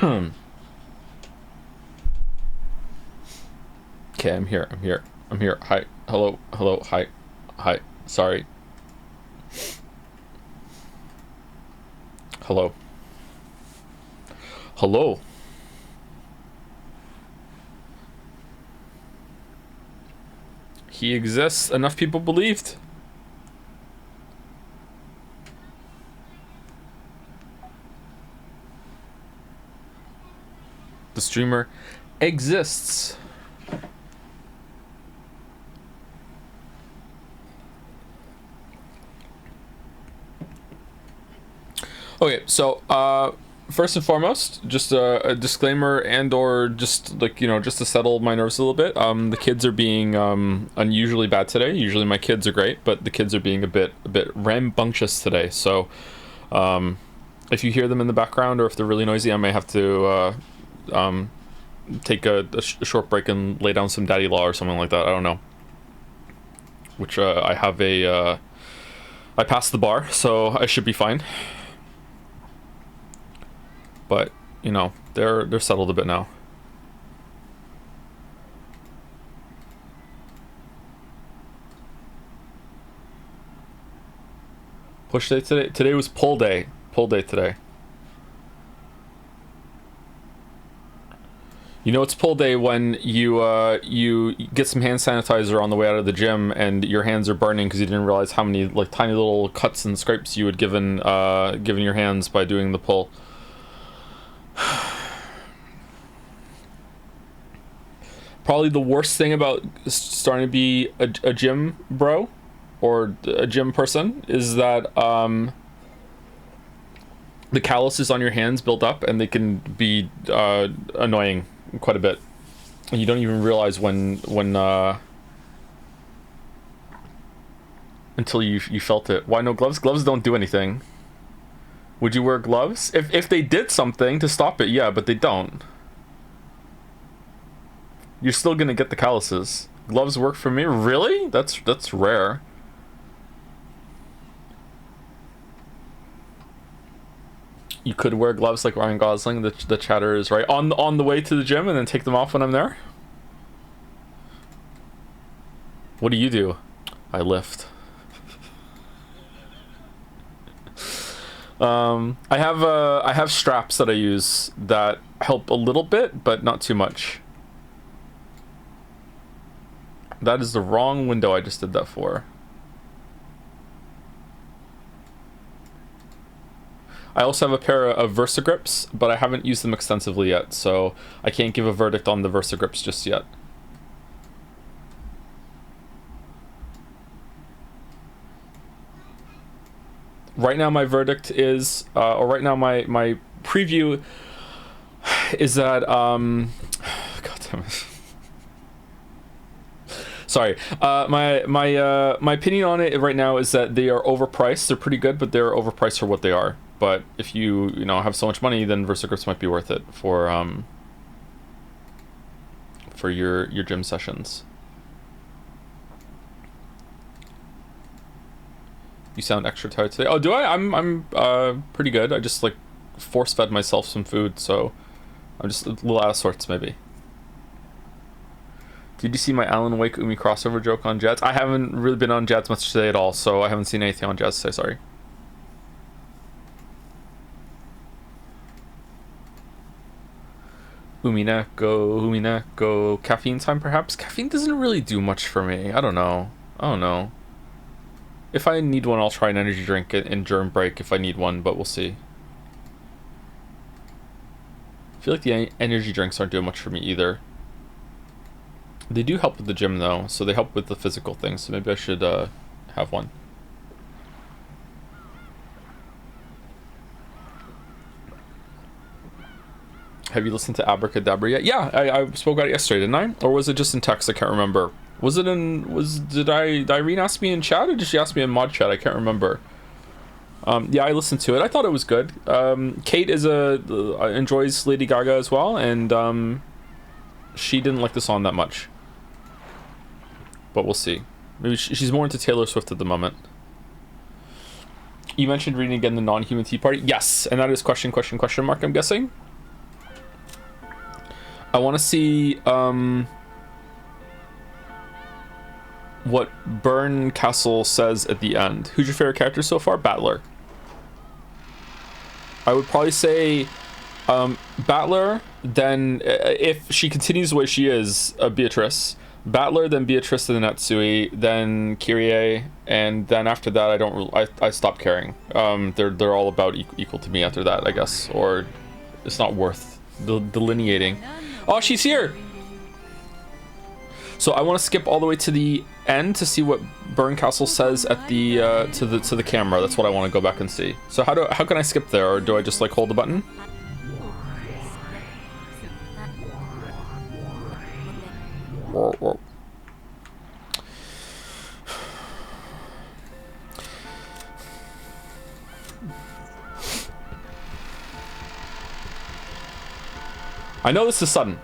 Okay, I'm here. I'm here. I'm here. Hi. Hello. Hello. Hi. Hi. Sorry. Hello. Hello. He exists. Enough people believed. The streamer exists. Okay, so first and foremost, just a disclaimer and or just like, you know, just to settle my nerves a little bit. The kids are being unusually bad today. Usually my kids are great, but the kids are being a bit rambunctious today. So if you hear them in the background or if they're really noisy, I may have to take a short break and lay down some daddy law or something like that. I don't know. Which I have a I passed the bar, so I should be fine. But, you know, they're settled a bit now. Push day today? Today was pull day. Pull day today. You know it's pull day when you get some hand sanitizer on the way out of the gym and your hands are burning because you didn't realize how many like tiny little cuts and scrapes you had given your hands by doing the pull. Probably the worst thing about starting to be a gym bro or a gym person is that the calluses on your hands build up and they can be annoying quite a bit, and you don't even realize when until you felt it. Why no gloves? Gloves don't do anything. Would you wear gloves if they did something to stop it? Yeah, but they don't. You're still gonna get the calluses. Gloves work for me. Really? That's rare. You could wear gloves like Ryan Gosling. The chatter is right on the way to the gym, and then take them off when I'm there. What do you do? I lift. I have straps that I use that help a little bit, but not too much. That is the wrong window I just did that for. I also have a pair of VersaGrips, but I haven't used them extensively yet, so I can't give a verdict on the VersaGrips just yet. Right now my verdict is, or right now my preview is that, God damn it. Sorry. My opinion on it right now is that they are overpriced. They're pretty good, but they're overpriced for what they are. But if you have so much money, then VersaGrips might be worth it for your gym sessions. You sound extra tired today. Oh, do I? I'm pretty good. I just like force fed myself some food, so I'm just a little out of sorts maybe. Did you see my Alan Wake Umi crossover joke on Jazz? I haven't really been on Jazz much today at all, so I haven't seen anything on Jazz today, sorry. Umineko. Caffeine time, perhaps? Caffeine doesn't really do much for me. I don't know. If I need one, I'll try an energy drink in during break if I need one, but we'll see. I feel like the energy drinks aren't doing much for me either. They do help with the gym though, so they help with the physical things, so maybe I should have one. Have you listened to Abracadabra yet? Yeah, I spoke about it yesterday, didn't I? Or was it just in text? I can't remember. Did Irene ask me in chat or did she ask me in mod chat? I can't remember. Yeah, I listened to it. I thought it was good. Kate enjoys Lady Gaga as well, and she didn't like the song that much. But we'll see. Maybe she's more into Taylor Swift at the moment. You mentioned reading again the non-human Tea Party. Yes, and that is question mark, I'm guessing. I want to see what Burn Castle says at the end. Who's your favorite character so far? Battler. I would probably say Battler, then if she continues the way she is, Beatrice. Battler, then Beatrice, then Natsui, then Kyrie, and then after that I stopped caring. They're all about equal to me after that, I guess, or it's not worth delineating. Oh, she's here. So I want to skip all the way to the end to see what Burn Castle says at the to the camera. That's what I want to go back and see. So how can I skip there, or do I just like hold the button? Whoa. I know this is sudden.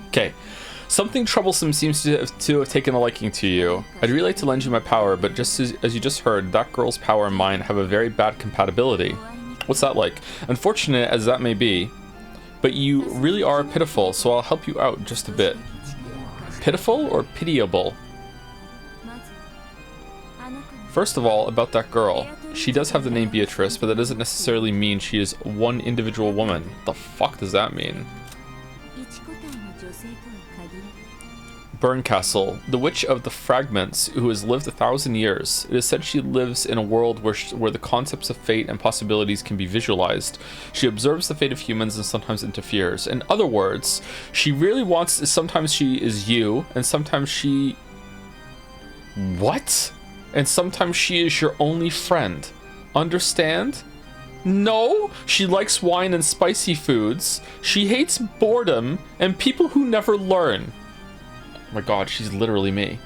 Okay. Something troublesome seems to have taken a liking to you. I'd really like to lend you my power, but just as you just heard, that girl's power and mine have a very bad compatibility. What's that like? Unfortunate as that may be, but you really are pitiful, so I'll help you out just a bit. Pitiful or pitiable? First of all, about that girl. She does have the name Beatrice, but that doesn't necessarily mean she is one individual woman. The fuck does that mean? Burn Castle, the witch of the fragments, who has lived 1,000 years. It is said she lives in a world where the concepts of fate and possibilities can be visualized. She observes the fate of humans and sometimes interferes. In other words, she really wants. Sometimes she is you, and sometimes she. What? And sometimes she is your only friend. Understand? No, she likes wine and spicy foods. She hates boredom and people who never learn. Oh my god, she's literally me.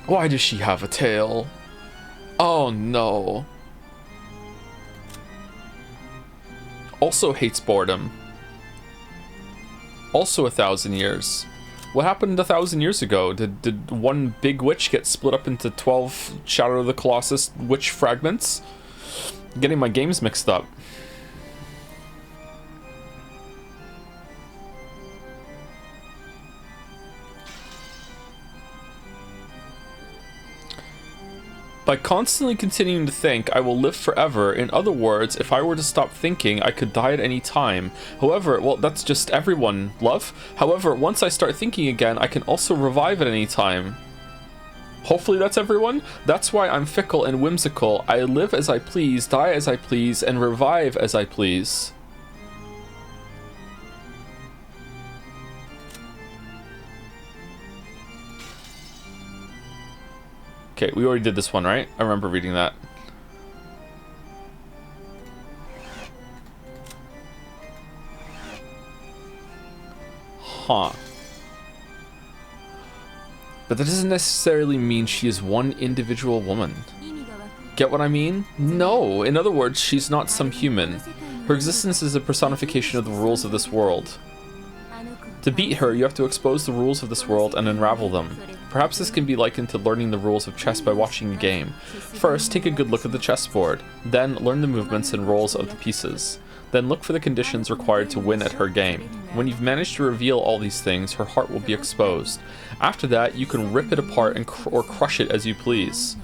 Why does she have a tail? Oh no. Also hates boredom. Also 1,000 years. What happened 1,000 years ago? Did one big witch get split up into 12 Shadow of the Colossus witch fragments? I'm getting my games mixed up. By constantly continuing to think, I will live forever. In other words, if I were to stop thinking, I could die at any time. However, well, that's just everyone, love. However, once I start thinking again, I can also revive at any time. Hopefully that's everyone. That's why I'm fickle and whimsical. I live as I please, die as I please, and revive as I please. Okay, we already did this one, right? I remember reading that. Huh. But that doesn't necessarily mean she is one individual woman. Get what I mean? No! In other words, she's not some human. Her existence is a personification of the rules of this world. To beat her, you have to expose the rules of this world and unravel them. Perhaps this can be likened to learning the rules of chess by watching a game. First, take a good look at the chessboard. Then, learn the movements and roles of the pieces. Then look for the conditions required to win at her game. When you've managed to reveal all these things, her heart will be exposed. After that, you can rip it apart and or crush it as you please.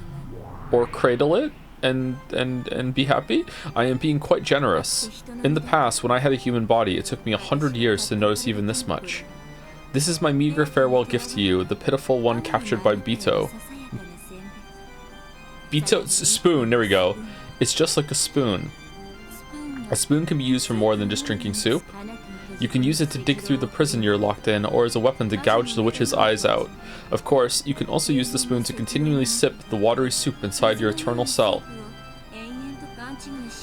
Or cradle it and be happy? I am being quite generous. In the past, when I had a human body, it took me 100 years to notice even this much. This is my meager farewell gift to you, the pitiful one captured by Bito. Bito, spoon, there we go. It's just like a spoon. A spoon can be used for more than just drinking soup. You can use it to dig through the prison you're locked in, or as a weapon to gouge the witch's eyes out. Of course, you can also use the spoon to continually sip the watery soup inside your eternal cell.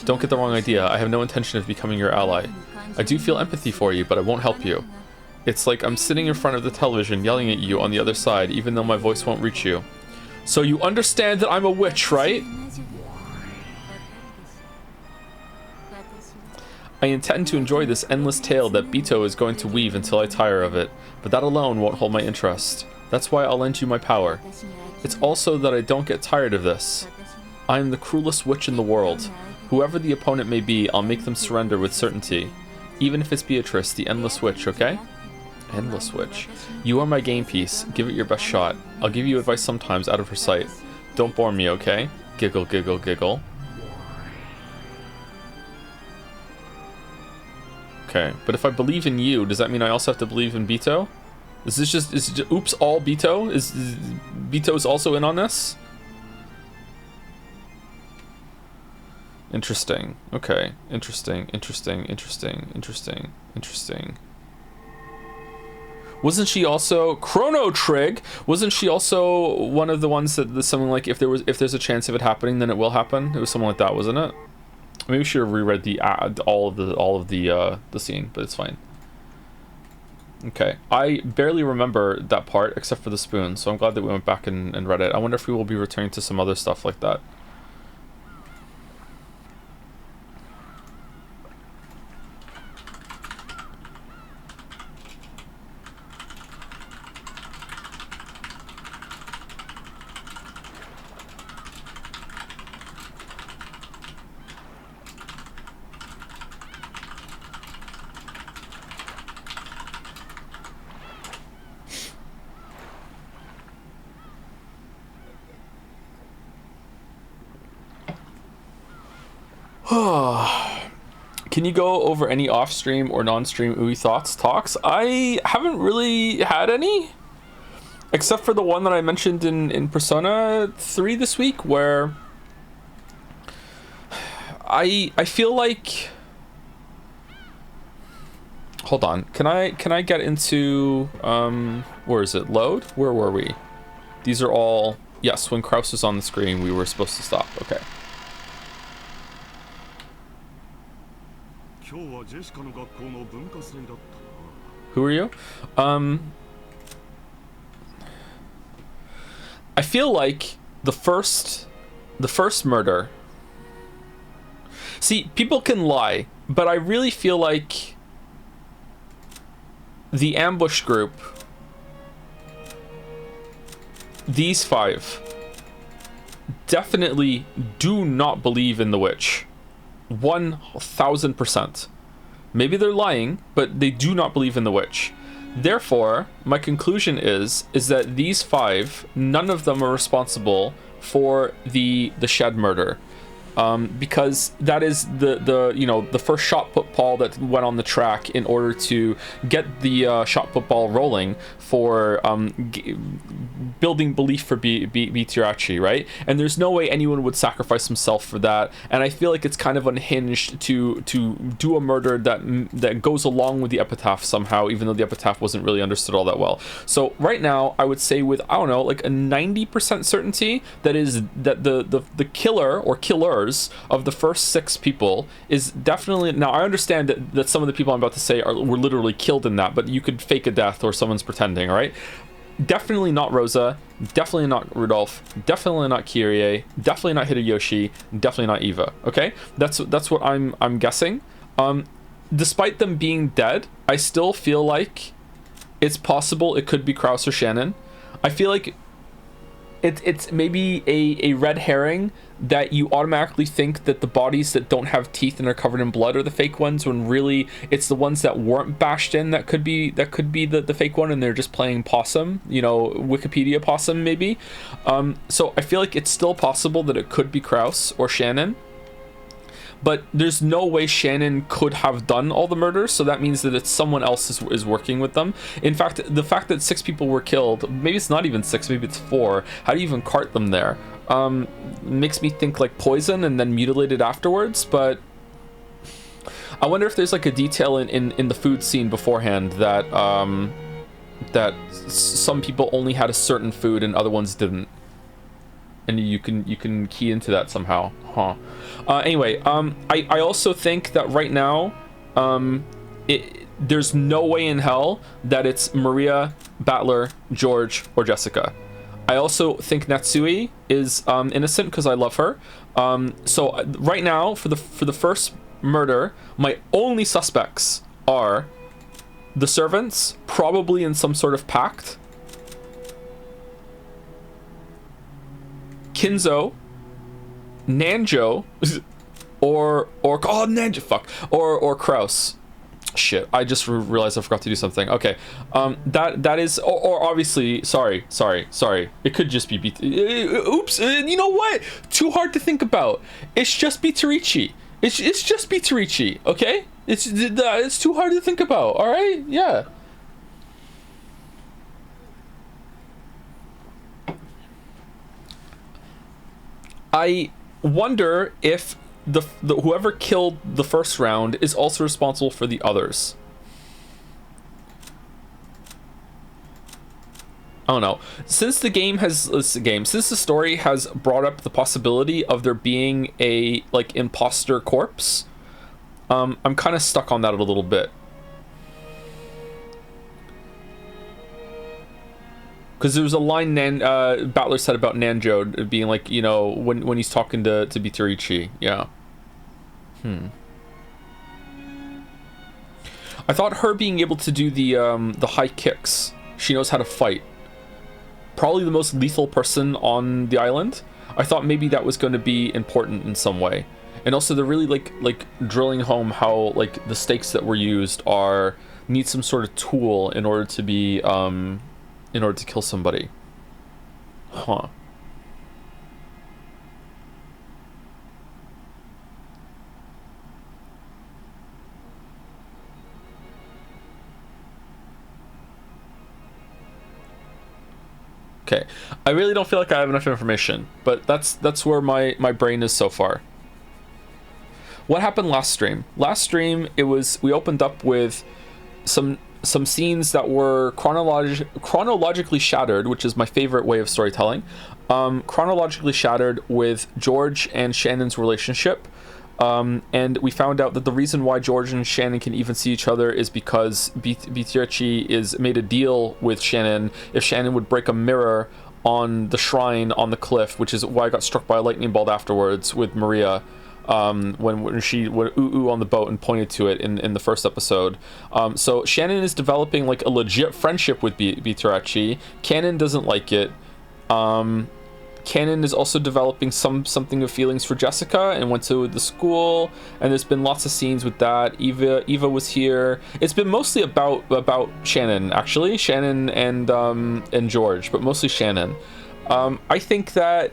Don't get the wrong idea, I have no intention of becoming your ally. I do feel empathy for you, but I won't help you. It's like I'm sitting in front of the television yelling at you on the other side, even though my voice won't reach you. So you understand that I'm a witch, right? I intend to enjoy this endless tale that Bito is going to weave until I tire of it, but that alone won't hold my interest. That's why I'll lend you my power. It's also that I don't get tired of this. I am the cruelest witch in the world. Whoever the opponent may be, I'll make them surrender with certainty. Even if it's Beatrice, the Endless Witch, okay? Endless Witch. You are my game piece. Give it your best shot. I'll give you advice sometimes out of her sight. Don't bore me, okay? Giggle, giggle, giggle. Okay, but if I believe in you, does that mean I also have to believe in Bito? Is this just, oops, all Bito? Is Bito's also in on this? Interesting. Okay. Interesting. Wasn't she also Chrono Trig? Wasn't she also one of the ones that something like if there's a chance of it happening, then it will happen? It was something like that, wasn't it? Maybe we should have reread the all of the scene, but it's fine. Okay, I barely remember that part except for the spoon, so I'm glad that we went back and read it. I wonder if we will be returning to some other stuff like that. Can you go over any off-stream or non-stream Ui talks? I haven't really had any, except for the one that I mentioned in Persona 3 this week, where I feel like, hold on, can I get into where is it? Load? Where were we? These are all, yes, when Kraus was on the screen we were supposed to stop. Okay. Who are you? I feel like the first murder. See, people can lie, but I really feel like the ambush group, these 5, definitely do not believe in the witch. 1000%. Maybe they're lying, but they do not believe in the witch. Therefore, my conclusion is that these 5, none of them are responsible for the shed murder. Because that is the first shot put ball that went on the track in order to get the shot put ball rolling for building belief for Bitirachi, right? And there's no way anyone would sacrifice himself for that. And I feel like it's kind of unhinged to do a murder that goes along with the epitaph somehow, even though the epitaph wasn't really understood all that well. So right now, I would say with, I don't know, like a 90% certainty that the killer or killers of the first 6 people is definitely, now I understand that some of the people I'm about to say were literally killed in that, but you could fake a death or someone's pretending, right? Definitely not Rosa, definitely not Rudolph, definitely not Kyrie, definitely not Hideyoshi, definitely not Eva. Okay, that's what I'm guessing. Despite them being dead, I still feel like it's possible it could be Kraus or Shannon. I feel like it's maybe a red herring that you automatically think that the bodies that don't have teeth and are covered in blood are the fake ones, when really it's the ones that weren't bashed in that could be the fake one, and they're just playing possum, Wikipedia possum maybe. So I feel like it's still possible that it could be Kraus or Shannon, but there's no way Shannon could have done all the murders, so that means that it's someone else is working with them. In fact, the fact that 6 people were killed, maybe it's not even 6, maybe it's 4, how do you even cart them there? Makes me think like poison and then mutilated afterwards, but I wonder if there's like a detail in the food scene beforehand that some people only had a certain food and other ones didn't. And you can key into that somehow, huh? Anyway, I also think that right now, there's no way in hell that it's Maria, Battler, George, or Jessica. I also think Natsui is innocent because I love her. So right now, for the first murder, my only suspects are the servants, probably in some sort of pact, Kinzo, Nanjo, or Nanjo, fuck, or Kraus. Shit, I just realized I forgot to do something. Okay, that is, or obviously, sorry. It could just be oops, you know what? Too hard to think about. It's just Bitorici. It's just Bitorici, okay? It's too hard to think about, all right? Yeah. I wonder if the whoever killed the first round is also responsible for the others. I don't know. Since the story has brought up the possibility of there being a like imposter corpse, I'm kind of stuck on that a little bit. Because there was a line Battler said about Nanjo being like, you know, when he's talking to Bitorici. Yeah. I thought her being able to do the high kicks, she knows how to fight. Probably the most lethal person on the island. I thought maybe that was going to be important in some way. And also they're really like drilling home how like the stakes that were used need some sort of tool in order to be in order to kill somebody. Huh. Okay. I really don't feel like I have enough information, but that's where my brain is so far. What happened last stream? Last stream, we opened up with some scenes that were chronologically shattered, which is my favorite way of storytelling. Chronologically shattered with George and Shannon's relationship. And we found out that the reason why George and Shannon can even see each other is because Bitorici made a deal with Shannon if Shannon would break a mirror on the shrine on the cliff, which is why I got struck by a lightning bolt afterwards with Maria. When she went ooh on the boat and pointed to it in the first episode. So Shannon is developing like a legit friendship with Bitorici. Canon doesn't like it. Canon is also developing something of feelings for Jessica and went to the school, and there's been lots of scenes with that. Eva was here. It's been mostly about Shannon, actually. Shannon and George, but mostly Shannon. I think that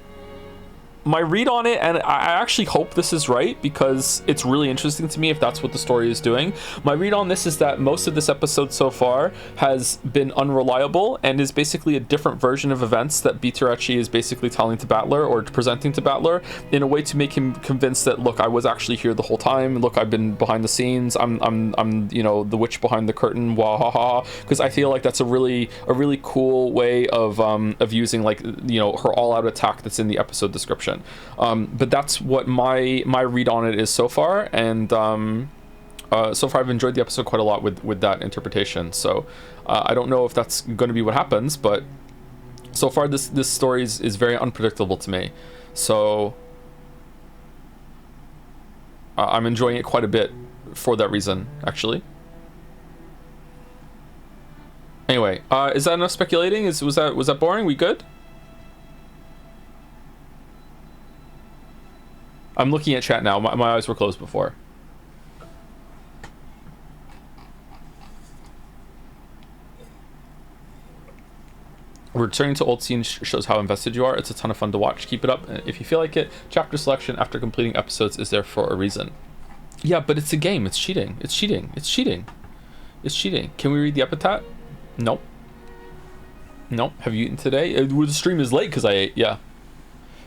my read on it, and I actually hope this is right because it's really interesting to me if that's what the story is doing. My read on this is that most of this episode so far has been unreliable and is basically a different version of events that Bitorici is basically telling to Battler or presenting to Battler in a way to make him convinced that, look, I was actually here the whole time. Look, I've been behind the scenes. I'm you know, the witch behind the curtain. Wah ha ha. Because I feel like that's a really cool way of using, like, you know, her all-out attack that's in the episode description. But that's what my read on it is so far, and so far I've enjoyed the episode quite a lot with that interpretation. So I don't know if that's going to be what happens, but so far this story is very unpredictable to me. So I'm enjoying it quite a bit for that reason, actually. Anyway, is that enough speculating? Was that boring? We good? I'm looking at chat now. My eyes were closed before. Returning to old scenes shows how invested you are. It's a ton of fun to watch. Keep it up if you feel like it. Chapter selection after completing episodes is there for a reason. Yeah, but it's a game. It's cheating. It's cheating. It's cheating. It's cheating. Can we read the epitaph? Nope. Nope. Have you eaten today? The stream is late because I ate. Yeah.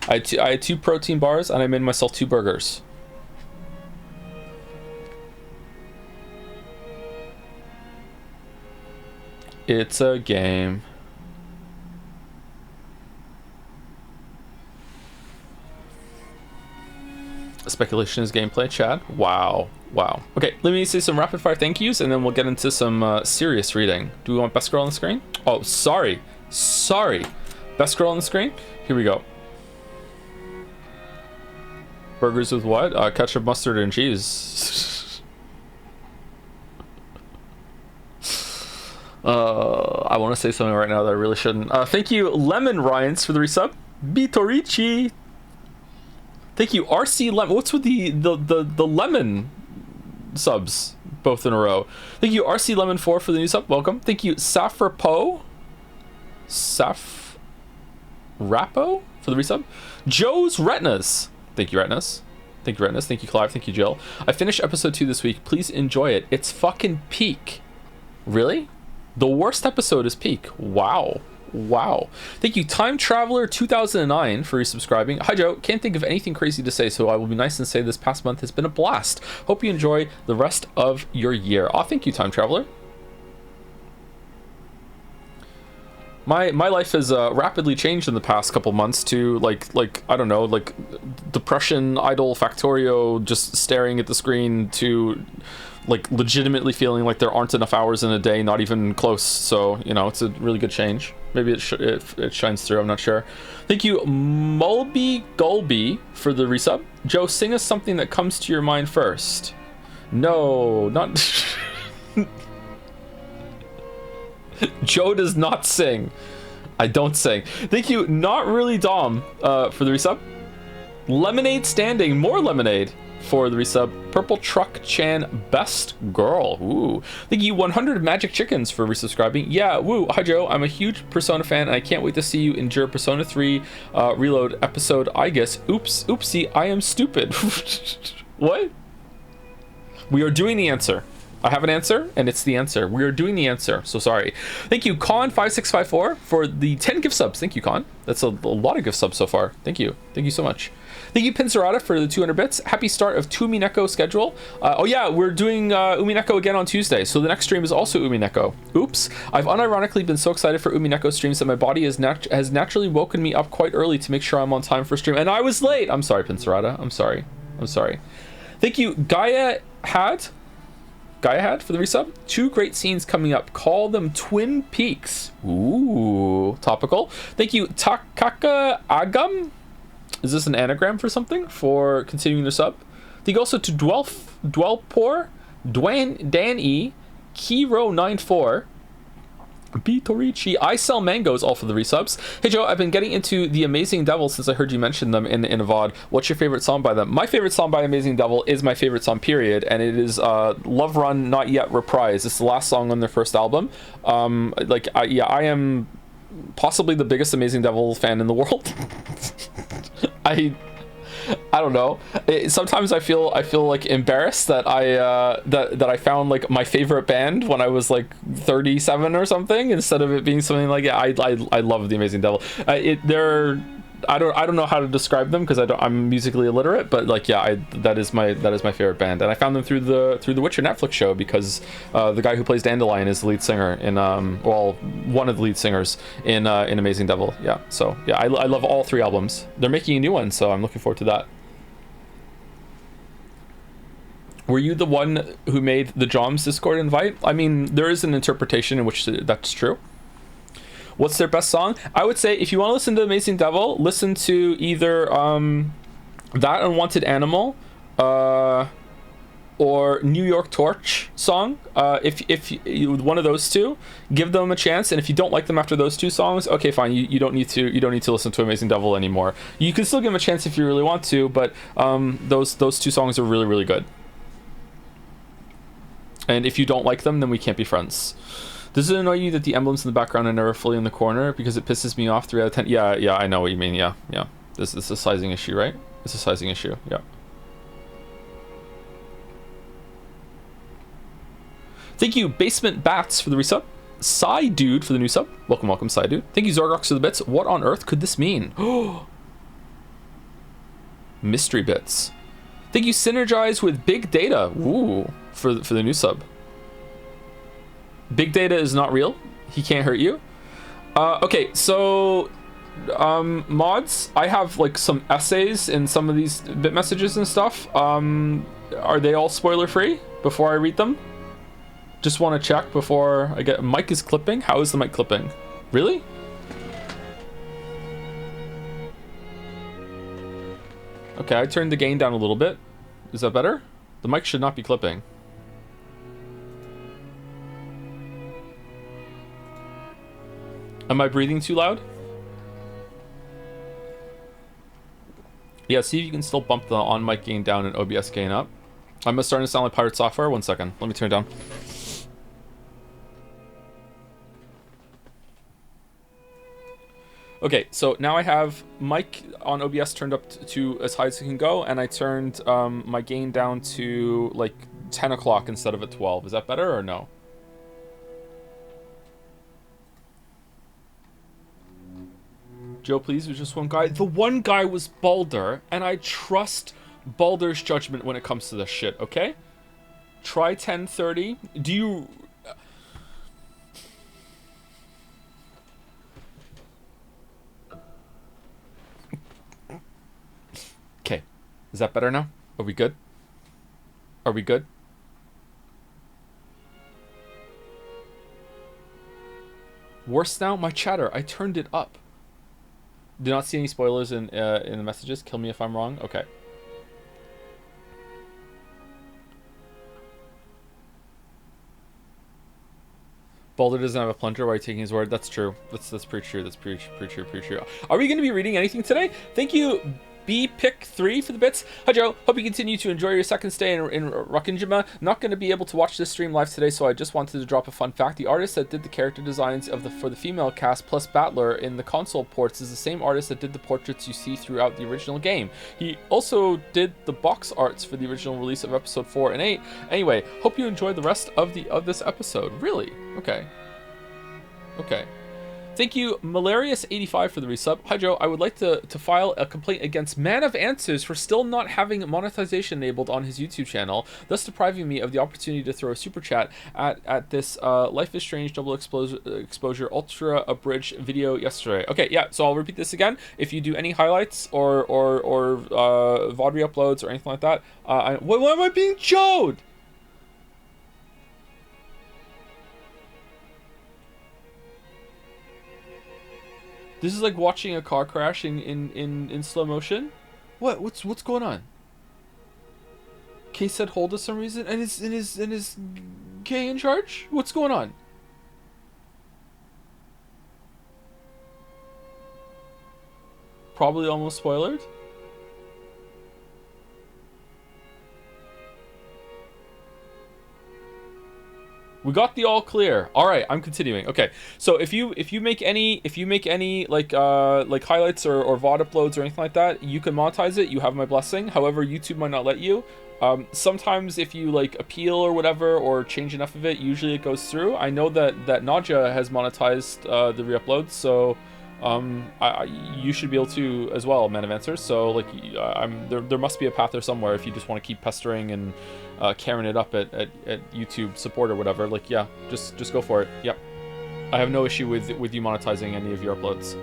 I had 2 protein bars and I made myself 2 burgers. It's a game. Speculation is gameplay, Chad. Wow. Okay, let me say some rapid fire thank yous and then we'll get into some serious reading. Do we want best girl on the screen? Oh, sorry. Best girl on the screen? Here we go. Burgers with what? Ketchup, mustard, and cheese. I want to say something right now that I really shouldn't. Thank you, Lemon Ryans, for the resub. Bitorici. Thank you, RC Lemon. What's with the lemon subs both in a row? Thank you, RC Lemon 4 for the new sub. Welcome. Thank you, Safrapo. Rapo for the resub. Joe's Retinas. Thank you, Retinas. Thank you, Retinas. Thank you, Clive. Thank you, Jill. I finished episode 2 this week. Please enjoy it. It's fucking peak. Really? The worst episode is peak. Wow. Wow. Thank you, Time Traveler 2009 for resubscribing. Hi, Joe. Can't think of anything crazy to say, so I will be nice and say this past month has been a blast. Hope you enjoy the rest of your year. Oh, thank you, Time Traveler. My life has rapidly changed in the past couple months to like I don't know, like depression, idle factorio, just staring at the screen, to like legitimately feeling like there aren't enough hours in a day, not even close. So, you know, it's a really good change. Maybe it shines through, I'm not sure. Thank you, Mulby Gulby, for the resub. Joe, sing us something that comes to your mind first. No, not... Joe does not sing. I don't sing. Thank you, Not Really Dom, for the resub. Lemonade Standing, more lemonade for the resub. Purple Truck Chan, Best Girl. Ooh. Thank you, 100 Magic Chickens, for resubscribing. Yeah, woo. Hi, Joe. I'm a huge Persona fan, and I can't wait to see you endure Persona 3 Reload episode, I guess. Oops. Oopsie. I am stupid. What? We are doing the answer. I have an answer, and it's the answer. We are doing the answer, so sorry. Thank you, Con5654, for the 10 gift subs. Thank you, Con. That's a lot of gift subs so far. Thank you. Thank you so much. Thank you, Pincerata, for the 200 bits. Happy start of Umineko schedule. Oh yeah, we're doing Umineko again on Tuesday, so the next stream is also Umineko. Oops. I've unironically been so excited for Umineko streams that my body has naturally woken me up quite early to make sure I'm on time for stream, and I was late. I'm sorry, Pincerata. I'm sorry. Thank you, Gaia Had for the resub. 2 great scenes coming up. Call them Twin Peaks. Ooh, topical. Thank you, Takaka Agam. Is this an anagram for something? For continuing the sub. Thank you also to Dwellpoor, Dan E, Kiro94, Bitorici, I Sell Mangoes, all for the resubs. Hey Joe, I've been getting into the Amazing Devil since I heard you mention them in a VOD. What's your favorite song by them? My favorite song by Amazing Devil is my favorite song, period, and it is Love Run Not Yet Reprise. It's the last song on their first album. I am possibly the biggest Amazing Devil fan in the world. I don't know. Sometimes I feel like embarrassed that I found like my favorite band when I was like 37 or something, instead of it being something like, yeah, I love the Amazing Devil. I don't know how to describe them because I'm musically illiterate, but like, yeah, that is my favorite band, and I found them through the Witcher Netflix show because the guy who plays Dandelion is the lead singer in one of the lead singers in Amazing Devil. Yeah, so yeah, I love all 3 albums. They're making a new one, so I'm looking forward to that. Were you the one who made the Joms Discord invite? I mean, there is an interpretation in which that's true. What's their best song? I would say if you want to listen to Amazing Devil, listen to either That Unwanted Animal or New York Torch song. If you, one of those two, give them a chance. And if you don't like them after those 2 songs, okay, fine. You don't need to listen to Amazing Devil anymore. You can still give them a chance if you really want to, but those 2 songs are really, really good. And if you don't like them, then we can't be friends. Does it annoy you that the emblems in the background are never fully in the corner? Because it pisses me off 3 out of 10. Yeah, I know what you mean. Yeah. This is a sizing issue, right? It's a sizing issue, yeah. Thank you, Basement Bats, for the resub. Psy Dude for the new sub. Welcome, Psy Dude. Thank you, Zorgox, for the bits. What on earth could this mean? Mystery bits. Thank you, Synergize with Big Data. Ooh, for the new sub. Big Data is not real. He can't hurt you. Okay, so mods, I have like some essays in some of these bit messages and stuff. Are they all spoiler free before I read them? Just want to check before I get... Mic is clipping? How is the mic clipping? Really? Okay, I turned the gain down a little bit. Is that better? The mic should not be clipping. Am I breathing too loud? Yeah, see if you can still bump the on mic gain down and OBS gain up. I'm starting to sound like pirate software. 1 second. Let me turn it down. Okay, so now I have mic on OBS turned up to as high as it can go, and I turned my gain down to like 10 o'clock instead of at 12. Is that better or no? Joe, please, there's just one guy. The one guy was Balder, and I trust Balder's judgment when it comes to this shit, okay? Try 10:30. Do you... Okay. Is that better now? Are we good? Are we good? Worse now? My chatter. I turned it up. Do not see any spoilers in the messages. Kill me if I'm wrong. Okay. Balder doesn't have a plunger. Why are you taking his word? That's true. That's pretty true. That's pretty true. Are we going to be reading anything today? Thank you, BPick3 for the bits. Hi Joe, hope you continue to enjoy your second stay in Rockinjima. Not going to be able to watch this stream live today, so I just wanted to drop a fun fact. The artist that did the character designs for the female cast plus Battler in the console ports is the same artist that did the portraits you see throughout the original game. He also did the box arts for the original release of episode 4 and 8. Anyway, hope you enjoy the rest of this episode. Really? Okay. Thank you, Malarius85 for the resub. Hi Joe, I would like to file a complaint against Man of Answers for still not having monetization enabled on his YouTube channel, thus depriving me of the opportunity to throw a super chat at this Life is Strange double exposure ultra abridged video yesterday. Okay, yeah, so I'll repeat this again. If you do any highlights or VOD re-uploads or anything like that, why am I being showed? This is like watching a car crash in slow motion. What's going on? Case said hold for some reason, and is Kay in charge? What's going on? Probably almost spoiled. We got the all clear. All right, I'm continuing. Okay, so if you make any like highlights or VOD uploads or anything like that, you can monetize it. You have my blessing. However, YouTube might not let you. Sometimes if you like appeal or whatever or change enough of it, usually it goes through. I know that Nadja has monetized the re-uploads, so you should be able to as well, Man of Answers. So like there must be a path there somewhere if you just want to keep pestering and carrying it up at YouTube support or whatever. Like, yeah, just go for it. Yep, I have no issue with you monetizing any of your uploads.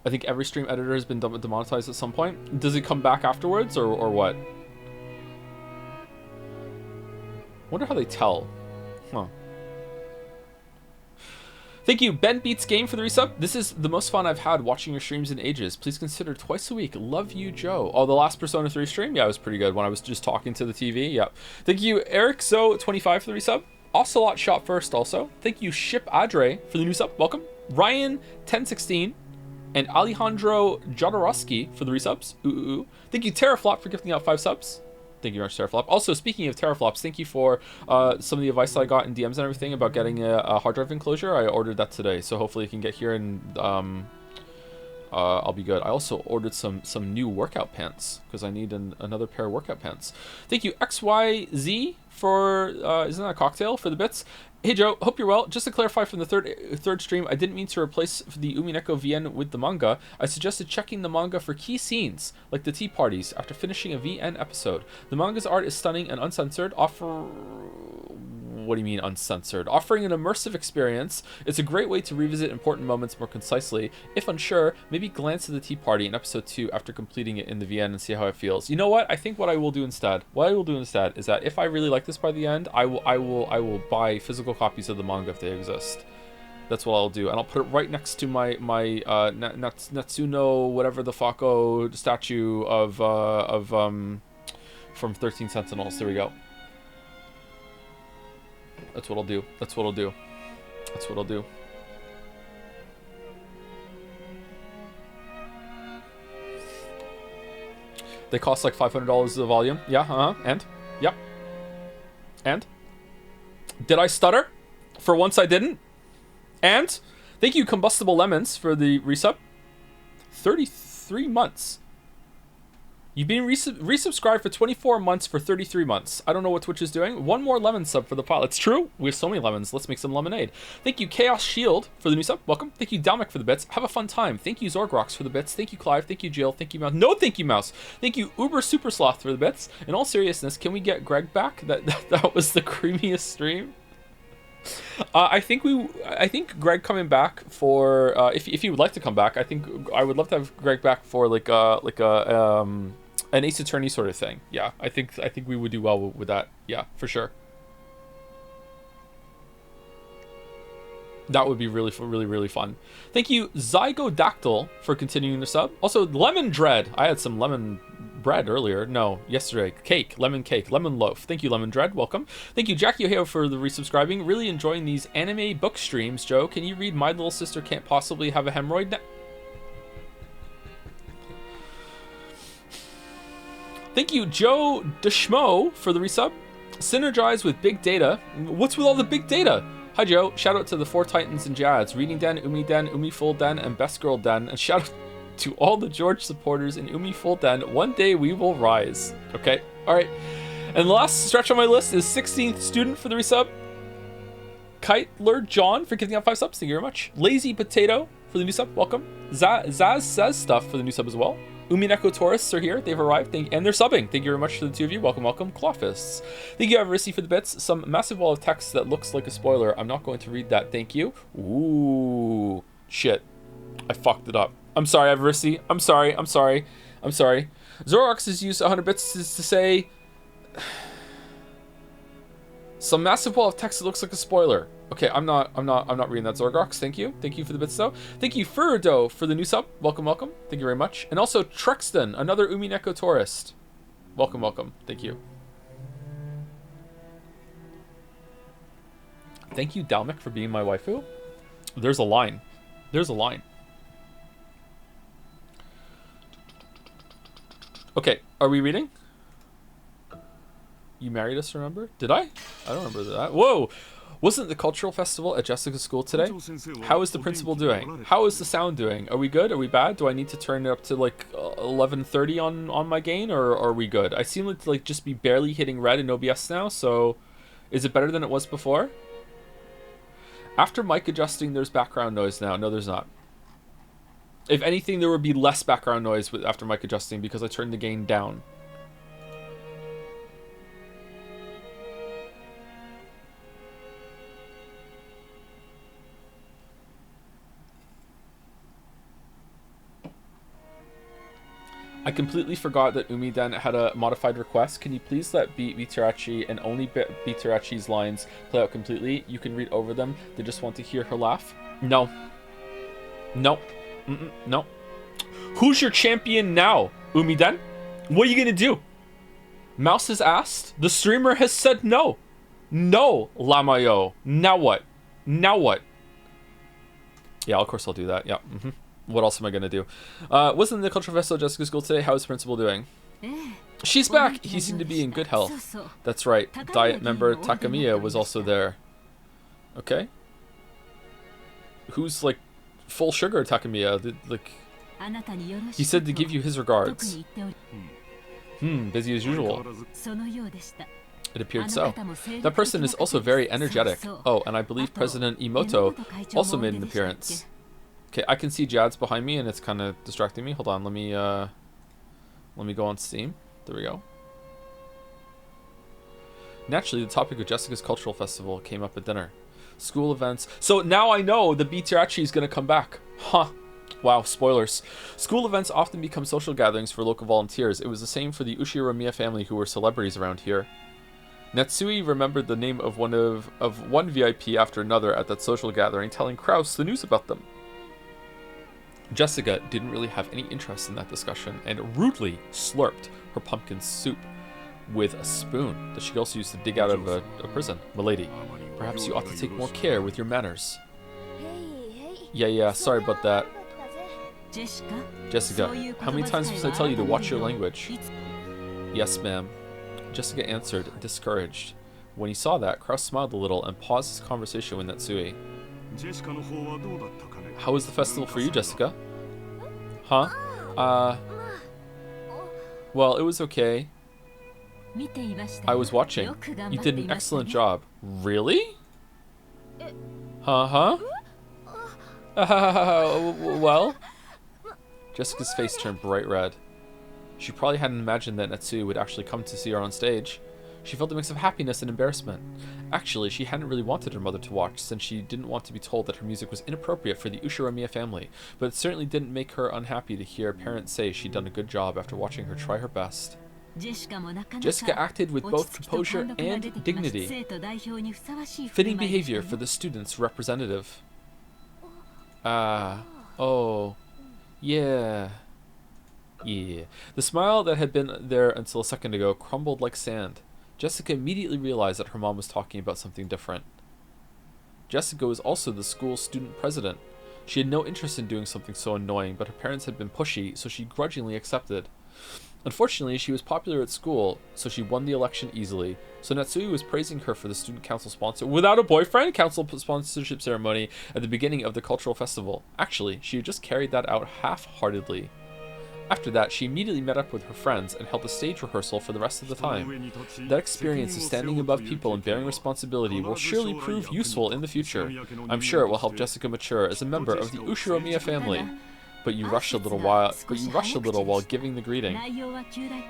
I think every stream editor has been demonetized at some point. Does it come back afterwards or what? Wonder how they tell. Huh. Thank you, Ben Beats Game, for the resub. This is the most fun I've had watching your streams in ages. Please consider twice a week. Love you, Joe. Oh, the last Persona 3 stream? Yeah, it was pretty good when I was just talking to the TV. Yep. Thank you, Eric So25 for the resub. Ocelot shot first also. Thank you, Ship Adre for the new sub. Welcome. Ryan 1016 and Alejandro Jodorowsky for the resubs. Thank you, Terraflop, for gifting out 5 subs. Thank you very much, Terraflop. Also, speaking of teraflops, thank you for some of the advice that I got in DMs and everything about getting a hard drive enclosure. I ordered that today, so hopefully it can get here and I'll be good. I also ordered some new workout pants because I need another pair of workout pants. Thank you, XYZ, for isn't that a cocktail, for the bits. Hey Joe, hope you're well. Just to clarify from the third stream, I didn't mean to replace the Umineko VN with the manga. I suggested checking the manga for key scenes, like the tea parties, after finishing a VN episode. The manga's art is stunning and uncensored, what do you mean uncensored? Offering an immersive experience. It's a great way to revisit important moments more concisely. If unsure, maybe glance at the tea party in episode 2 after completing it in the VN and see how it feels. You know what? I think what I will do instead is that if I really like this by the end, I will buy physical copies of the manga if they exist. That's what I'll do, and I'll put it right next to my Natsuno whatever the Fako statue of from 13 Sentinels. There we go. That's what I'll do. That's what I'll do. That's what I'll do. They cost like $500 a volume. Yeah, and? Yep. And? Did I stutter? For once I didn't. And? Thank you, Combustible Lemons, for the resub. 33 months. You've been resubscribed for 24 months for 33 months. I don't know what Twitch is doing. One more lemon sub for the pile. It's true. We have so many lemons. Let's make some lemonade. Thank you, Chaos Shield, for the new sub. Welcome. Thank you, Dalmic, for the bits. Have a fun time. Thank you, Zorgrox, for the bits. Thank you, Clive. Thank you, Jill. Thank you, Mouse. No, thank you, Mouse. Thank you, Uber Super Sloth, for the bits. In all seriousness, can we get Greg back? That was the creamiest stream. I think Greg coming back for if he would like to come back. I think I would love to have Greg back for like an Ace Attorney sort of thing. Yeah, I think we would do well with that. Yeah, for sure. That would be really fun. Thank you, Zygodactyl, for continuing the sub. Also, Lemon Dread. I had some lemon bread earlier. No, yesterday. Cake. Lemon loaf. Thank you, Lemon Dread. Welcome. Thank you, Jackie Ohio, for the resubscribing. Really enjoying these anime book streams. Joe, can you read My Little Sister Can't Possibly Have a Hemorrhoid? Thank you, Joe Deschmo, for the resub. Synergize with big data. What's with all the big data? Hi, Joe. Shout out to the 4 Titans and Jads, Reading Den, Umi Den, Umi Full Den, and Best Girl Den. And shout out to all the George supporters in Umi Full Den. One day we will rise. Okay. All right. And the last stretch on my list is 16th student for the resub. Kitler John for giving out 5 subs. Thank you very much. Lazy Potato for the new sub. Welcome. Zaz Says Stuff for the new sub as well. Umineko tourists are here. They've arrived. And they're subbing. Thank you very much to the two of you. Welcome, welcome. Clawfists. Thank you, Avarisi, for the bits. Some massive wall of text that looks like a spoiler. I'm not going to read that. Thank you. Ooh. Shit. I fucked it up. I'm sorry, Avarisi. I'm sorry. Zorox has used 100 bits to say... Some massive wall of text that looks like a spoiler. Okay, I'm not reading that, Zorgrox. Thank you for the bits though. Thank you, Furdo, for the new sub. Welcome. Thank you very much. And also Truxton, another Umineko tourist. Welcome. Thank you. Thank you, Dalmic, for being my waifu. There's a line. Okay, are we reading? You married us, remember? Did I? I don't remember that. Whoa! Wasn't the cultural festival at Jessica's school today? How is the principal doing? How is the sound doing? Are we good? Are we bad? Do I need to turn it up to like 1130 on my gain, or are we good? I seem to like just be barely hitting red in OBS now, so is it better than it was before? After mic adjusting, there's background noise now. No, there's not. If anything, there would be less background noise after mic adjusting because I turned the gain down. I completely forgot that Umiden had a modified request. Can you please let Bitarachi and only Bitarachi's lines play out completely? You can read over them. They just want to hear her laugh. No. No. No. Who's your champion now, Umiden? What are you gonna do? Mouse has asked. The streamer has said no. No, Lamayo. Now what? Yeah, of course I'll do that. Yeah. What else am I gonna do? Wasn't the cultural festival at Jessica's school today? How is the principal doing? She's back. He seemed to be in good health. That's right. Diet member Takamiya was also there. Okay. Who's like full sugar Takamiya? Like he said to give you his regards. Busy as usual. It appeared so. That person is also very energetic. Oh, and I believe President Imoto also made an appearance. Okay, I can see Jad's behind me and it's kind of distracting me. Hold on, let me go on Steam. There we go. Naturally, the topic of Jessica's cultural festival came up at dinner. School events. So now I know the Bitarachi is going to come back. Huh. Wow, spoilers. School events often become social gatherings for local volunteers. It was the same for the Ushiro Miya family who were celebrities around here. Natsui remembered the name of one VIP after another at that social gathering, telling Kraus the news about them. Jessica didn't really have any interest in that discussion and rudely slurped her pumpkin soup with a spoon that she also used to dig out of a prison. Milady, perhaps you ought to take more care with your manners. Yeah, sorry about that. Jessica, how many times must I tell you to watch your language? Yes, ma'am. Jessica answered, discouraged. When he saw that, Kraus smiled a little and paused his conversation with Natsui. How was the festival for you, Jessica? Huh? Well, it was okay. I was watching. You did an excellent job. Really? Huh? Well? Jessica's face turned bright red. She probably hadn't imagined that Natsui would actually come to see her on stage. She felt a mix of happiness and embarrassment. Actually, she hadn't really wanted her mother to watch, since she didn't want to be told that her music was inappropriate for the Ushiromiya family, but it certainly didn't make her unhappy to hear parents say she'd done a good job after watching her try her best. Jessica acted with both composure and dignity, fitting behavior for the student's representative. Oh, yeah. The smile that had been there until a second ago crumbled like sand. Jessica immediately realized that her mom was talking about something different. Jessica was also the school student president. She had no interest in doing something so annoying, but her parents had been pushy, so she grudgingly accepted. Unfortunately, she was popular at school, so she won the election easily. So Natsui was praising her for the student council sponsor without a boyfriend council sponsorship ceremony at the beginning of the cultural festival. Actually, she had just carried that out half-heartedly. After that, she immediately met up with her friends and held a stage rehearsal for the rest of the time. That experience of standing above people and bearing responsibility will surely prove useful in the future. I'm sure it will help Jessica mature as a member of the Ushiromiya family. But you rushed a little while giving the greeting. You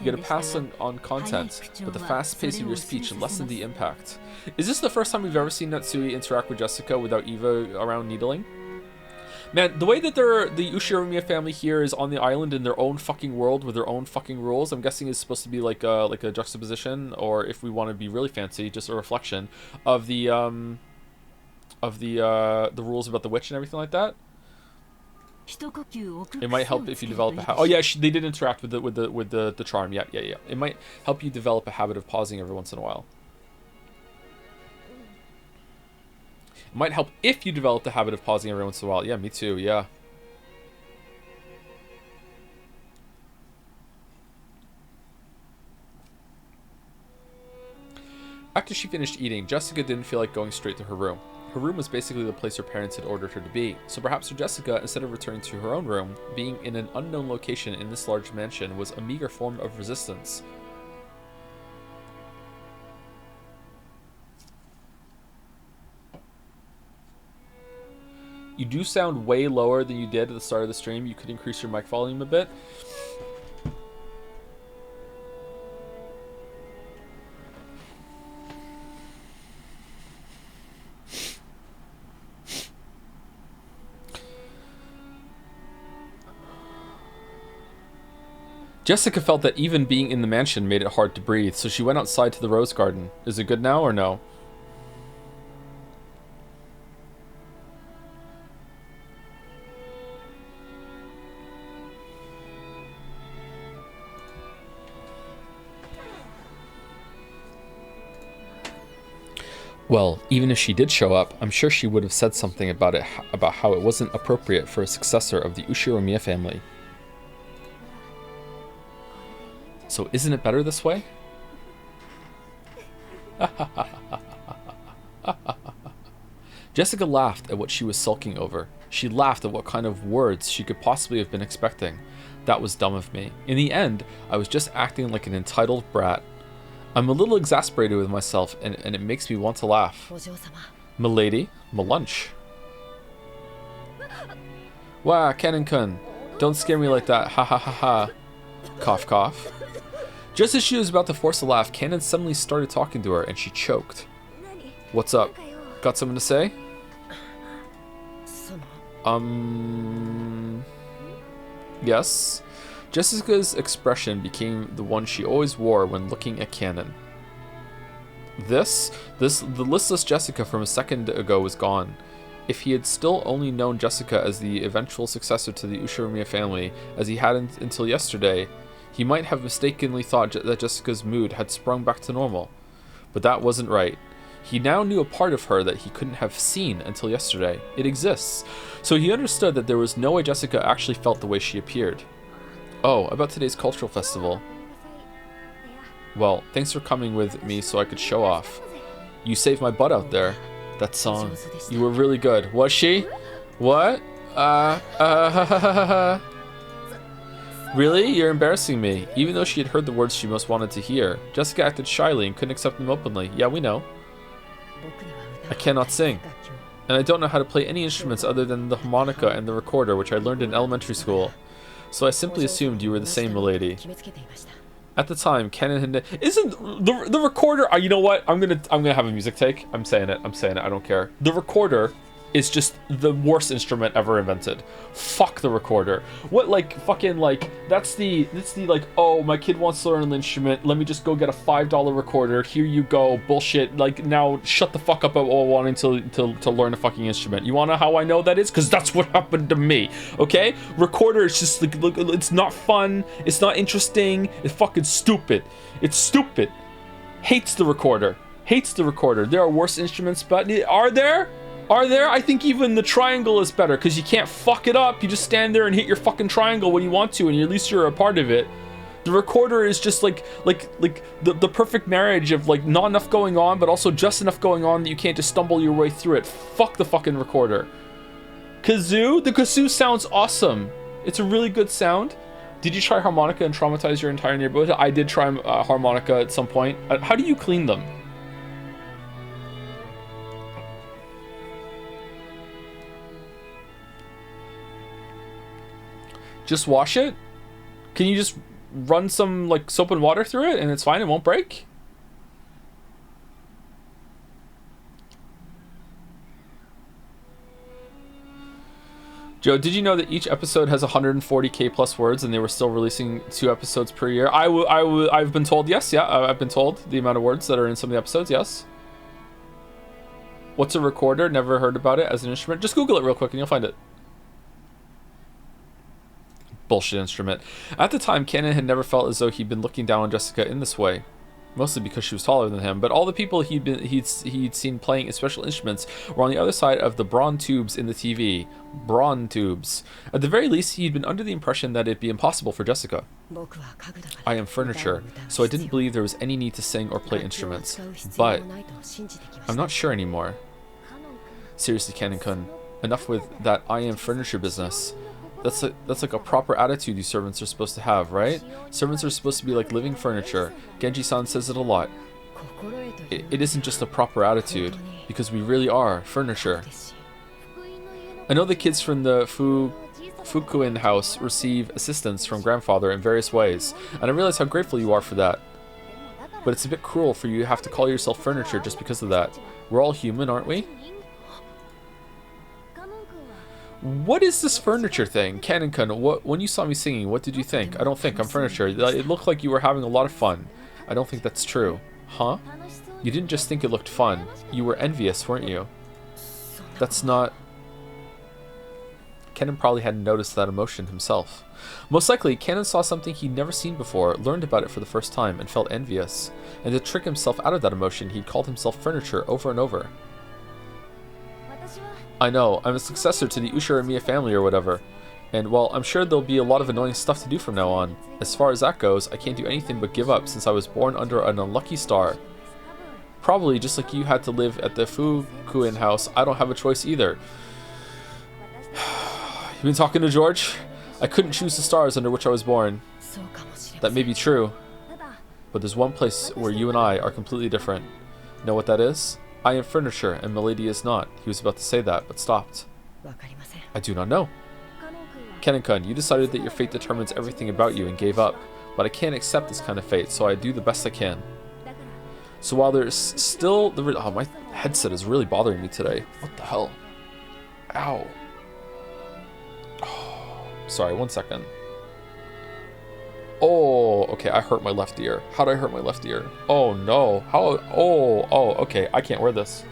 gotta pass on content, but the fast pace of your speech lessened the impact. Is this the first time we've ever seen Natsui interact with Jessica without Eva around needling? Man, the way that the Ushiromiya family here is on the island in their own fucking world with their own fucking rules, I'm guessing is supposed to be like a juxtaposition, or if we want to be really fancy, just a reflection of the rules about the witch and everything like that. It might help if you develop a oh yeah, they did interact with the charm. Yeah. It might help you develop a habit of pausing every once in a while. It might help if you develop the habit of pausing every once in a while. Yeah, me too. Yeah. After she finished eating, Jessica didn't feel like going straight to her room. Her room was basically the place her parents had ordered her to be, so perhaps for Jessica, instead of returning to her own room, being in an unknown location in this large mansion was a meager form of resistance. You do sound way lower than you did at the start of the stream. You could increase your mic volume a bit. Jessica felt that even being in the mansion made it hard to breathe, so she went outside to the rose garden. Is it good now or no? Well, even if she did show up, I'm sure she would have said something about how it wasn't appropriate for a successor of the Ushiromiya family. So isn't it better this way? Jessica laughed at what she was sulking over. She laughed at what kind of words she could possibly have been expecting. That was dumb of me. In the end, I was just acting like an entitled brat. I'm a little exasperated with myself, and it makes me want to laugh. Milady, my lunch. Wah, Canon-kun, don't scare me like that, ha ha ha ha. Cough cough. Just as she was about to force a laugh, Canon suddenly started talking to her, and she choked. What's up? Got something to say? Yes? Jessica's expression became the one she always wore when looking at Canon. The listless Jessica from a second ago was gone. If he had still only known Jessica as the eventual successor to the Ushiromiya family, as he had until yesterday, he might have mistakenly thought that Jessica's mood had sprung back to normal. But that wasn't right. He now knew a part of her that he couldn't have seen until yesterday. It exists. So he understood that there was no way Jessica actually felt the way she appeared. Oh, about today's cultural festival. Well, thanks for coming with me so I could show off. You saved my butt out there. That song. You were really good. Was she? What? Really? You're embarrassing me. Even though she had heard the words she most wanted to hear, Jessica acted shyly and couldn't accept them openly. Yeah, we know. I cannot sing. And I don't know how to play any instruments other than the harmonica and the recorder, which I learned in elementary school. So I simply assumed you were the same, milady. At the time, Canon had isn't the recorder. You know what? I'm gonna have a music take. I'm saying it. I don't care. The recorder is just the worst instrument ever invented. Fuck the recorder. What, like, fucking, like, that's the like, oh, my kid wants to learn an instrument, let me just go get a $5 recorder, here you go, bullshit. Like, now shut the fuck up about wanting to learn a fucking instrument. You wanna know how I know that is? Because that's what happened to me. Okay? Recorder is just like, look, it's not fun, it's not interesting, it's fucking stupid. It's stupid. Hates the recorder. There are worse instruments, but are there? I think even the triangle is better, because you can't fuck it up. You just stand there and hit your fucking triangle when you want to, and at least you're a part of it. The recorder is just like the perfect marriage of, like, not enough going on, but also just enough going on that you can't just stumble your way through it. Fuck the fucking recorder. Kazoo? The kazoo sounds awesome. It's a really good sound. Did you try harmonica and traumatize your entire neighborhood? I did try harmonica at some point. How do you clean them? Just wash it? Can you just run some, like, soap and water through it and it's fine, it won't break? Joe, did you know that each episode has 140k plus words and they were still releasing 2 episodes per year? I've been told, yes, yeah, I've been told the amount of words that are in some of the episodes, yes. What's a recorder? Never heard about it as an instrument. Just Google it real quick and you'll find it. Bullshit instrument. At the time, Canon had never felt as though he'd been looking down on Jessica in this way, mostly because she was taller than him, but all the people he'd seen playing special instruments were on the other side of the brawn tubes in the TV. Brawn tubes. At the very least, he'd been under the impression that it'd be impossible for Jessica. I am furniture, so I didn't believe there was any need to sing or play instruments, but I'm not sure anymore. Seriously, Canon-kun, enough with that I am furniture business. That's like a proper attitude you servants are supposed to have, right? Servants are supposed to be like living furniture. Genji-san says it a lot. It isn't just a proper attitude, because we really are furniture. I know the kids from the Fukuin house receive assistance from grandfather in various ways, and I realize how grateful you are for that. But it's a bit cruel for you to have to call yourself furniture just because of that. We're all human, aren't we? What is this furniture thing? Canon-kun, when you saw me singing, what did you think? I don't think I'm furniture. It looked like you were having a lot of fun. I don't think that's true. Huh? You didn't just think it looked fun. You were envious, weren't you? That's not... Canon probably hadn't noticed that emotion himself. Most likely, Canon saw something he'd never seen before, learned about it for the first time, and felt envious. And to trick himself out of that emotion, he'd called himself furniture over and over. I know, I'm a successor to the Ushiromiya family or whatever. And, well, I'm sure there'll be a lot of annoying stuff to do from now on. As far as that goes, I can't do anything but give up since I was born under an unlucky star. Probably, just like you had to live at the Fukuin house, I don't have a choice either. You been talking to George? I couldn't choose the stars under which I was born. That may be true. But there's one place where you and I are completely different. Know what that is? I am furniture, and Milady is not. He was about to say that, but stopped. I do not know. Canon-kun, you decided that your fate determines everything about you and gave up, but I can't accept this kind of fate, so I do the best I can. So while there's still oh, my headset is really bothering me today. What the hell? Ow. Oh, sorry, 1 second. Oh, okay, I hurt my left ear. How did I hurt my left ear? Oh no. How? Oh, okay, I can't wear this.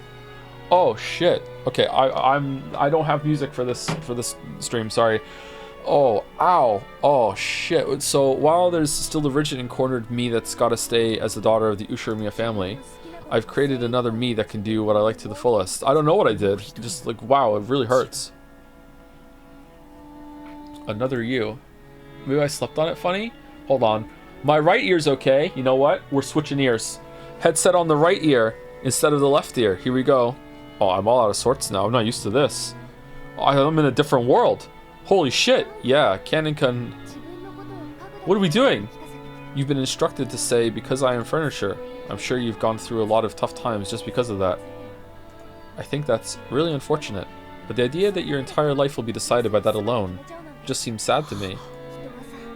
Oh shit. Okay, I don't have music for this stream, sorry. Oh, ow. Oh shit. So while there's still the rigid and cornered me that's gotta stay as the daughter of the Ushirimiya family, I've created another me that can do what I like to the fullest. I don't know what I did. Just like, wow, it really hurts. Another you. Maybe I slept on it funny? Hold on. My right ear's okay. You know what? We're switching ears. Headset on the right ear instead of the left ear. Here we go. Oh, I'm all out of sorts now. I'm not used to this. Oh, I'm in a different world. Holy shit. Yeah, Canon-kun. What are we doing? You've been instructed to say, because I am furniture. I'm sure you've gone through a lot of tough times just because of that. I think that's really unfortunate. But the idea that your entire life will be decided by that alone just seems sad to me.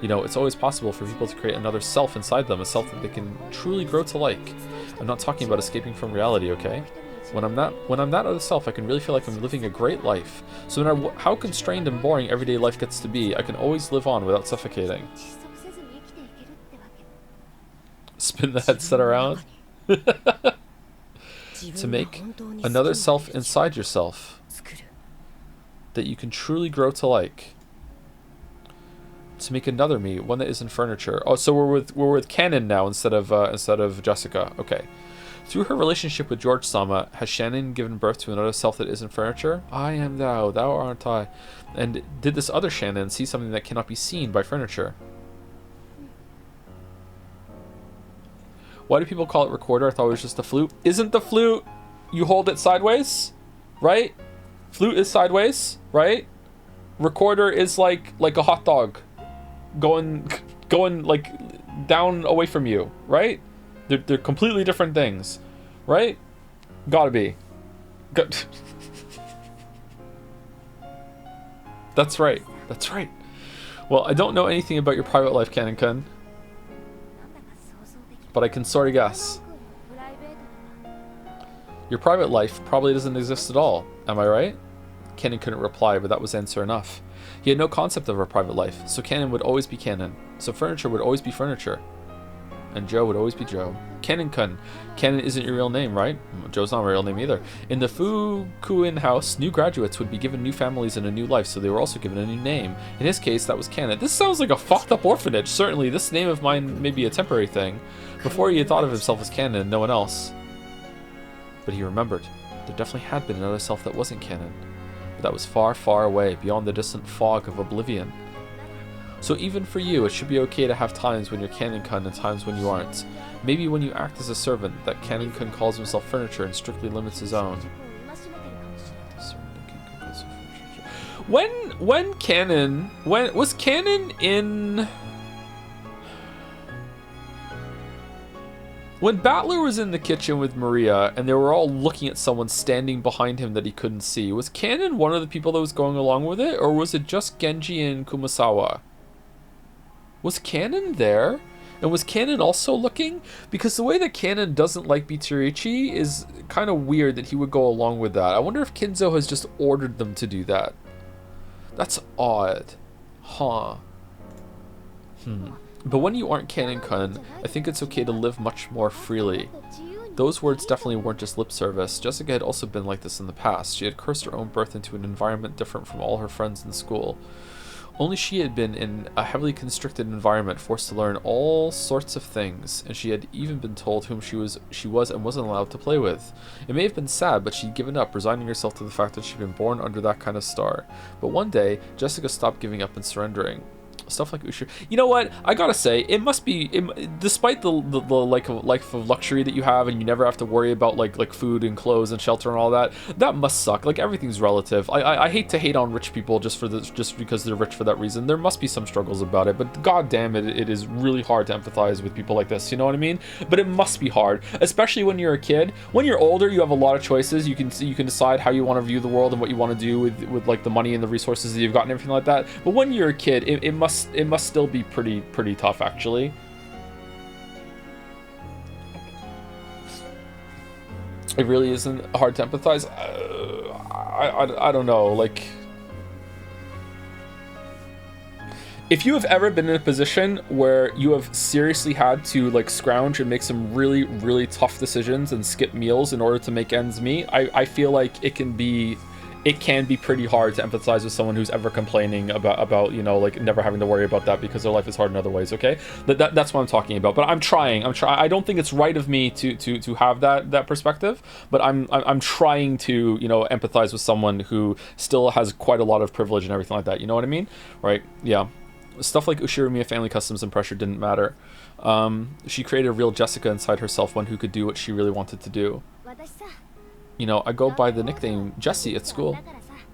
You know, it's always possible for people to create another self inside them, a self that they can truly grow to like. I'm not talking about escaping from reality, okay? When I'm that other self, I can really feel like I'm living a great life. So no matter how constrained and boring everyday life gets to be, I can always live on without suffocating. Spin the headset around. To make another self inside yourself that you can truly grow to like. To make another me, one that isn't furniture. Oh, so we're with Canon now instead of Jessica. Okay. Through her relationship with George-sama, has Shannon given birth to another self that isn't furniture? I am thou, thou art I. And did this other Shannon see something that cannot be seen by furniture? Why do people call it recorder? I thought it was just a flute. Isn't the flute, you hold it sideways? Right? Flute is sideways, right? Recorder is like a hot dog. Going like down away from you, right? They're completely different things, right? Gotta be. That's right. That's right. Well, I don't know anything about your private life, Canon-kun, but I can sort of guess. Your private life probably doesn't exist at all. Am I right? Canon couldn't reply, but that was answer enough. He had no concept of her private life, so Canon would always be Canon. So furniture would always be furniture. And Joe would always be Joe. Canon-kun. Canon isn't your real name, right? Joe's not my real name either. In the Fukuin house, new graduates would be given new families and a new life, so they were also given a new name. In his case, that was Canon. This sounds like a fucked up orphanage. Certainly, this name of mine may be a temporary thing. Before he had thought of himself as Canon and no one else. But he remembered. There definitely had been another self that wasn't Canon. But that was far, far away, beyond the distant fog of oblivion. So even for you, it should be okay to have times when you're Canon-kun and times when you aren't. Maybe when you act as a servant, that Canon-kun calls himself furniture and strictly limits his own. When Canon... When was Canon in... When Battler was in the kitchen with Maria and they were all looking at someone standing behind him that he couldn't see, was Canon one of the people that was going along with it, or was it just Genji and Kumasawa? Was Canon there? And was Canon also looking? Because the way that Canon doesn't like Bitterichi is kind of weird that he would go along with that. I wonder if Kinzo has just ordered them to do that. That's odd. Huh. But when you aren't Canon-kun, I think it's okay to live much more freely. Those words definitely weren't just lip service. Jessica had also been like this in the past. She had cursed her own birth into an environment different from all her friends in school. Only she had been in a heavily constricted environment, forced to learn all sorts of things, and she had even been told whom she was and wasn't allowed to play with. It may have been sad, but she'd given up, resigning herself to the fact that she'd been born under that kind of star. But one day, Jessica stopped giving up and surrendering. Stuff like Usher. You know what? I gotta say, it must be, despite the life of luxury that you have, and you never have to worry about like food and clothes and shelter and all that. That must suck. Like, everything's relative. I hate to hate on rich people just because they're rich for that reason. There must be some struggles about it, but god damn it, it is really hard to empathize with people like this. You know what I mean? But it must be hard, especially when you're a kid. When you're older, you have a lot of choices. You can decide how you want to view the world and what you want to do with like the money and the resources that you've got and everything like that. But when you're a kid, it must still be pretty tough, actually. It really isn't hard to empathize. I don't know, like, If you have ever been in a position where you have seriously had to like scrounge and make some really, really tough decisions and skip meals in order to make ends meet, I feel like it can be pretty hard to empathize with someone who's ever complaining about you know, like never having to worry about that because their life is hard in other ways. Okay, that's what I'm talking about. But I'm trying. I don't think it's right of me to have that perspective, but I'm trying to, you know, empathize with someone who still has quite a lot of privilege and everything like that. You know what I mean? Right? Yeah. Stuff like Ushiromiya family customs and pressure didn't matter. She created a real Jessica inside herself, one who could do what she really wanted to do. You know, I go by the nickname Jessie at school.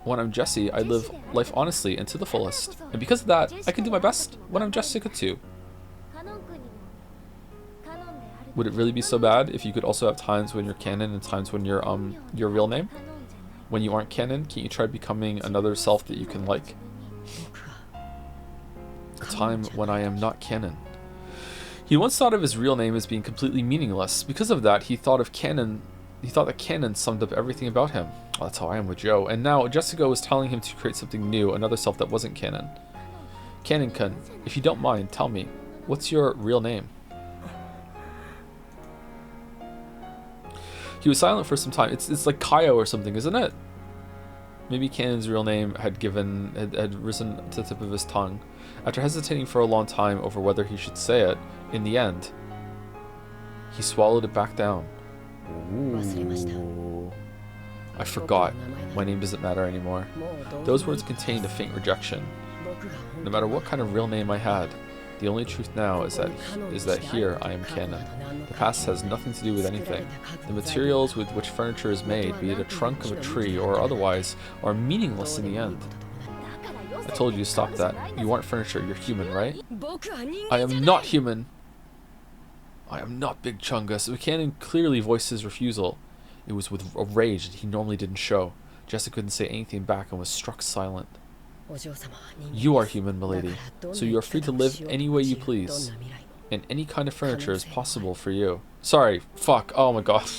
When I'm Jessie, I live life honestly and to the fullest. And because of that, I can do my best when I'm Jessica too. Would it really be so bad if you could also have times when you're canon and times when you're your real name? When you aren't canon, can't you try becoming another self that you can like? A time when I am not canon. He once thought of his real name as being completely meaningless. Because of that, he thought that canon summed up everything about him. Well, that's how I am with Joe. And now Jessica was telling him to create something new, another self that wasn't canon. Canon-kun, if you don't mind, tell me, what's your real name? He was silent for some time. It's like Kaio or something, isn't it? Maybe Canon's real name had risen to the tip of his tongue. After hesitating for a long time over whether he should say it, in the end, he swallowed it back down. Ooh. I forgot. My name doesn't matter anymore. Those words contained a faint rejection. No matter what kind of real name I had, the only truth now is that here I am canon. The past has nothing to do with anything. The materials with which furniture is made, be it a trunk of a tree or otherwise, are meaningless in the end. I told you to stop that. You aren't furniture, you're human, right? I am not human! I am not Big Chungus. The canon clearly voiced his refusal. It was with a rage that he normally didn't show. Jessica couldn't say anything back and was struck silent. You are human, milady, so you are free to live any way you please. And any kind of furniture is possible for you. Sorry, fuck, oh my god.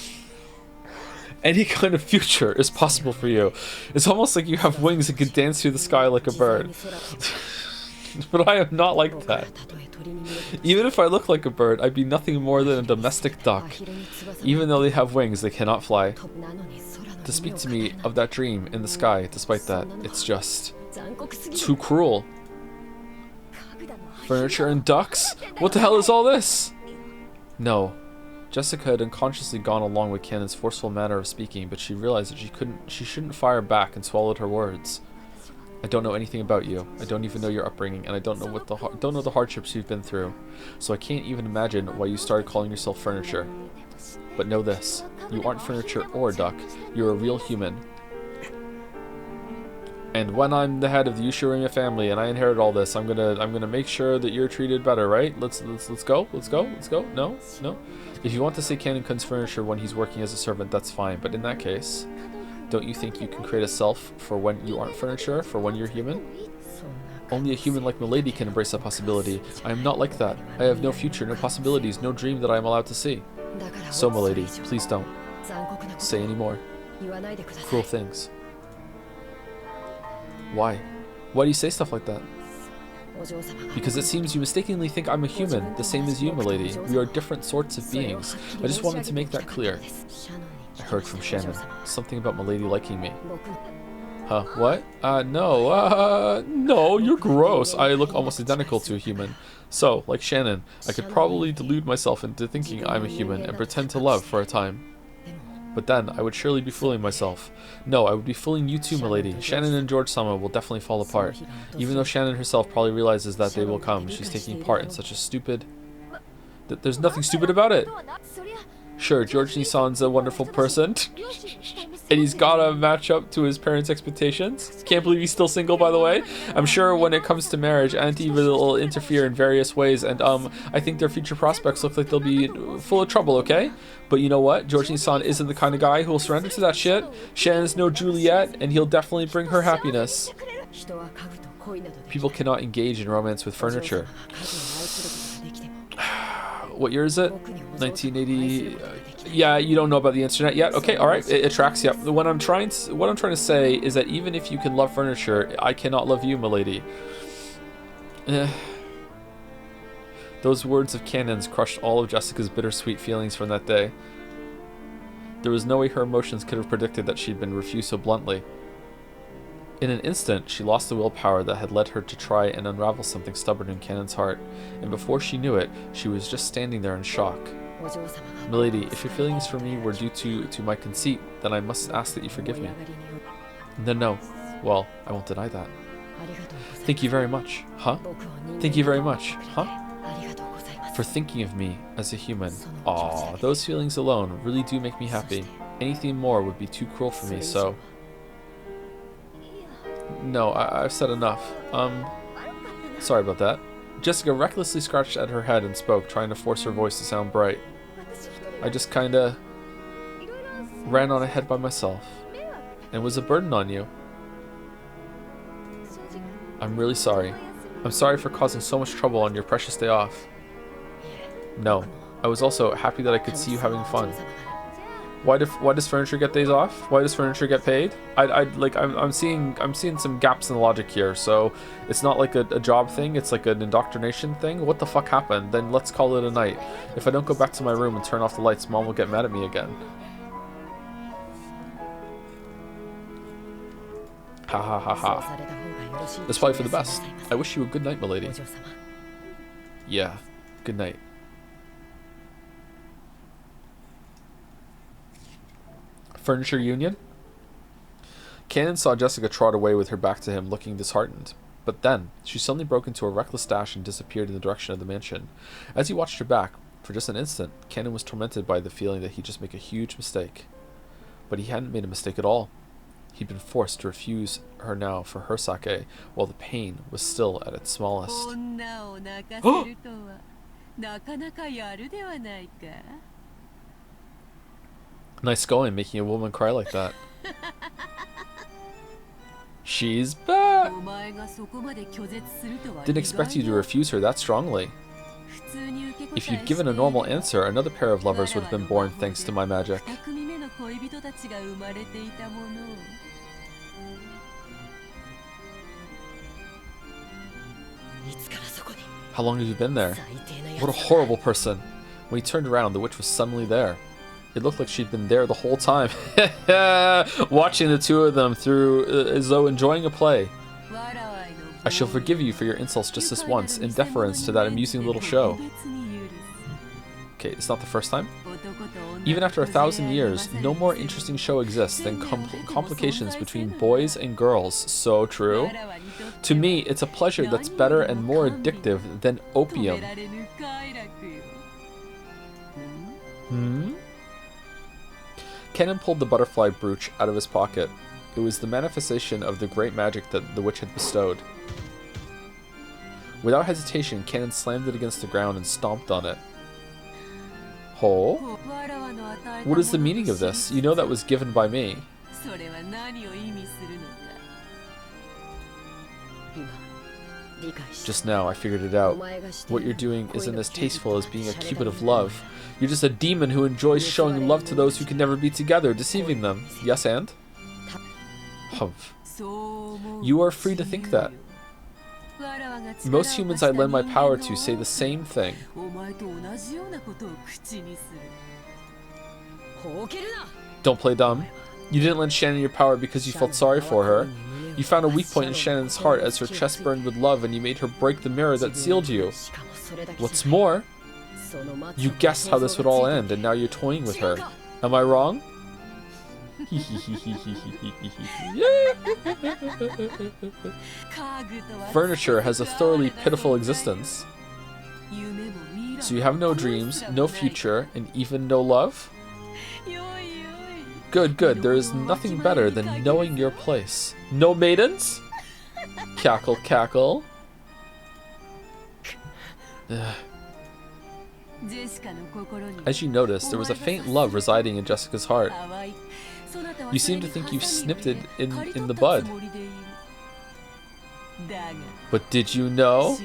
Any kind of future is possible for you. It's almost like you have wings and can dance through the sky like a bird. But I am not like that. Even if I look like a bird, I'd be nothing more than a domestic duck. Even though they have wings, they cannot fly. To speak to me of that dream in the sky, despite that, it's just too cruel. Furniture and ducks? What the hell is all this? No. Jessica had unconsciously gone along with Canon's forceful manner of speaking, but she realized that she shouldn't fire back and swallowed her words. I don't know anything about you. I don't even know your upbringing, and I don't know the hardships you've been through. So I can't even imagine why you started calling yourself furniture. But know this: you aren't furniture or a duck. You're a real human. And when I'm the head of the Ushiromiya family and I inherit all this, I'm gonna make sure that you're treated better, right? Let's go. No. If you want to say Canon-kun's furniture when he's working as a servant, that's fine. But in that case, don't you think you can create a self for when you aren't furniture, for when you're human? Only a human like Milady can embrace that possibility. I am not like that. I have no future, no possibilities, no dream that I am allowed to see. So, Milady, please don't say any more cruel things. Why? Why do you say stuff like that? Because it seems you mistakenly think I'm a human, the same as you, milady. We are different sorts of beings. I just wanted to make that clear. I heard from Shannon. Something about milady liking me. Huh, what? No, you're gross. I look almost identical to a human. So, like Shannon, I could probably delude myself into thinking I'm a human and pretend to love for a time. But then, I would surely be fooling myself. No, I would be fooling you too, milady. Shannon and George-sama will definitely fall apart. Even though Shannon herself probably realizes that they will come, she's taking part in such a stupid... There's nothing stupid about it! Sure, George Nissan's a wonderful person. And he's gotta match up to his parents' expectations. Can't believe he's still single, by the way. I'm sure when it comes to marriage, Auntie will interfere in various ways, and I think their future prospects look like they'll be full of trouble, okay? But you know what? George Nissan isn't the kind of guy who will surrender to that shit. Shannon's no Juliet, and he'll definitely bring her happiness. People cannot engage in romance with furniture. What year is it? 1980. Yeah, you don't know about the internet yet. Okay, all right, it tracks. Yep. What I'm trying to say is that even if you can love furniture, I cannot love you, milady. Eh. Those words of Cannon's crushed all of Jessica's bittersweet feelings from that day. There was no way her emotions could have predicted that she'd been refused so bluntly. In an instant, she lost the willpower that had led her to try and unravel something stubborn in Cannon's heart, and before she knew it, she was just standing there in shock. Milady, if your feelings for me were due to my conceit, then I must ask that you forgive me. Then no. Well, I won't deny that. Thank you very much. Huh? Thank you very much. Huh? For thinking of me as a human. Aw, those feelings alone really do make me happy. Anything more would be too cruel for me, so... No, I've said enough. Sorry about that. Jessica recklessly scratched at her head and spoke, trying to force her voice to sound bright. I just kinda... ran on ahead by myself. And was a burden on you. I'm really sorry. I'm sorry for causing so much trouble on your precious day off. No, I was also happy that I could see you having fun. Why does furniture get days off? Why does furniture get paid? I'm seeing some gaps in the logic here. So it's not like a job thing. It's like an indoctrination thing. What the fuck happened? Then let's call it a night. If I don't go back to my room and turn off the lights, Mom will get mad at me again. Ha ha ha ha. That's probably for the best. I wish you a good night, milady. Yeah, good night. Furniture union? Cannon saw Jessica trot away with her back to him, looking disheartened. But then, she suddenly broke into a reckless dash and disappeared in the direction of the mansion. As he watched her back, for just an instant, Cannon was tormented by the feeling that he'd just make a huge mistake. But he hadn't made a mistake at all. He'd been forced to refuse her now for her sake, while the pain was still at its smallest. Nice going, making a woman cry like that. She's back! Didn't expect you to refuse her that strongly. If you'd given a normal answer, another pair of lovers would have been born thanks to my magic. How long have you been there? What a horrible person. When he turned around, the witch was suddenly there. It looked like she'd been there the whole time. Watching the two of them through as though enjoying a play. I shall forgive you for your insults just this once, in deference to that amusing little show. Okay, it's not the first time. Even after 1,000 years, no more interesting show exists than complications between boys and girls. So true. To me, it's a pleasure that's better and more addictive than opium. Cannon pulled the butterfly brooch out of his pocket. It was the manifestation of the great magic that the witch had bestowed. Without hesitation, Cannon slammed it against the ground and stomped on it. Ho? What is the meaning of this? You know that was given by me. Just now, I figured it out. What you're doing isn't as tasteful as being a cupid of love. You're just a demon who enjoys showing love to those who can never be together, deceiving them. Yes, and? Humph. You are free to think that. Most humans I lend my power to say the same thing. Don't play dumb. You didn't lend Shannon your power because you felt sorry for her. You found a weak point in Shannon's heart as her chest burned with love, and you made her break the mirror that sealed you. What's more, you guessed how this would all end, and now you're toying with her. Am I wrong? Furniture has a thoroughly pitiful existence. So you have no dreams, no future, and even no love? Good, good. There is nothing better than knowing your place. No maidens? Cackle, cackle. As you noticed, there was a faint love residing in Jessica's heart. You seem to think you've snipped it in the bud. But did you know?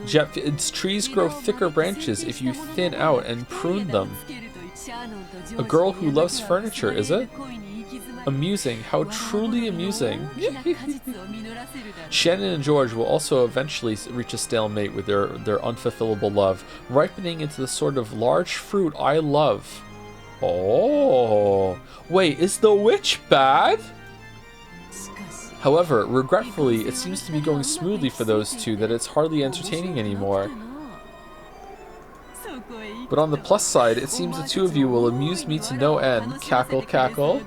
Its trees grow thicker branches if you thin out and prune them. A girl who loves furniture, is it? Amusing, how truly amusing. Shannon and George will also eventually reach a stalemate with their unfulfillable love, ripening into the sort of large fruit I love. Oh, wait, is the witch bad? However, regretfully, it seems to be going smoothly for those two that it's hardly entertaining anymore. But on the plus side, it seems the two of you will amuse me to no end. Cackle, cackle.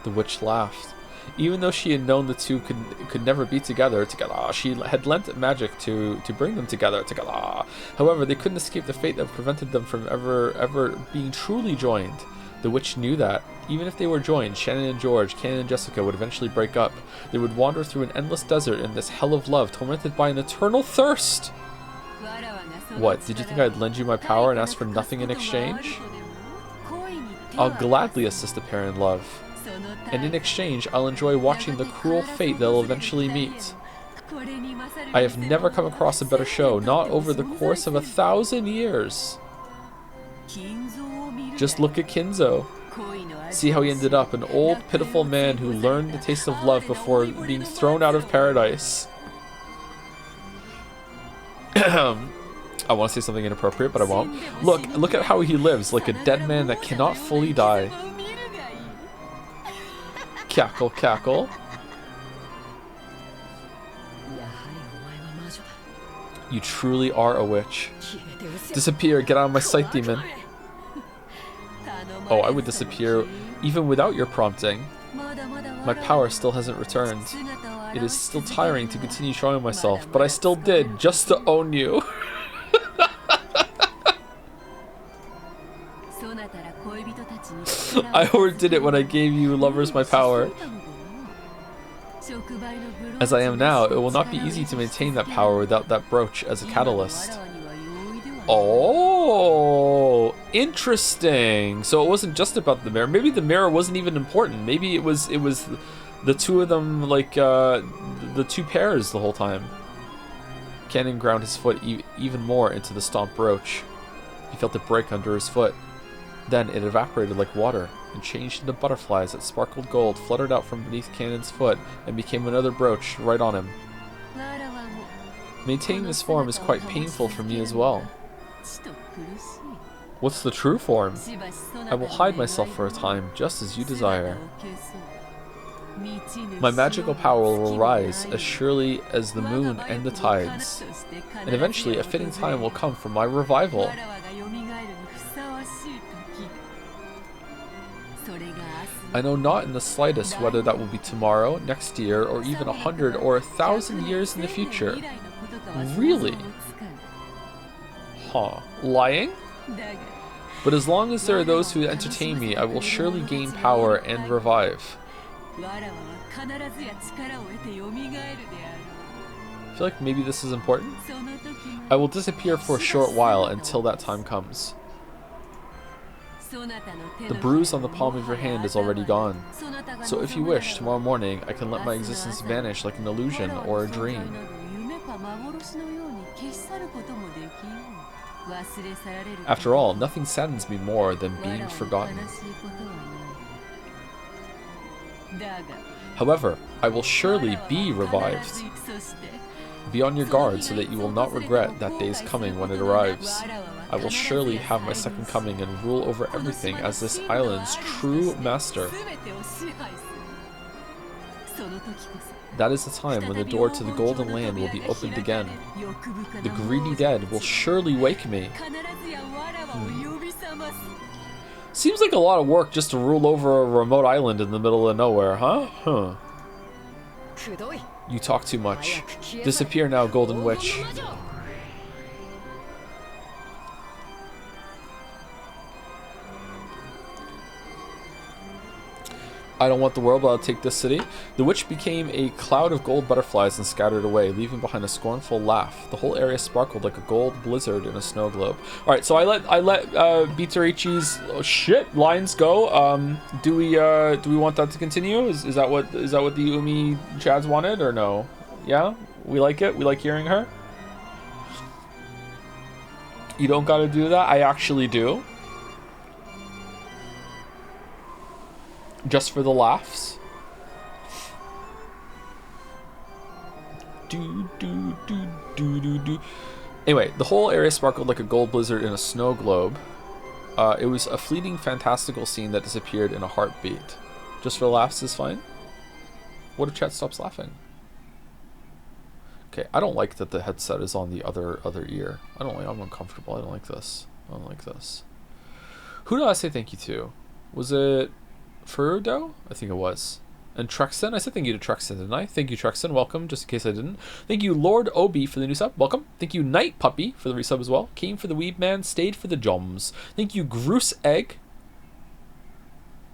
The witch laughed. Even though she had known the two could never be together, she had lent magic to bring them together. However, they couldn't escape the fate that prevented them from ever being truly joined. The witch knew that. Even if they were joined, Shannon and George, Cannon and Jessica would eventually break up. They would wander through an endless desert in this hell of love, tormented by an eternal thirst. What, did you think I'd lend you my power and ask for nothing in exchange? I'll gladly assist a pair in love. And in exchange, I'll enjoy watching the cruel fate they'll eventually meet. I have never come across a better show, not over the course of 1,000 years. Just look at Kinzo. See how he ended up, an old, pitiful man who learned the taste of love before being thrown out of paradise. I want to say something inappropriate, but I won't. Look at how he lives, like a dead man that cannot fully die. Cackle, cackle. You truly are a witch. Disappear, get out of my sight, demon. Oh, I would disappear even without your prompting. My power still hasn't returned. It is still tiring to continue showing myself, but I still did, just to own you. I overdid it when I gave you lovers my power. As I am now, it will not be easy to maintain that power without that brooch as a catalyst. Oh, interesting. So it wasn't just about the mirror. Maybe the mirror wasn't even important. Maybe it was the two of them, like the two pairs the whole time. Cannon ground his foot even more into the stomp brooch. He felt it break under his foot. Then it evaporated like water and changed into butterflies that sparkled gold, fluttered out from beneath Cannon's foot, and became another brooch right on him. Maintaining this form is quite painful for me as well. What's the true form? I will hide myself for a time, just as you desire. My magical power will rise as surely as the moon and the tides, and eventually a fitting time will come for my revival. I know not in the slightest whether that will be tomorrow, next year, or even 100 or 1,000 years in the future. Really? Huh. Lying? But as long as there are those who entertain me, I will surely gain power and revive. I feel like maybe this is important. I will disappear for a short while until that time comes. The bruise on the palm of your hand is already gone. So if you wish, tomorrow morning I can let my existence vanish like an illusion or a dream. After all, nothing saddens me more than being forgotten. However, I will surely be revived. Be on your guard so that you will not regret that day's coming when it arrives. I will surely have my second coming and rule over everything as this island's true master. That is the time when the door to the Golden Land will be opened again. The greedy dead will surely wake me. Seems like a lot of work just to rule over a remote island in the middle of nowhere, huh? Huh. You talk too much. Disappear now, Golden Witch. I don't want the world, but I'll take this city. The witch became a cloud of gold butterflies and scattered away, leaving behind a scornful laugh. The whole area sparkled like a gold blizzard in a snow globe. All right, so I let Beaterichi's lines go. Do we want that to continue? Is that what the Umi Chads wanted or no? Yeah, we like it. We like hearing her. You don't got to do that. I actually do. Just for the laughs. Do do do do do do. Anyway, the whole area sparkled like a gold blizzard in a snow globe. It was a fleeting, fantastical scene that disappeared in a heartbeat. Just for the laughs is fine. What if chat stops laughing? Okay, I don't like that the headset is on the other ear. I'm uncomfortable. I don't like this. I don't like this. Who did I say thank you to? Was it Furudo? I think it was. And Trexton? I said thank you to Trexton, didn't I? Thank you, Trexton. Welcome, just in case I didn't. Thank you, Lord Obi, for the new sub. Welcome. Thank you, Night Puppy, for the resub as well. Came for the Weeb Man, stayed for the Joms. Thank you, Groose Egg.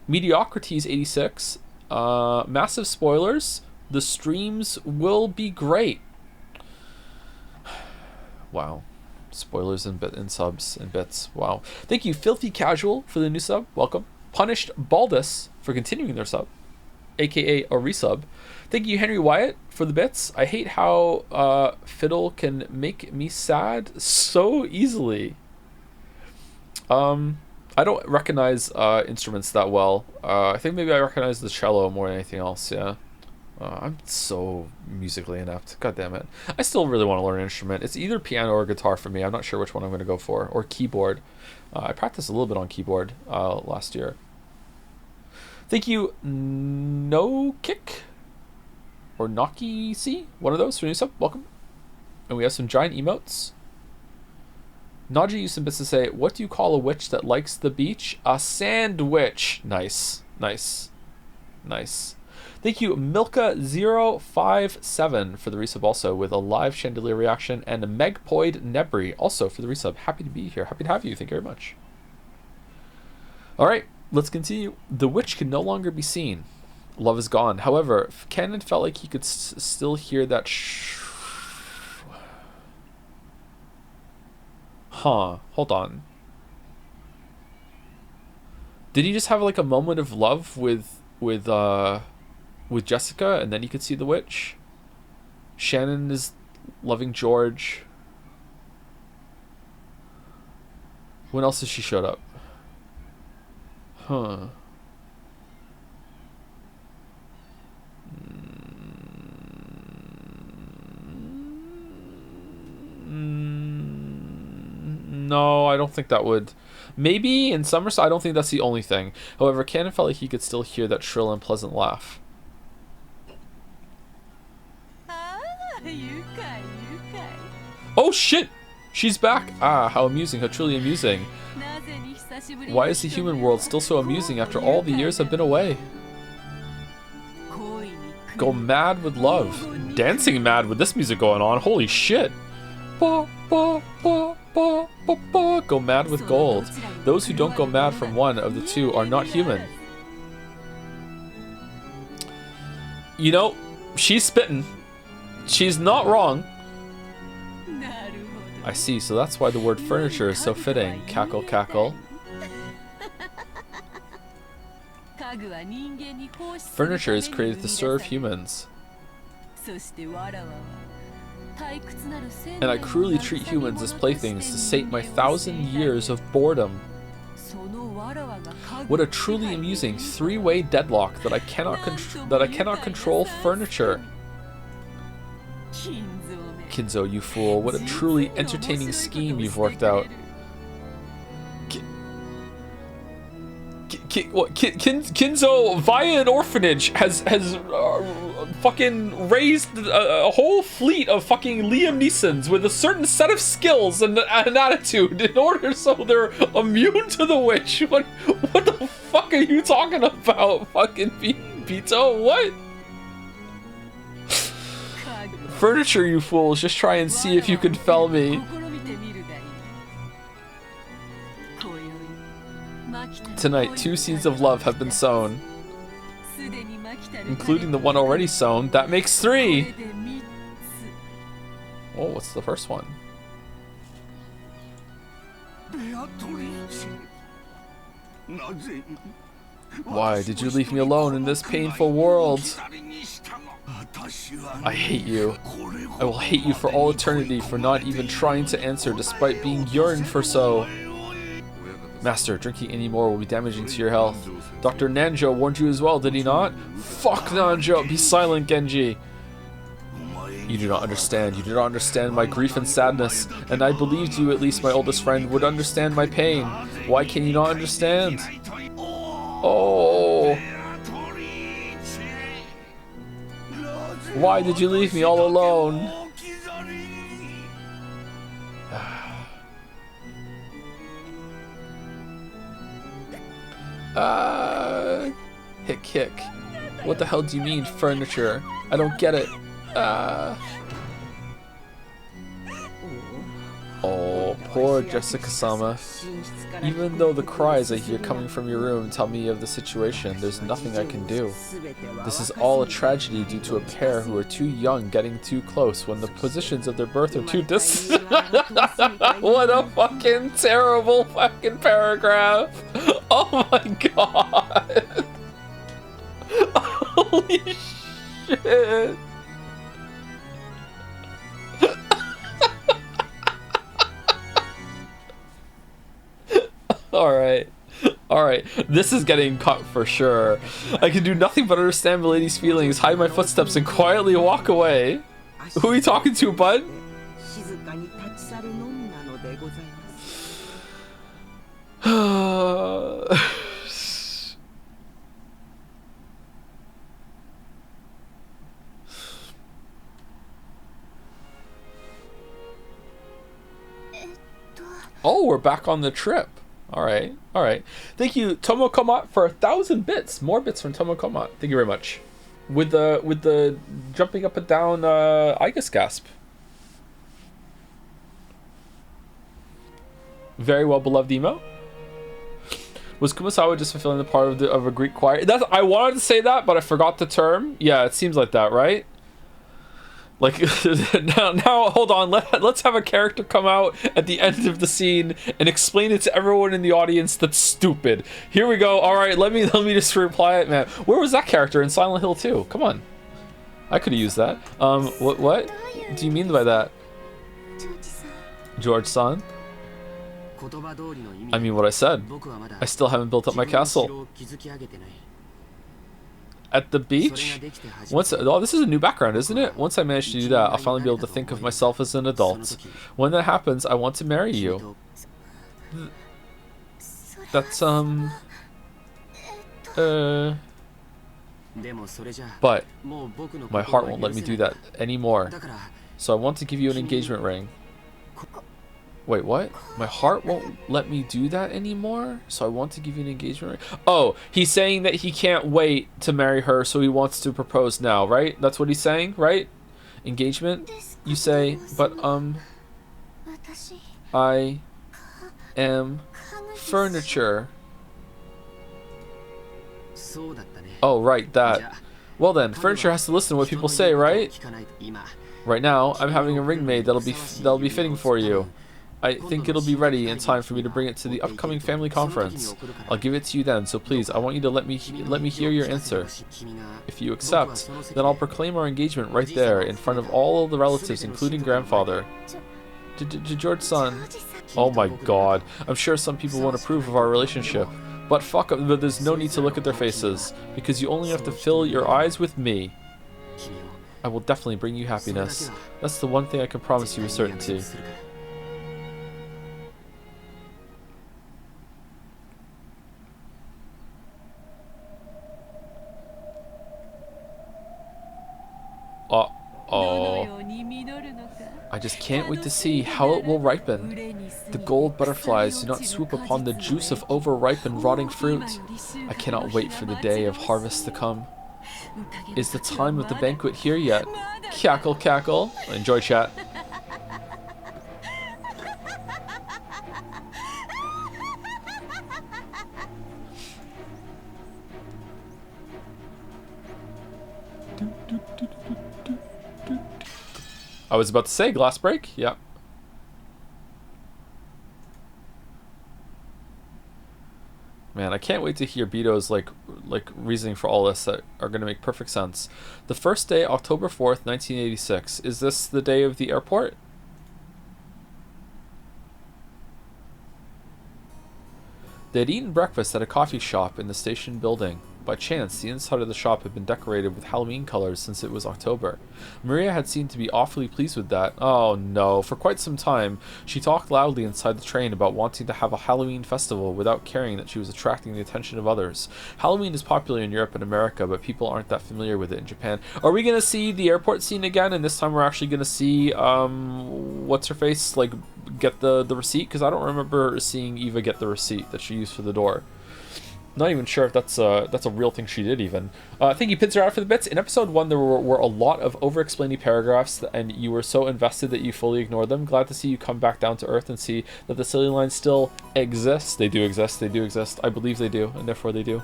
Mediocrities 86. Massive spoilers. The streams will be great. Wow. Spoilers and subs and bits. Wow. Thank you, Filthy Casual, for the new sub. Welcome. Punished Baldus for continuing their sub, aka a resub. Thank you, Henry Wyatt, for the bits. I hate how fiddle can make me sad so easily. I don't recognize instruments that well. I think maybe I recognize the cello more than anything else. Yeah. I'm so musically inept. God damn it. I still really want to learn an instrument. It's either piano or guitar for me. I'm not sure which one I'm going to go for. Or keyboard. I practiced a little bit on keyboard last year. Thank you, No Kick. Or Naki C. One of those for new sub. Welcome. And we have some giant emotes. Naji used some bits to say, what do you call a witch that likes the beach? A sandwich. Nice. Nice. Nice. Thank you, Milka057 for the resub also with a live chandelier reaction, and Megpoid Nebri also for the resub. Happy to be here. Happy to have you. Thank you very much. All right, let's continue. The witch can no longer be seen. Love is gone. However, Canon felt like he could still hear that hold on. Did he just have like a moment of love with Jessica, and then you could see the witch? Shannon is loving George. When else has she showed up? Huh. No, I don't think that would. Maybe in Somerset, I don't think that's the only thing. However, Cannon felt like he could still hear that shrill and pleasant laugh. Oh shit! She's back! Ah, how amusing, how truly amusing. Why is the human world still so amusing after all the years I've been away? Go mad with love. Dancing mad with this music going on, holy shit! Ba, ba, ba, ba, ba, ba. Go mad with gold. Those who don't go mad from one of the two are not human. You know, she's spitting. She's not wrong. I see, so that's why the word furniture is so fitting. Cackle, cackle. Furniture is created to serve humans. And I cruelly treat humans as playthings to sate my 1,000 years of boredom. What a truly amusing three-way deadlock that I cannot control furniture. Kinzo, you fool! What a truly entertaining scheme you've worked out. Kinzo, via an orphanage, has fucking raised a whole fleet of fucking Liam Neesons with a certain set of skills and an attitude in order so they're immune to the witch. What the fuck are you talking about, fucking Pito? What? Furniture, you fools! Just try and see if you can fell me. Tonight, 2 seeds of love have been sown, including the one already sown. That makes 3. Oh, what's the first one? Why did you leave me alone in this painful world? I hate you. I will hate you for all eternity for not even trying to answer despite being yearned for so. Master, drinking any more will be damaging to your health. Dr. Nanjo warned you as well, did he not? Fuck Nanjo! Be silent, Genji! You do not understand. You do not understand my grief and sadness. And I believed you, at least my oldest friend, would understand my pain. Why can you not understand? Oh! Why did you leave me all alone? Hick. What the hell do you mean, furniture? I don't get it. Oh, poor Jessica-sama. Even though the cries I hear coming from your room tell me of the situation, there's nothing I can do. This is all a tragedy due to a pair who are too young getting too close when the positions of their birth are too distant. What a fucking terrible fucking paragraph. Oh my god. Holy shit. Alright, this is getting cut for sure. I can do nothing but understand Milady's feelings, hide my footsteps, and quietly walk away. Who are you talking to, bud? Oh, we're back on the trip. Alright. Thank you, Tomokomat, for 1,000 bits. More bits from Tomokomat. Thank you very much. With the jumping up and down Igus gasp. Very well beloved emo. Was Kumasawa just fulfilling the part of a Greek choir? I wanted to say that, but I forgot the term. Yeah, it seems like that, right? Like, now hold on, let's have a character come out at the end of the scene and explain it to everyone in the audience that's stupid. Here we go. Alright, let me just reply it, man. Where was that character in Silent Hill 2? Come on. I could have used that. What do you mean by that? George-san? I mean what I said. I still haven't built up my castle. At the beach? Oh, this is a new background, isn't it? Once I manage to do that, I'll finally be able to think of myself as an adult. When that happens, I want to marry you. That's, But my heart won't let me do that anymore. So I want to give you an engagement ring. Wait, what? My heart won't let me do that anymore? So I want to give you an engagement ring? Oh, he's saying that he can't wait to marry her, so he wants to propose now, right? That's what he's saying, right? Engagement, you say, but, I am furniture. Oh, right, that. Well then, furniture has to listen to what people say, right? Right now, I'm having a ring made that'll be fitting for you. I think it'll be ready in time for me to bring it to the upcoming family conference. I'll give it to you then, so please, I want you to let me hear your answer. If you accept, then I'll proclaim our engagement right there, in front of all the relatives, including grandfather. George-san. Oh my god. I'm sure some people won't approve of our relationship. But fuck up, but there's no need to look at their faces, because you only have to fill your eyes with me. I will definitely bring you happiness. That's the one thing I can promise you with certainty. Uh-oh. I just can't wait to see how it will ripen. The gold butterflies do not swoop upon the juice of overripened rotting fruit. I cannot wait for the day of harvest to come. Is the time of the banquet here yet? Cackle, cackle. Enjoy, chat. I was about to say glass break. Yep. Man, I can't wait to hear Bito's like reasoning for all this that are going to make perfect sense. The first day, October 4th, 1986. Is this the day of the airport? They had eaten breakfast at a coffee shop in the station building. By chance, the inside of the shop had been decorated with Halloween colors since it was October. Maria had seemed to be awfully pleased with that. Oh no, for quite some time, she talked loudly inside the train about wanting to have a Halloween festival without caring that she was attracting the attention of others. Halloween is popular in Europe and America, but people aren't that familiar with it in Japan. Are we gonna see the airport scene again, and this time we're actually gonna see, what's-her-face, like, get the receipt? Because I don't remember seeing Eva get the receipt that she used for the door. Not even sure if that's a real thing she did even. Thank you, Pizzer out for the bits. In episode 1, there were a lot of over-explaining paragraphs, and you were so invested that you fully ignored them. Glad to see you come back down to earth and see that the silly lines still exist. They do exist. They do exist. I believe they do, and therefore they do.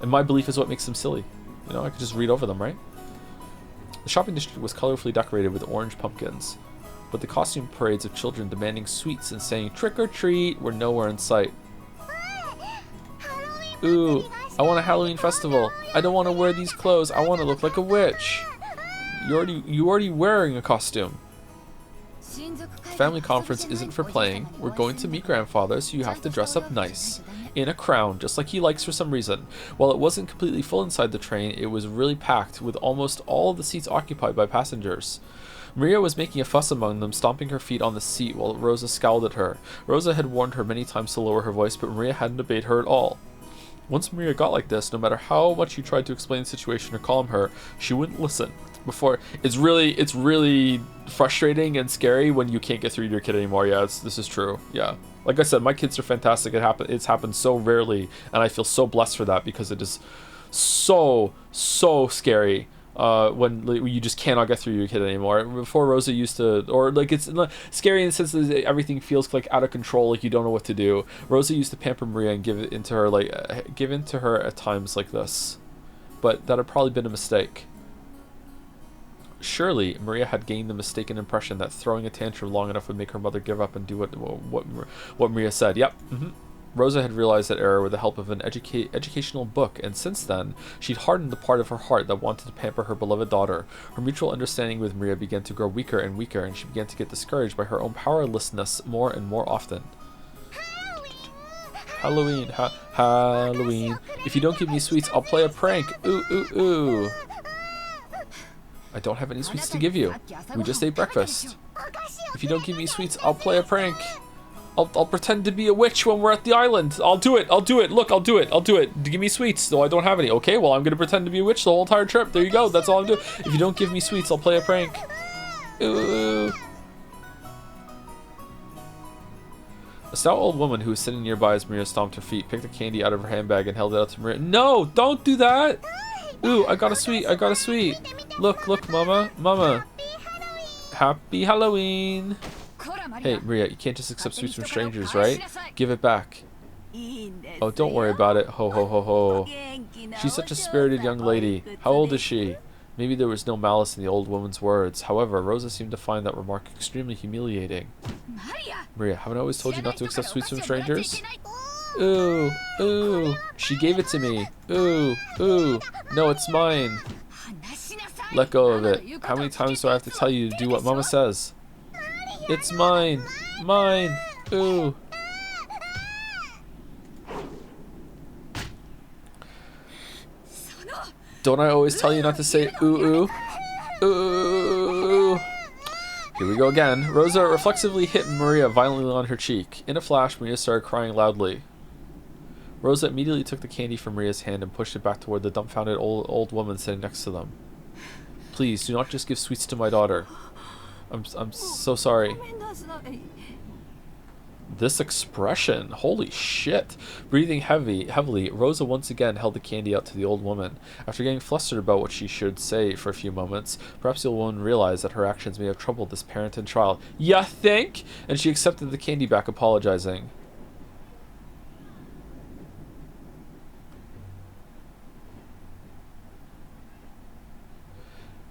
And my belief is what makes them silly. You know, I could just read over them, right? The shopping district was colorfully decorated with orange pumpkins, but the costume parades of children demanding sweets and saying "trick or treat" were nowhere in sight. Ooh, I want a Halloween festival. I don't want to wear these clothes. I want to look like a witch. You already wearing a costume. Family conference isn't for playing. We're going to meet grandfather, so you have to dress up nice. In a crown, just like he likes for some reason. While it wasn't completely full inside the train, it was really packed, with almost all of the seats occupied by passengers. Maria was making a fuss among them, stomping her feet on the seat while Rosa scowled at her. Rosa had warned her many times to lower her voice, but Maria hadn't obeyed her at all. Once Maria got like this, no matter how much you tried to explain the situation or calm her, she wouldn't listen. It's really frustrating and scary when you can't get through to your kid anymore. Yeah, this is true. Yeah. Like I said, my kids are fantastic. It's happened so rarely, and I feel so blessed for that, because it is so scary. When you just cannot get through your kid anymore. Before, Rosa used to, or like, it's not scary in the sense that everything feels like out of control, like you don't know what to do. Rosa used to pamper Maria and give in to her at times like this, but that had probably been a mistake. Surely Maria had gained the mistaken impression that throwing a tantrum long enough would make her mother give up and do what Maria said. Yep. Rosa had realized that error with the help of an educational book, and since then, she'd hardened the part of her heart that wanted to pamper her beloved daughter. Her mutual understanding with Maria began to grow weaker and weaker, and she began to get discouraged by her own powerlessness more and more often. Halloween, Halloween. If you don't give me sweets, I'll play a prank. Ooh, ooh, ooh. I don't have any sweets to give you. We just ate breakfast. If you don't give me sweets, I'll play a prank. I'll pretend to be a witch when we're at the island. I'll do it. Look, I'll do it. Give me sweets, though I don't have any. Okay, well, I'm going to pretend to be a witch the whole entire trip. There you go. That's all I'm doing. If you don't give me sweets, I'll play a prank. Ooh. A stout old woman who was sitting nearby as Maria stomped her feet picked a candy out of her handbag and held it out to Maria. No, don't do that. Ooh, I got a sweet. Look, Mama. Happy Halloween. Hey, Maria, you can't just accept sweets from strangers, right? Give it back. Oh, don't worry about it. Ho, ho, ho, ho. She's such a spirited young lady. How old is she? Maybe there was no malice in the old woman's words. However, Rosa seemed to find that remark extremely humiliating. Maria, haven't I always told you not to accept sweets from strangers? Ooh, ooh. She gave it to me. Ooh, ooh. No, it's mine. Let go of it. How many times do I have to tell you to do what Mama says? It's mine. Ooh. Don't I always tell you not to say ooh, ooh? Ooh. Here we go again. Rosa reflexively hit Maria violently on her cheek. In a flash, Maria started crying loudly. Rosa immediately took the candy from Maria's hand and pushed it back toward the dumbfounded old woman sitting next to them. Please, do not just give sweets to my daughter. I'm so sorry. This expression, holy shit. Breathing heavily, Rosa once again held the candy out to the old woman. After getting flustered about what she should say for a few moments, perhaps the old woman realized that her actions may have troubled this parent and child. Ya think? And she accepted the candy back, apologizing.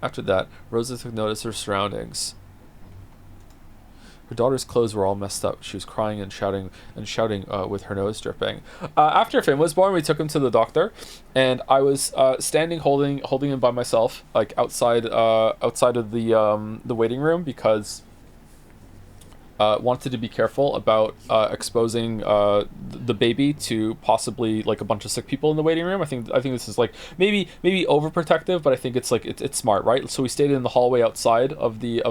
After that, Rosa took notice of her surroundings. Her daughter's clothes were all messed up. She was crying and shouting with her nose dripping. After Finn was born, we took him to the doctor, and I was standing holding him by myself, like outside of the waiting room, because wanted to be careful about exposing the baby to possibly like a bunch of sick people in the waiting room. I think this is like maybe overprotective, but I think it's like it's smart, right? So we stayed in the hallway outside of the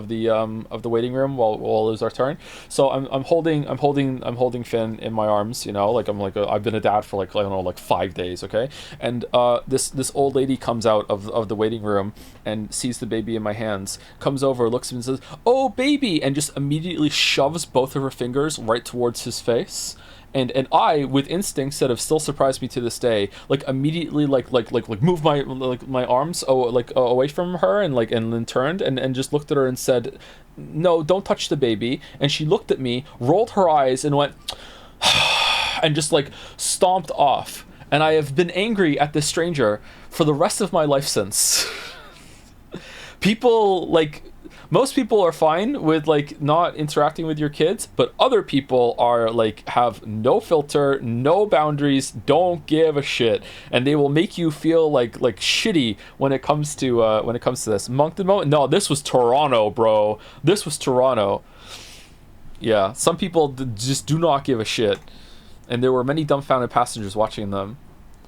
waiting room while it was our turn. So I'm holding Finn in my arms, you know, like I've been a dad for like I don't know, like 5 days, okay? And this old lady comes out of the waiting room and sees the baby in my hands, comes over, looks at me and says, "Oh, baby," and just immediately shoves both of her fingers right towards his face. And I, with instincts that have still surprised me to this day, like immediately like move my arms away from her and then turned and just looked at her and said, "No, don't touch the baby." And she looked at me, rolled her eyes, and went and just like stomped off. And I have been angry at this stranger for the rest of my life since. People like. Most people are fine with like not interacting with your kids, but other people are like have no filter, no boundaries, don't give a shit, and they will make you feel like shitty when it comes to this. Moncton moment? No, this was Toronto, bro. This was Toronto. Yeah, some people just do not give a shit, and there were many dumbfounded passengers watching them.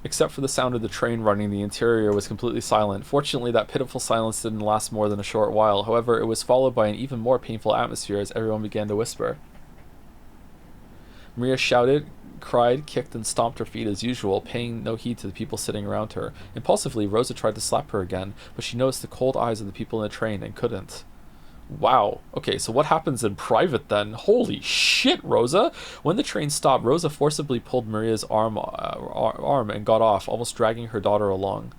Except for the sound of the train running, the interior was completely silent. Fortunately, that pitiful silence didn't last more than a short while. However, it was followed by an even more painful atmosphere as everyone began to whisper. Maria shouted, cried, kicked, and stomped her feet as usual, paying no heed to the people sitting around her. Impulsively, Rosa tried to slap her again, but she noticed the cold eyes of the people in the train and couldn't. Wow. Okay, so what happens in private then? Holy shit, Rosa! When the train stopped, Rosa forcibly pulled Maria's arm and got off, almost dragging her daughter along.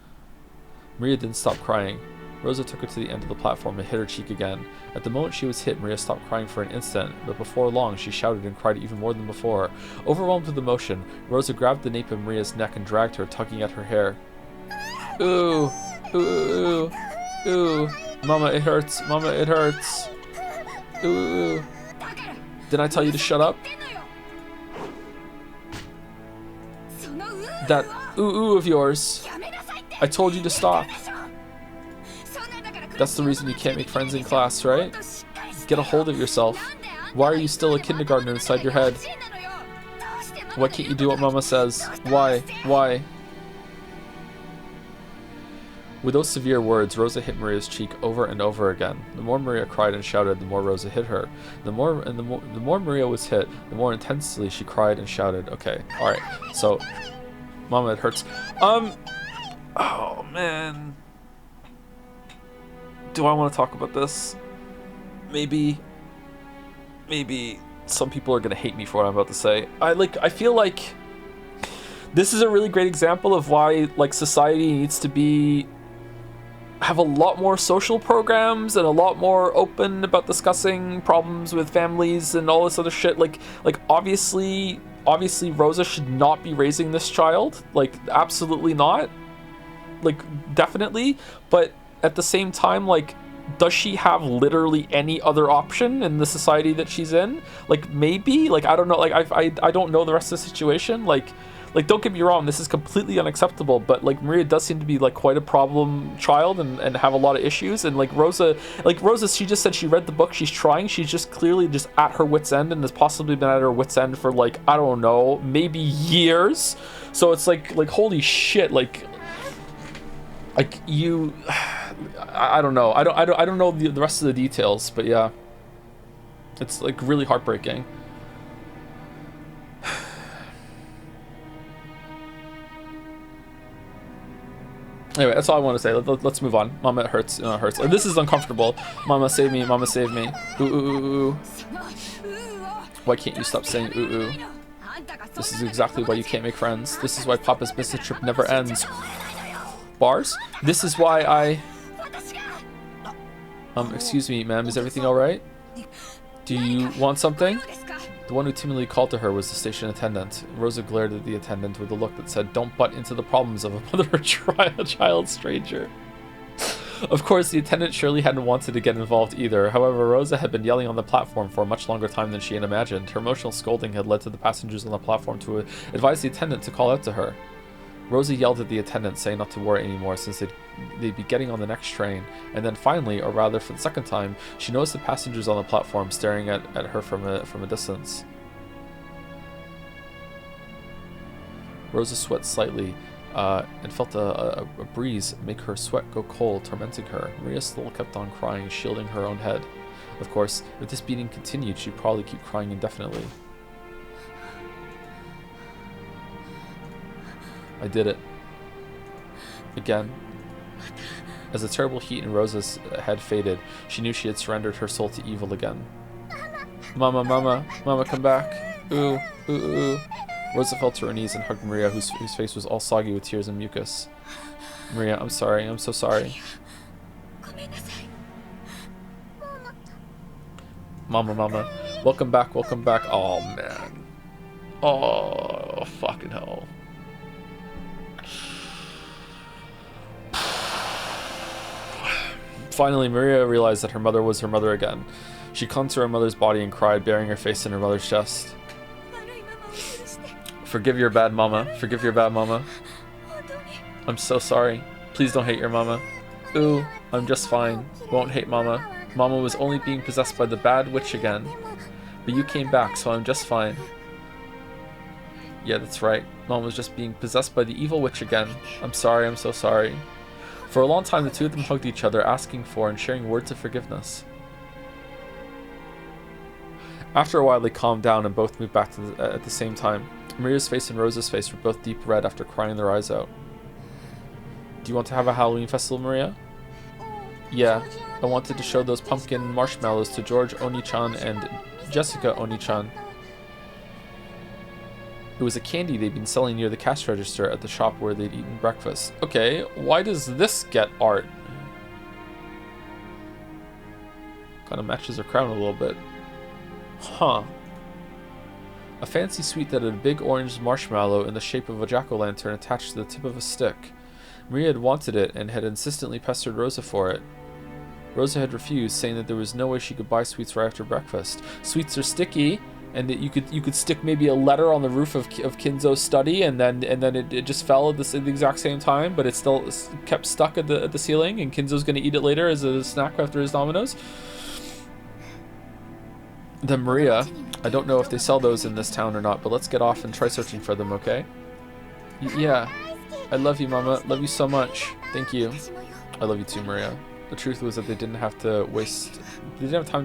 Maria didn't stop crying. Rosa took her to the end of the platform and hit her cheek again. At the moment she was hit, Maria stopped crying for an instant, but before long she shouted and cried even more than before. Overwhelmed with emotion, Rosa grabbed the nape of Maria's neck and dragged her, tugging at her hair. Ooh, ooh, ooh, ooh. Mama, it hurts. Mama, it hurts. Ooh. Did I tell you to shut up? That ooh of yours. I told you to stop. That's the reason you can't make friends in class, right? Get a hold of yourself. Why are you still a kindergartner inside your head? Why can't you do what Mama says? Why? Why? With those severe words, Rosa hit Maria's cheek over and over again. The more Maria cried and shouted, the more Rosa hit her. The more Maria was hit, the more intensely she cried and shouted. Okay, alright. So, Mama, it hurts. Oh, man. Do I want to talk about this? Maybe some people are going to hate me for what I'm about to say. I feel like this is a really great example of why, like, society needs to have a lot more social programs and a lot more open about discussing problems with families and all this other shit. Like obviously Rosa should not be raising this child. Like, absolutely not. Like, definitely. But at the same time, like, does she have literally any other option in the society that she's in? Like, maybe. Like, I don't know. Like, I don't know the rest of the situation. Like, don't get me wrong, this is completely unacceptable, but, like, Maria does seem to be, like, quite a problem child and have a lot of issues, and, like, Rosa, she just said she read the book, she's trying, she's just clearly just at her wit's end, and has possibly been at her wit's end for, like, I don't know, maybe years, so it's, like, holy shit, like, you, I don't know, I don't know the rest of the details, but yeah, it's, like, really heartbreaking. Anyway, that's all I want to say. Let's move on. Mama, it hurts. It hurts. This is uncomfortable. Mama, save me. Mama, save me. Ooh, ooh, ooh, ooh. Why can't you stop saying ooh, ooh? This is exactly why you can't make friends. This is why Papa's business trip never ends. Bars? This is why I... excuse me, ma'am. Is everything alright? Do you want something? The one who timidly called to her was the station attendant. Rosa glared at the attendant with a look that said, "Don't butt into the problems of a mother or child stranger." Of course, the attendant surely hadn't wanted to get involved either. However, Rosa had been yelling on the platform for a much longer time than she had imagined. Her emotional scolding had led to the passengers on the platform to advise the attendant to call out to her. Rosa yelled at the attendant, saying not to worry anymore since they'd be getting on the next train. And then finally, or rather for the second time, she noticed the passengers on the platform staring at her from a distance. Rosa sweat slightly and felt a breeze make her sweat go cold, tormenting her. Maria still kept on crying, shielding her own head. Of course, if this beating continued, she'd probably keep crying indefinitely. I did it. Again. As the terrible heat in Rosa's head faded, she knew she had surrendered her soul to evil again. Mama, mama, mama, come back. Ooh, ooh, ooh. Rosa fell to her knees and hugged Maria, whose face was all soggy with tears and mucus. Maria, I'm sorry. I'm so sorry. Mama, mama. Welcome back, welcome back. Oh, man. Oh, fucking hell. Finally, Maria realized that her mother was her mother again. She clung to her mother's body and cried, burying her face in her mother's chest. Forgive your bad mama. Forgive your bad mama. I'm so sorry. Please don't hate your mama. Ooh, I'm just fine. Won't hate mama. Mama was only being possessed by the bad witch again. But you came back, so I'm just fine. Yeah, that's right. Mom was just being possessed by the evil witch again. I'm sorry, I'm so sorry. For a long time, the two of them hugged each other, asking for and sharing words of forgiveness. After a while, they calmed down and both moved back at the same time. Maria's face and Rosa's face were both deep red after crying their eyes out. Do you want to have a Halloween festival, Maria? Yeah, I wanted to show those pumpkin marshmallows to George Oni-chan and Jessica Oni-chan. It was a candy they'd been selling near the cash register at the shop where they'd eaten breakfast. Okay, why does this get art? Kind of matches her crown a little bit. Huh. A fancy sweet that had a big orange marshmallow in the shape of a jack-o'-lantern attached to the tip of a stick. Maria had wanted it and had insistently pestered Rosa for it. Rosa had refused, saying that there was no way she could buy sweets right after breakfast. Sweets are sticky, and that you could stick maybe a letter on the roof of Kinzo's study, and then it just fell at the exact same time, but it still kept stuck at the ceiling, and Kinzo's gonna eat it later as a snack after his Domino's. Then Maria, I don't know if they sell those in this town or not, but let's get off and try searching for them, okay? Yeah. I love you, Mama. Love you so much. Thank you. I love you too, Maria. The truth was that they didn't have time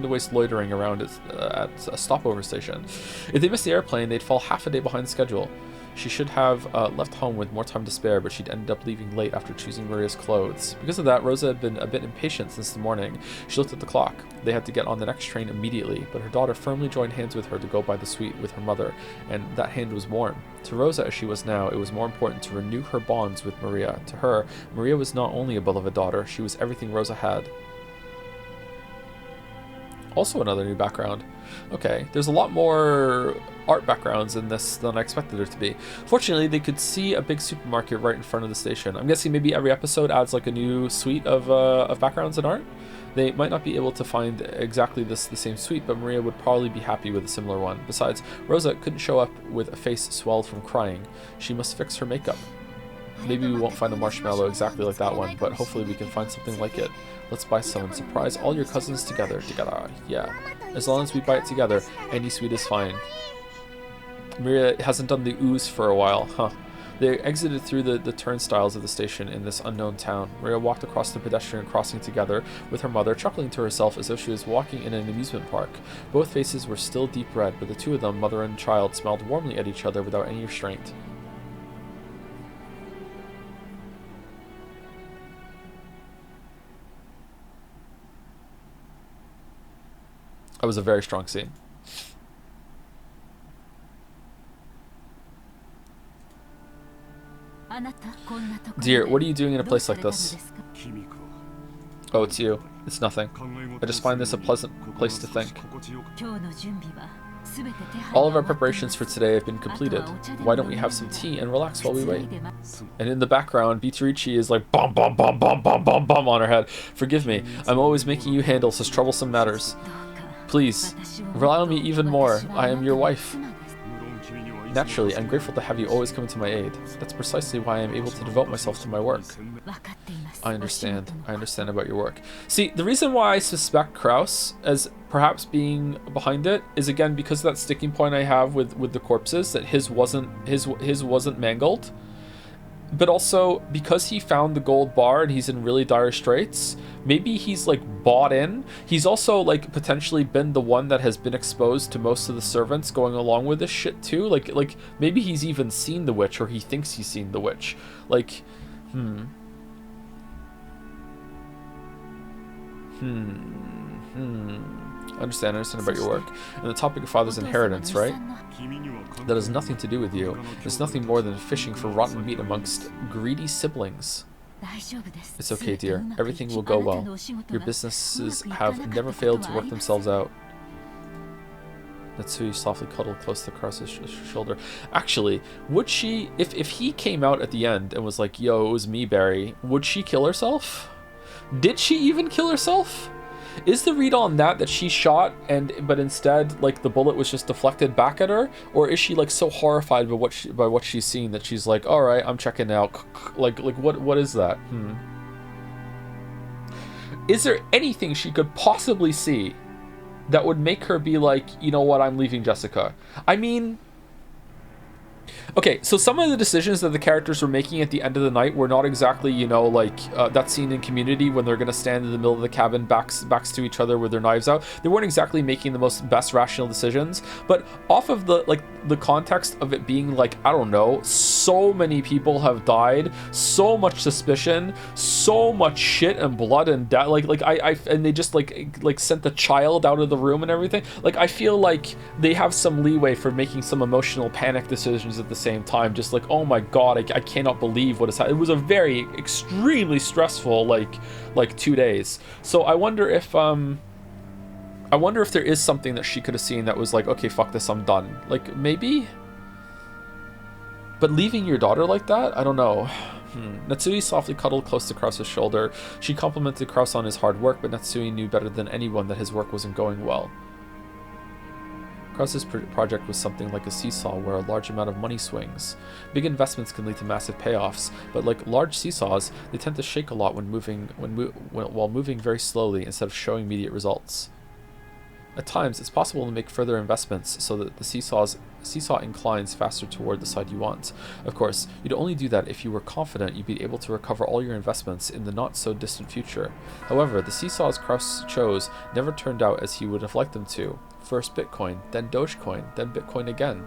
to waste loitering around at a stopover station. If they missed the airplane, they'd fall half a day behind schedule. She should have left home with more time to spare, but she'd ended up leaving late after choosing Maria's clothes. Because of that, Rosa had been a bit impatient since the morning. She looked at the clock. They had to get on the next train immediately, but her daughter firmly joined hands with her to go buy the sweet with her mother, and that hand was warm. To Rosa, as she was now, it was more important to renew her bonds with Maria. To her, Maria was not only a beloved daughter, she was everything Rosa had. Also another new background. Okay, there's a lot more art backgrounds in this than I expected there to be. Fortunately, they could see a big supermarket right in front of the station. I'm guessing maybe every episode adds like a new suite of backgrounds and art. They might not be able to find exactly the same suite, but Maria would probably be happy with a similar one. Besides, Rosa couldn't show up with a face swelled from crying. She must fix her makeup. Maybe we won't find a marshmallow exactly like that one, but hopefully we can find something like it. Let's buy some and surprise all your cousins together. Yeah. As long as we buy it together, any sweet is fine. Maria hasn't done the ooze for a while, huh? They exited through the turnstiles of the station in this unknown town. Maria walked across the pedestrian crossing together with her mother, chuckling to herself as though she was walking in an amusement park. Both faces were still deep red, but the two of them, mother and child, smiled warmly at each other without any restraint. That was a very strong scene. Dear, what are you doing in a place like this? Oh, it's you. It's nothing. I just find this a pleasant place to think. All of our preparations for today have been completed. Why don't we have some tea and relax while we wait? And in the background, Beatrice is like bum bum bum bum bum bum bum on her head. Forgive me, I'm always making you handle such troublesome matters. Please, rely on me even more. I am your wife. Naturally, I'm grateful to have you always come to my aid. That's precisely why I am able to devote myself to my work. I understand. I understand about your work. See, the reason why I suspect Kraus as perhaps being behind it is again because of that sticking point I have with the corpses, that his wasn't mangled. But also because he found the gold bar and he's in really dire straits, maybe he's like bought in. He's also like potentially been the one that has been exposed to most of the servants going along with this shit too. Like maybe he's even seen the witch, or he thinks he's seen the witch. Like, I understand about your work. And the topic of father's inheritance, right? That has nothing to do with you. It's nothing more than fishing for rotten meat amongst greedy siblings. It's okay, dear. Everything will go well. Your businesses have never failed to work themselves out. Natsui softly cuddled close to Kraus's shoulder. Actually, would she, if he came out at the end and was like, yo, it was me, Barry, would she kill herself? Did she even kill herself? Is the read on that she shot but instead like the bullet was just deflected back at her, or is she like so horrified by what she's seen that she's like, all right, I'm checking out? Like what is that? Is there anything she could possibly see that would make her be like, you know what, I'm leaving Jessica? I mean, okay, so some of the decisions that the characters were making at the end of the night were not exactly, you know, like that scene in Community when they're going to stand in the middle of the cabin backs to each other with their knives out. They weren't exactly making the best rational decisions, but off of the context of it being like, I don't know, so many people have died, so much suspicion, so much shit and blood and death, and they just like sent the child out of the room and everything. Like, I feel like they have some leeway for making some emotional panic decisions at the same time, just like, oh my god, I cannot believe what has happened. It was a very extremely stressful like 2 days. So I wonder if there is something that she could have seen that was like, okay, fuck this, I'm done. Like, maybe? But leaving your daughter like that? I don't know. Natsui softly cuddled close to Kraus's shoulder. She complimented Kraus on his hard work, but Natsui knew better than anyone that his work wasn't going well. Kraus's project was something like a seesaw where a large amount of money swings. Big investments can lead to massive payoffs, but like large seesaws, they tend to shake a lot while moving very slowly instead of showing immediate results. At times, it's possible to make further investments so that the seesaw inclines faster toward the side you want. Of course, you'd only do that if you were confident you'd be able to recover all your investments in the not-so-distant future. However, the seesaws Kraus chose never turned out as he would have liked them to. First Bitcoin, then Dogecoin, then Bitcoin again.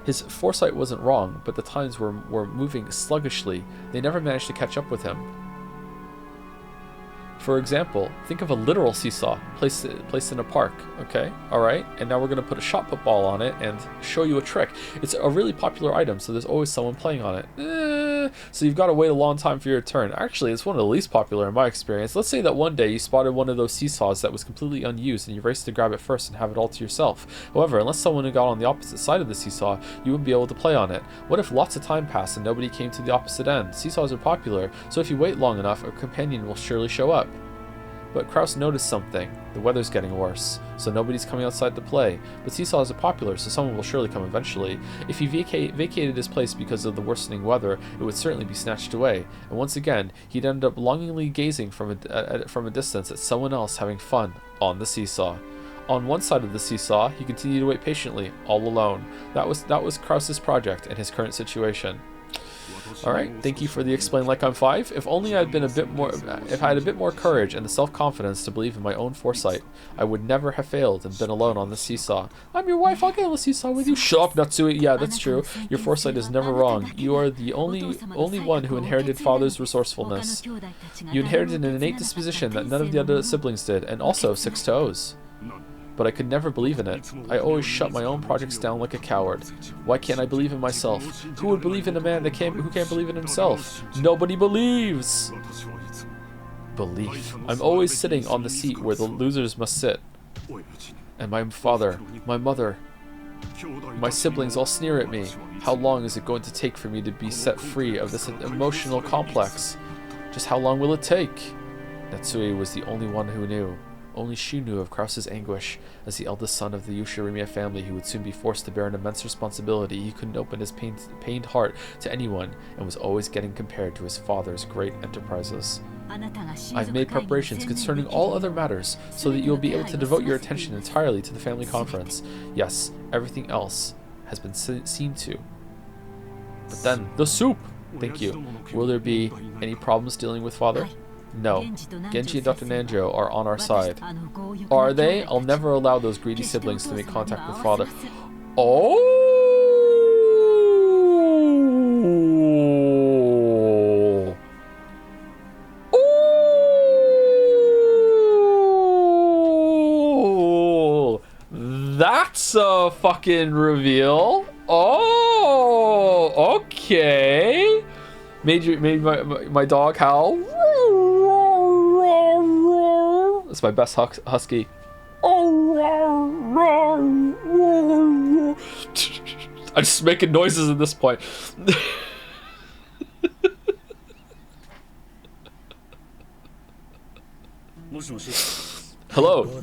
His foresight wasn't wrong, but the times were moving sluggishly. They never managed to catch up with him. For example, think of a literal seesaw placed in a park, okay? Alright, and now we're going to put a shot put ball on it and show you a trick. It's a really popular item, so there's always someone playing on it. So you've got to wait a long time for your turn. Actually, it's one of the least popular in my experience. Let's say that one day you spotted one of those seesaws that was completely unused and you raced to grab it first and have it all to yourself. However, unless someone got on the opposite side of the seesaw, you wouldn't be able to play on it. What if lots of time passed and nobody came to the opposite end? Seesaws are popular, so if you wait long enough, a companion will surely show up. But Kraus noticed something. The weather's getting worse, so nobody's coming outside to play. But seesaws are popular, so someone will surely come eventually. If he vacated his place because of the worsening weather, it would certainly be snatched away. And once again, he'd end up longingly gazing from a distance at someone else having fun on the seesaw. On one side of the seesaw, he continued to wait patiently, all alone. That was Kraus's project and his current situation. Alright, thank you for the explain like I'm 5. If only I had a bit more courage and the self-confidence to believe in my own foresight, I would never have failed and been alone on the seesaw. I'm your wife, I'll get on the seesaw with you. Shut up, Natsui. Yeah, that's true. Your foresight is never wrong. You are the only one who inherited father's resourcefulness. You inherited an innate disposition that none of the other siblings did, and also 6 toes. But I could never believe in it. I always shut my own projects down like a coward. Why can't I believe in myself? Who would believe in a man who can't believe in himself? Nobody believes! Belief. I'm always sitting on the seat where the losers must sit. And my father, my mother, my siblings all sneer at me. How long is it going to take for me to be set free of this emotional complex? Just how long will it take? Natsui was the only one who knew. Only she knew of Krause's anguish. As the eldest son of the Ushirimiya family, he would soon be forced to bear an immense responsibility. He couldn't open his pained heart to anyone, and was always getting compared to his father's great enterprises. I've made preparations concerning all other matters, so that you'll be able to devote your attention entirely to the family conference. Yes, everything else has been seen to. But then, the soup! Thank you. Will there be any problems dealing with father? No. Genji and Dr. Nanjo are on our side. Are they? I'll never allow those greedy siblings to make contact with father. Oh! Oh! That's a fucking reveal. Oh! Okay. Made my dog howl. That's my best husky. I'm just making noises at this point. Hello,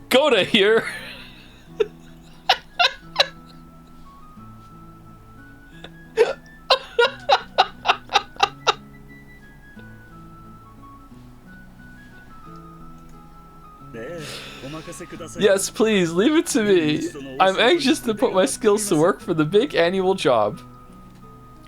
Goda here. Yes, please, leave it to me. I'm anxious to put my skills to work for the big annual job.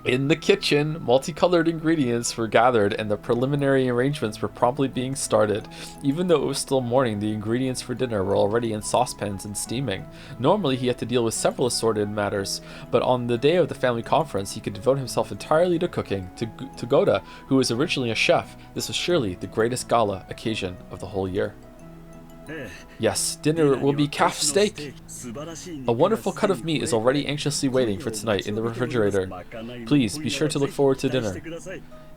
In the kitchen, multicolored ingredients were gathered and the preliminary arrangements were promptly being started. Even though it was still morning, the ingredients for dinner were already in saucepans and steaming. Normally, he had to deal with several assorted matters, but on the day of the family conference, he could devote himself entirely to cooking. To Goda, who was originally a chef, this was surely the greatest gala occasion of the whole year. Yes, dinner will be calf steak. A wonderful cut of meat is already anxiously waiting for tonight in the refrigerator. Please be sure to look forward to dinner.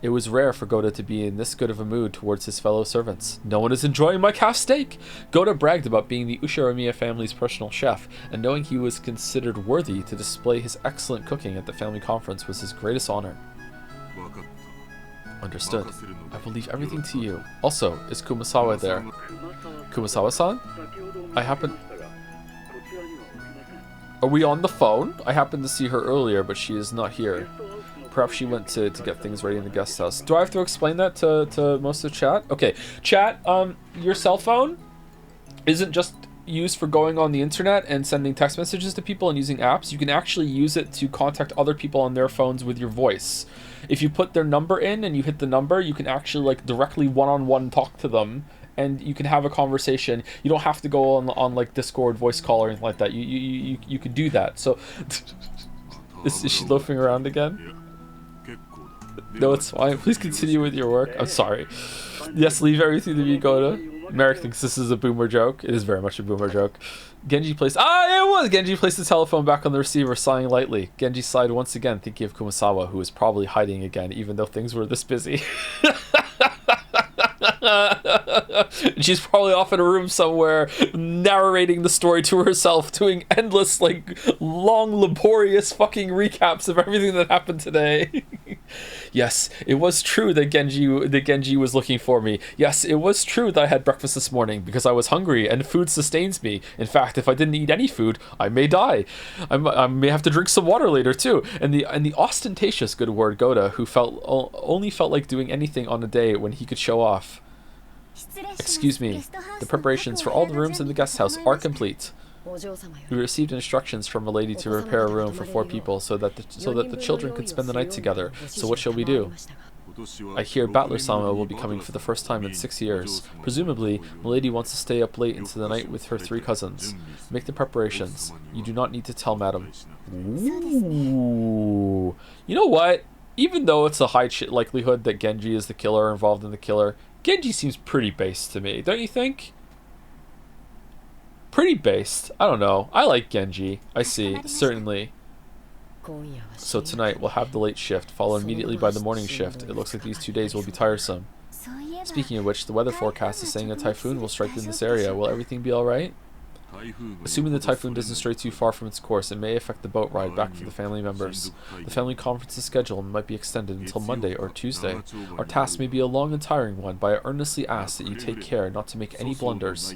It was rare for Goda to be in this good of a mood towards his fellow servants. No one is enjoying my calf steak! Goda bragged about being the Ushirimiya family's personal chef, and knowing he was considered worthy to display his excellent cooking at the family conference was his greatest honor. Understood. I will leave everything to you. Also, is Kumasawa there? Kumasawa-san? Are we on the phone? I happened to see her earlier, but she is not here. Perhaps she went to get things ready in the guest house. Do I have to explain that to most of chat? Okay, chat, your cell phone isn't just used for going on the internet and sending text messages to people and using apps. You can actually use it to contact other people on their phones with your voice. If you put their number in and you hit the number, you can actually like directly one-on-one talk to them, and you can have a conversation. You don't have to go on like Discord voice call or anything like that. You could do that. So is she loafing around again? No, it's fine. Please continue with your work. I'm sorry. Yes, leave everything to me, Goda. Merrick thinks this is a boomer joke. It is very much a boomer joke. Genji placed... it was! Genji placed the telephone back on the receiver, sighing lightly. Genji sighed once again, thinking of Kumasawa, who was probably hiding again, even though things were this busy. She's probably off in a room somewhere, narrating the story to herself, doing endless, like, long, laborious fucking recaps of everything that happened today. Yes, it was true that Genji was looking for me. Yes, it was true that I had breakfast this morning because I was hungry and food sustains me. In fact, if I didn't eat any food, I may die. I may have to drink some water later too. And the ostentatious good word Goda, who only felt like doing anything on a day when he could show off. Excuse me. The preparations for all the rooms in the guest house are complete. We received instructions from a lady to prepare a room for 4 people so that the children could spend the night together. So what shall we do? I hear Battler-sama will be coming for the first time in 6 years. Presumably, Milady wants to stay up late into the night with her 3 cousins. Make the preparations. You do not need to tell Madam. Ooh. You know what? Even though it's a high likelihood that Genji is the killer or involved in the killer, Genji seems pretty based to me, don't you think? Pretty based. I don't know. I like Genji. I see. Certainly. So tonight we'll have the late shift, followed immediately by the morning shift. It looks like these 2 days will be tiresome. Speaking of which, the weather forecast is saying a typhoon will strike in this area. Will everything be alright? Assuming the typhoon doesn't stray too far from its course, it may affect the boat ride back for the family members. The family conference's schedule might be extended until Monday or Tuesday. Our task may be a long and tiring one, but I earnestly ask that you take care not to make any blunders.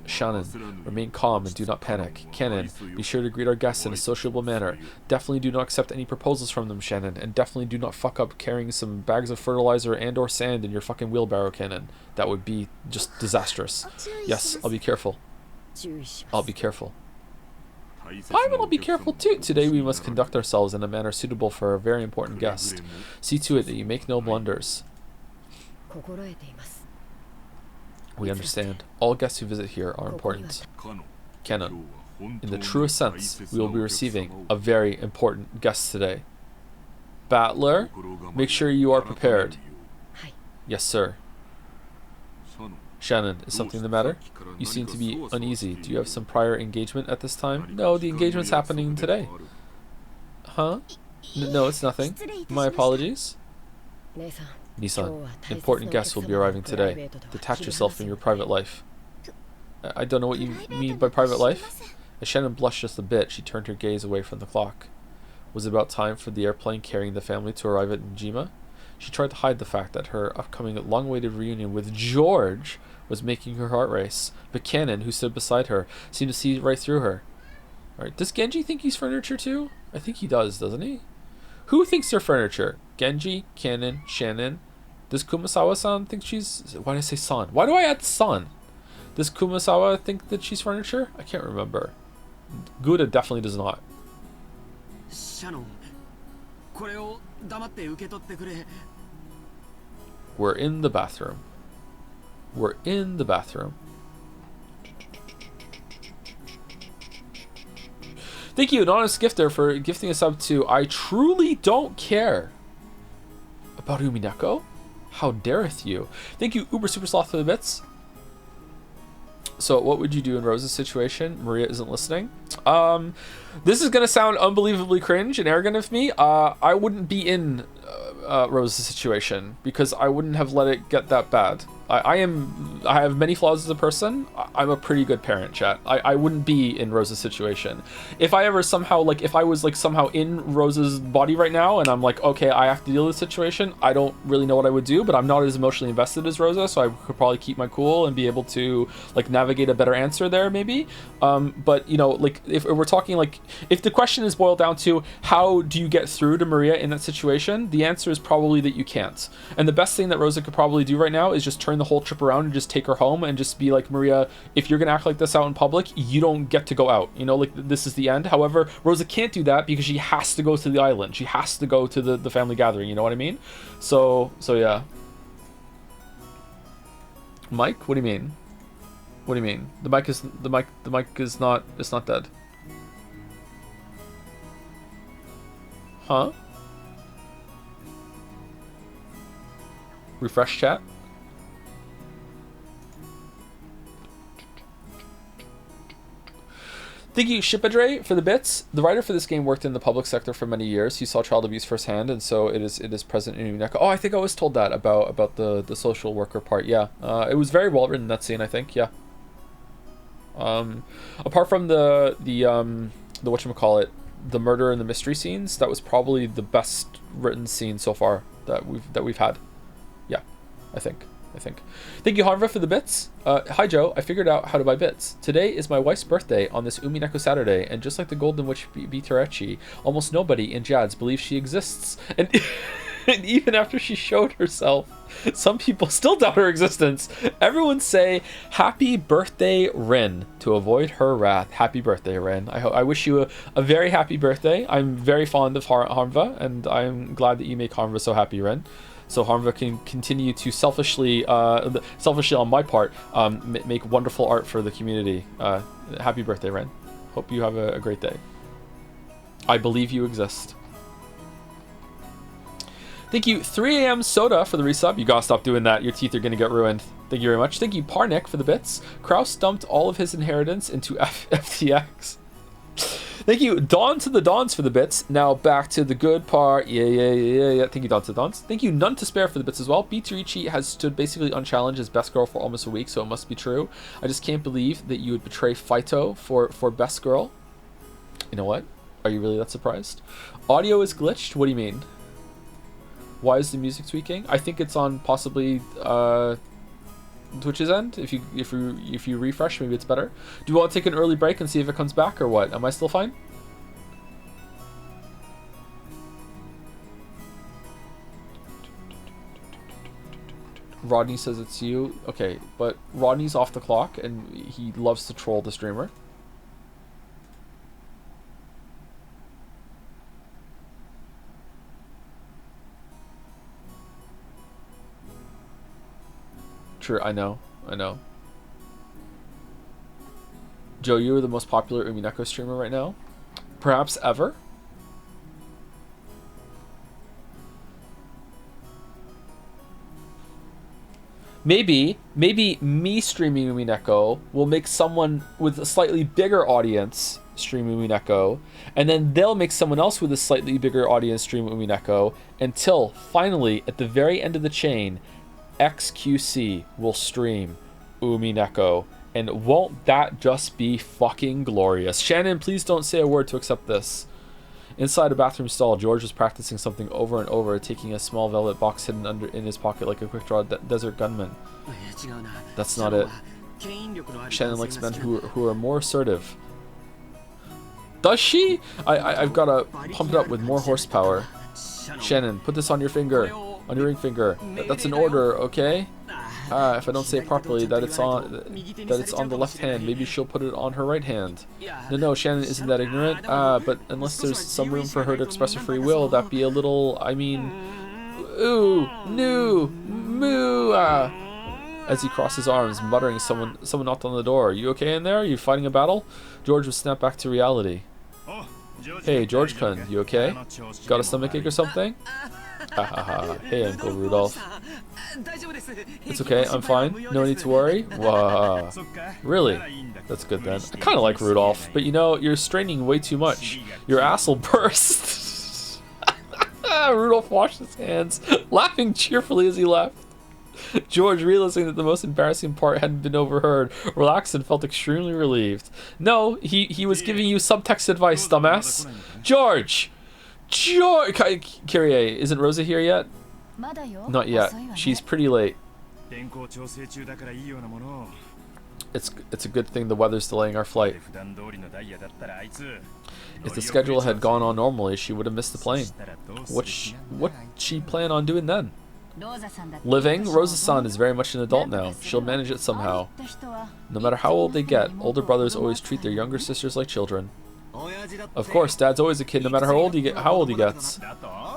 Shannon, remain calm and do not panic. Cannon, be sure to greet our guests in a sociable manner. Definitely do not accept any proposals from them, Shannon, and definitely do not fuck up carrying some bags of fertilizer and or sand in your fucking wheelbarrow, Cannon. That would be just disastrous. Yes, I'll be careful. I'll be careful. I will be careful too. Today we must conduct ourselves in a manner suitable for a very important guest. See to it that you make no blunders. We understand. All guests who visit here are important. Canon, in the truest sense, we will be receiving a very important guest today. Battler, make sure you are prepared. Yes, sir. Shannon, is something the matter? You seem to be uneasy. Do you have some prior engagement at this time? No, the engagement's happening today. Huh? No, it's nothing. My apologies. Nissan, important guests will be arriving today. Detach yourself from your private life. I don't know what you mean by private life. As Shannon blushed just a bit, she turned her gaze away from the clock. Was it about time for the airplane carrying the family to arrive at Njima? She tried to hide the fact that her upcoming long-awaited reunion with George was making her heart race, but Cannon, who stood beside her, seemed to see right through her. Alright, does Genji think he's furniture too? I think he does, doesn't he? Who thinks they're furniture? Genji, Cannon, Shannon. Does Kumasawa-san think she's... Why did I say san? Why do I add san? Does Kumasawa think that she's furniture? I can't remember. Gouda definitely does not. We're in the bathroom. We're in the bathroom. Thank you, Anonymous Gifter, for gifting us up to I truly don't care about Umineko. How dareth you? Thank you, Uber Super Sloth, for the bits. So, what would you do in Rose's situation? Maria isn't listening. This is gonna sound unbelievably cringe and arrogant of me. I wouldn't be in Rose's situation because I wouldn't have let it get that bad. I have many flaws as a person. I'm a pretty good parent, chat. I wouldn't be in Rose's situation. If I ever somehow, like, if I was, like, somehow in Rose's body right now and I'm like, okay, I have to deal with this situation, I don't really know what I would do, but I'm not as emotionally invested as Rosa, so I could probably keep my cool and be able to, like, navigate a better answer there, maybe. But, you know, like, if we're talking, like, if the question is boiled down to how do you get through to Maria in that situation, the answer is probably that you can't. And the best thing that Rosa could probably do right now is just turn the whole trip around and just take her home and just be like, Maria, if you're gonna act like this out in public, you don't get to go out, you know, like, this is the end. However, Rosa can't do that because she has to go to the island, she has to go to the family gathering, you know what I mean? So yeah. Mike, what do you mean? What do you mean? The mic is not, it's not dead. Huh? Refresh chat. Thank you, Shipadre, for the bits. The writer for this game worked in the public sector for many years. He saw child abuse firsthand, and so it is present in Umineko. Oh, I think I was told that about the social worker part. Yeah, it was very well written, that scene, I think. Yeah. Apart from the whatchamacallit, the murder and the mystery scenes, that was probably the best written scene so far that we've had. Yeah, I think. Thank you, Hanva, for the bits. Hi, Joe. I figured out how to buy bits. Today is my wife's birthday on this Umineko Saturday, and just like the Golden Witch Bitarechi, almost nobody in Jads believes she exists. And, and even after she showed herself, some people still doubt her existence. Everyone say, happy birthday, Rin, to avoid her wrath. Happy birthday, Rin. I wish you a very happy birthday. I'm very fond of Hanva, and I'm glad that you make Hanva so happy, Rin. So Hanva can continue to selfishly on my part, make wonderful art for the community. Happy birthday, Ren. Hope you have a great day. I believe you exist. Thank you, 3 a.m. Soda, for the resub. You gotta stop doing that. Your teeth are gonna get ruined. Thank you very much. Thank you, Parnik, for the bits. Kraus dumped all of his inheritance into FTX. Thank you, Dawn to the Dawns for the bits. Now back to the good part. Yeah. Thank you, Dawn to the Dawns. Thank you, None to Spare for the bits as well. Beatrici has stood basically unchallenged as best girl for almost a week, so it must be true. I just can't believe that you would betray Phyto for best girl. You know what? Are you really that surprised? Audio is glitched? What do you mean? Why is the music tweaking? I think it's on possibly Twitch's end. If you refresh, maybe it's better. Do you want to take an early break and see if it comes back or what? Am I still fine? Rodney says it's you. Okay, but Rodney's off the clock and he loves to troll the streamer. True, I know. Joe, you are the most popular Umineko streamer right now. Perhaps ever? Maybe me streaming Umineko will make someone with a slightly bigger audience stream Umineko, and then they'll make someone else with a slightly bigger audience stream Umineko, until finally, at the very end of the chain, XQC will stream Umineko. And won't that just be fucking glorious? Shannon, please don't say a word to accept this. Inside a bathroom stall, George was practicing something over and over, taking a small velvet box hidden in his pocket like a quick-draw desert gunman. That's not it. Shannon likes men who are more assertive. Does she? I've got to pump it up with more horsepower. Shannon, put this on your finger. On your ring finger. That's an order, okay? If I don't say it properly, that it's on the left hand. Maybe she'll put it on her right hand. No, Shannon isn't that ignorant. But unless there's some room for her to express her free will, that'd be a little, I mean, ooh, no, moo. As he crossed his arms, muttering, someone knocked on the door. You okay in there? Are you fighting a battle? George was snapped back to reality. Hey, George-kun, you okay? Got a stomachache or something? Hey, Uncle Rudolph. It's okay, I'm fine. No need to worry. Wow. Really? That's good then. I kind of like Rudolph, but you know, you're straining way too much. Your ass will burst. Rudolph washed his hands, laughing cheerfully as he left. George, realizing that the most embarrassing part hadn't been overheard, relaxed and felt extremely relieved. No, he was giving you subtext advice, dumbass. George! Kyrie, isn't Rosa here yet? Not yet. She's pretty late. It's a good thing the weather's delaying our flight. If the schedule had gone on normally, she would have missed the plane. What'd she plan on doing then? Living? Rosa-san is very much an adult now. She'll manage it somehow. No matter how old they get, older brothers always treat their younger sisters like children. Of course, Dad's always a kid no matter how old he gets.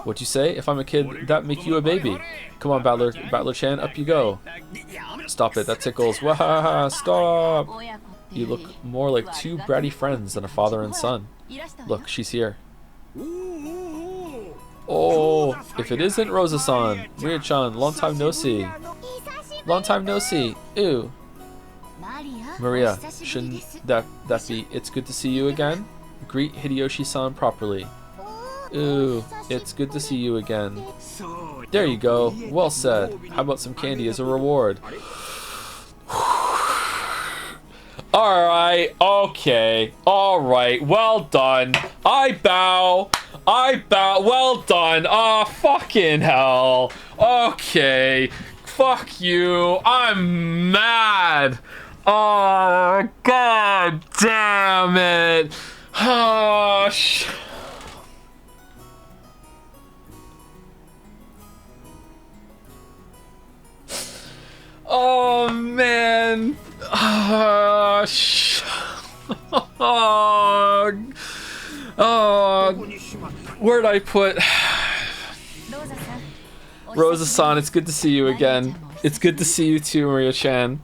What'd you say? If I'm a kid, that'd make you a baby. Come on, Battler-chan, up you go. Stop it, that tickles. Wahaha, stop! You look more like two bratty friends than a father and son. Look, she's here. Oh, if it isn't Rosa-san. Maria-chan, long time no see. Long time no see. Ew. Maria, shouldn't that be it's good to see you again? Greet Hideyoshi-san properly. Ooh, it's good to see you again. There you go. Well said. How about some candy as a reward? Alright, okay. Alright, well done. I bow. Well done. Oh, fucking hell. Okay. Fuck you. I'm mad. Oh, god damn it. Oh, oh man. Oh, oh, where'd I put Rosa-san? It's good to see you again. It's good to see you too, Maria-chan.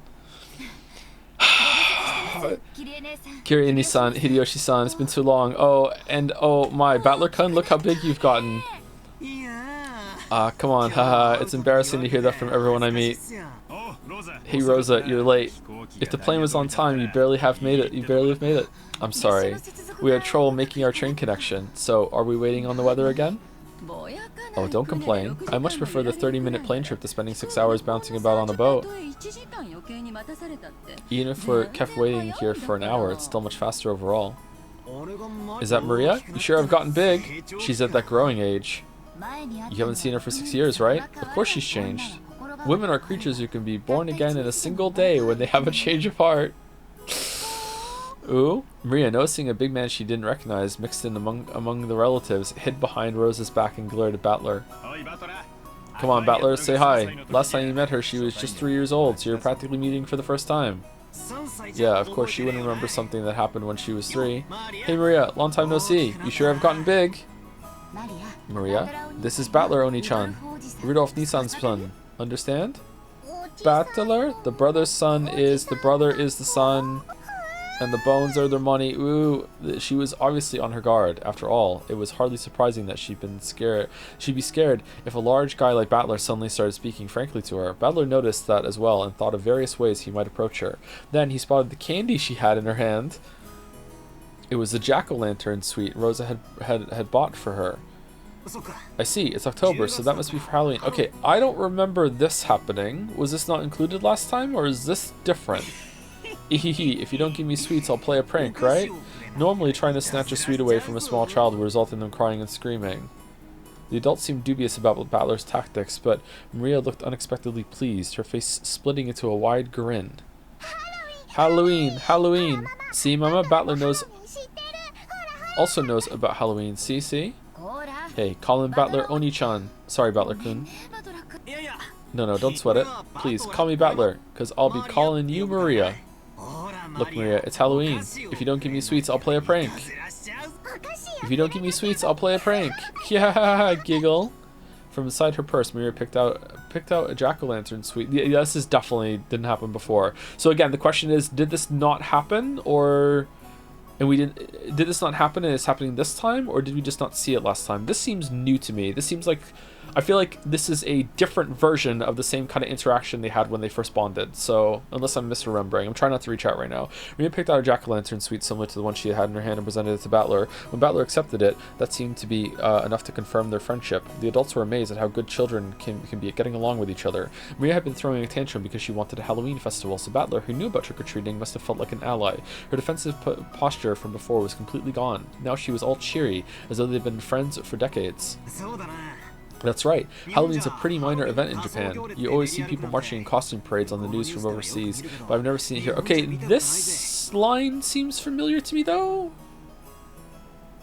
Kirini-san, Hideyoshi-san, it's been too long. Oh, and oh my, Battler-kun, look how big you've gotten. Come on, haha, it's embarrassing to hear that from everyone I meet. Hey Rosa, you're late. If the plane was on time, you barely have made it. I'm sorry. We had trouble making our train connection. So, are we waiting on the weather again? Oh, don't complain. I much prefer the 30-minute plane trip to spending 6 hours bouncing about on a boat. Even if we're kept waiting here for an hour, it's still much faster overall. Is that Maria? You sure have gotten big. She's at that growing age. You haven't seen her for 6 years, right? Of course she's changed. Women are creatures who can be born again in a single day when they have a change of heart. Ooh, Maria, noticing a big man she didn't recognize mixed in among the relatives, hid behind Rose's back and glared at Battler. Come on, Battler, say hi. Last time you met her, she was just 3 years old, so you're practically meeting for the first time. Yeah, of course she wouldn't remember something that happened when she was 3. Hey Maria, long time no see. You sure have gotten big. Maria, this is Battler, Oni-chan. Rudolph Nissan's son. Understand? Battler? The brother's son is the brother is the son. And the bones are their money. Ooh, she was obviously on her guard. After all, it was hardly surprising that she'd be scared if a large guy like Battler suddenly started speaking frankly to her. Battler noticed that as well and thought of various ways he might approach her. Then he spotted the candy she had in her hand. It was the jack-o'-lantern sweet Rosa had bought for her. I see, it's October, so that must be for Halloween. Okay, I don't remember this happening. Was this not included last time, or is this different? Ehehe, if you don't give me sweets, I'll play a prank, right? Normally, trying to snatch a sweet away from a small child would result in them crying and screaming. The adults seemed dubious about Battler's tactics, but Maria looked unexpectedly pleased, her face splitting into a wide grin. Halloween! Halloween! See, Mama, Battler also knows about Halloween. See? Hey, call him Battler Oni-chan. Sorry, Battler-kun. No, don't sweat it. Please, call me Battler, because I'll be calling you Maria. Look, Maria, it's Halloween. If you don't give me sweets, I'll play a prank. If you don't give me sweets, I'll play a prank. Yeah, giggle. From inside her purse, Maria picked out a jack-o'-lantern sweet. Yeah, this is definitely didn't happen before. So again, the question is, did this not happen, or... And did this not happen and it's happening this time, or did we just not see it last time? This seems new to me. This seems like, I feel like this is a different version of the same kind of interaction they had when they first bonded. So, unless I'm misremembering, I'm trying not to reach out right now. Maria picked out a jack-o'-lantern sweet similar to the one she had in her hand and presented it to Battler. When Battler accepted it, that seemed to be enough to confirm their friendship. The adults were amazed at how good children can be at getting along with each other. Maria had been throwing a tantrum because she wanted a Halloween festival, so Battler, who knew about trick-or-treating, must have felt like an ally. Her defensive posture from before was completely gone. Now she was all cheery, as though they'd been friends for decades. That's right. Halloween's a pretty minor event in Japan. You always see people marching in costume parades on the news from overseas, but I've never seen it here. Okay, this line seems familiar to me, though.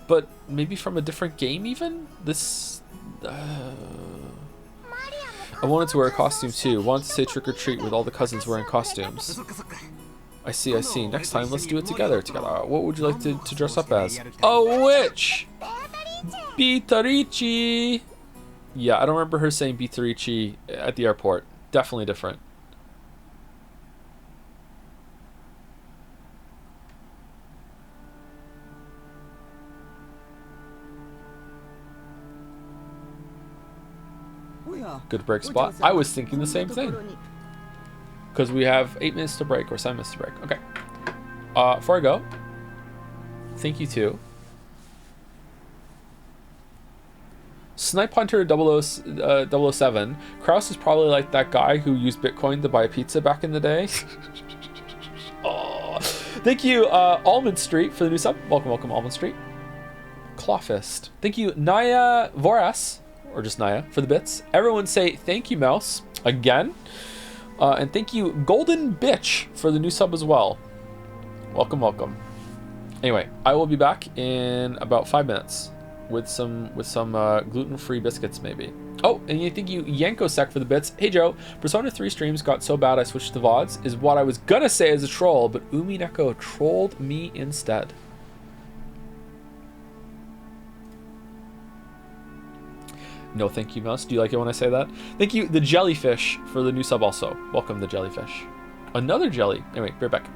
But maybe from a different game, even? I wanted to wear a costume, too. Wanted to say trick-or-treat with all the cousins wearing costumes. I see. Next time, let's do it together. What would you like to dress up as? A witch! Bitarichi! Yeah, I don't remember her saying Bitarichi at the airport. Definitely different. Good break spot. I was thinking the same thing. Because we have 8 minutes to break, or 7 minutes to break. Okay. Before I go, thank you to Snipe Hunter 007. Kraus is probably like that guy who used Bitcoin to buy a pizza back in the day. Oh. Thank you, Almond Street, for the new sub. Welcome, Almond Street. Clawfist. Thank you, Naya Voras, or just Naya, for the bits. Everyone say thank you, Mouse, again. And thank you, Golden Bitch, for the new sub as well. Welcome. Anyway, I will be back in about 5 minutes with some gluten-free biscuits, maybe. Oh, and thank you, Yankosek, for the bits. Hey, Joe. Persona 3 streams got so bad I switched to VODs, is what I was gonna say as a troll, but Umineko trolled me instead. No, thank you, Mouse. Do you like it when I say that? Thank you, the Jellyfish, for the new sub also. Welcome, the Jellyfish. Another jelly. Anyway, be right back.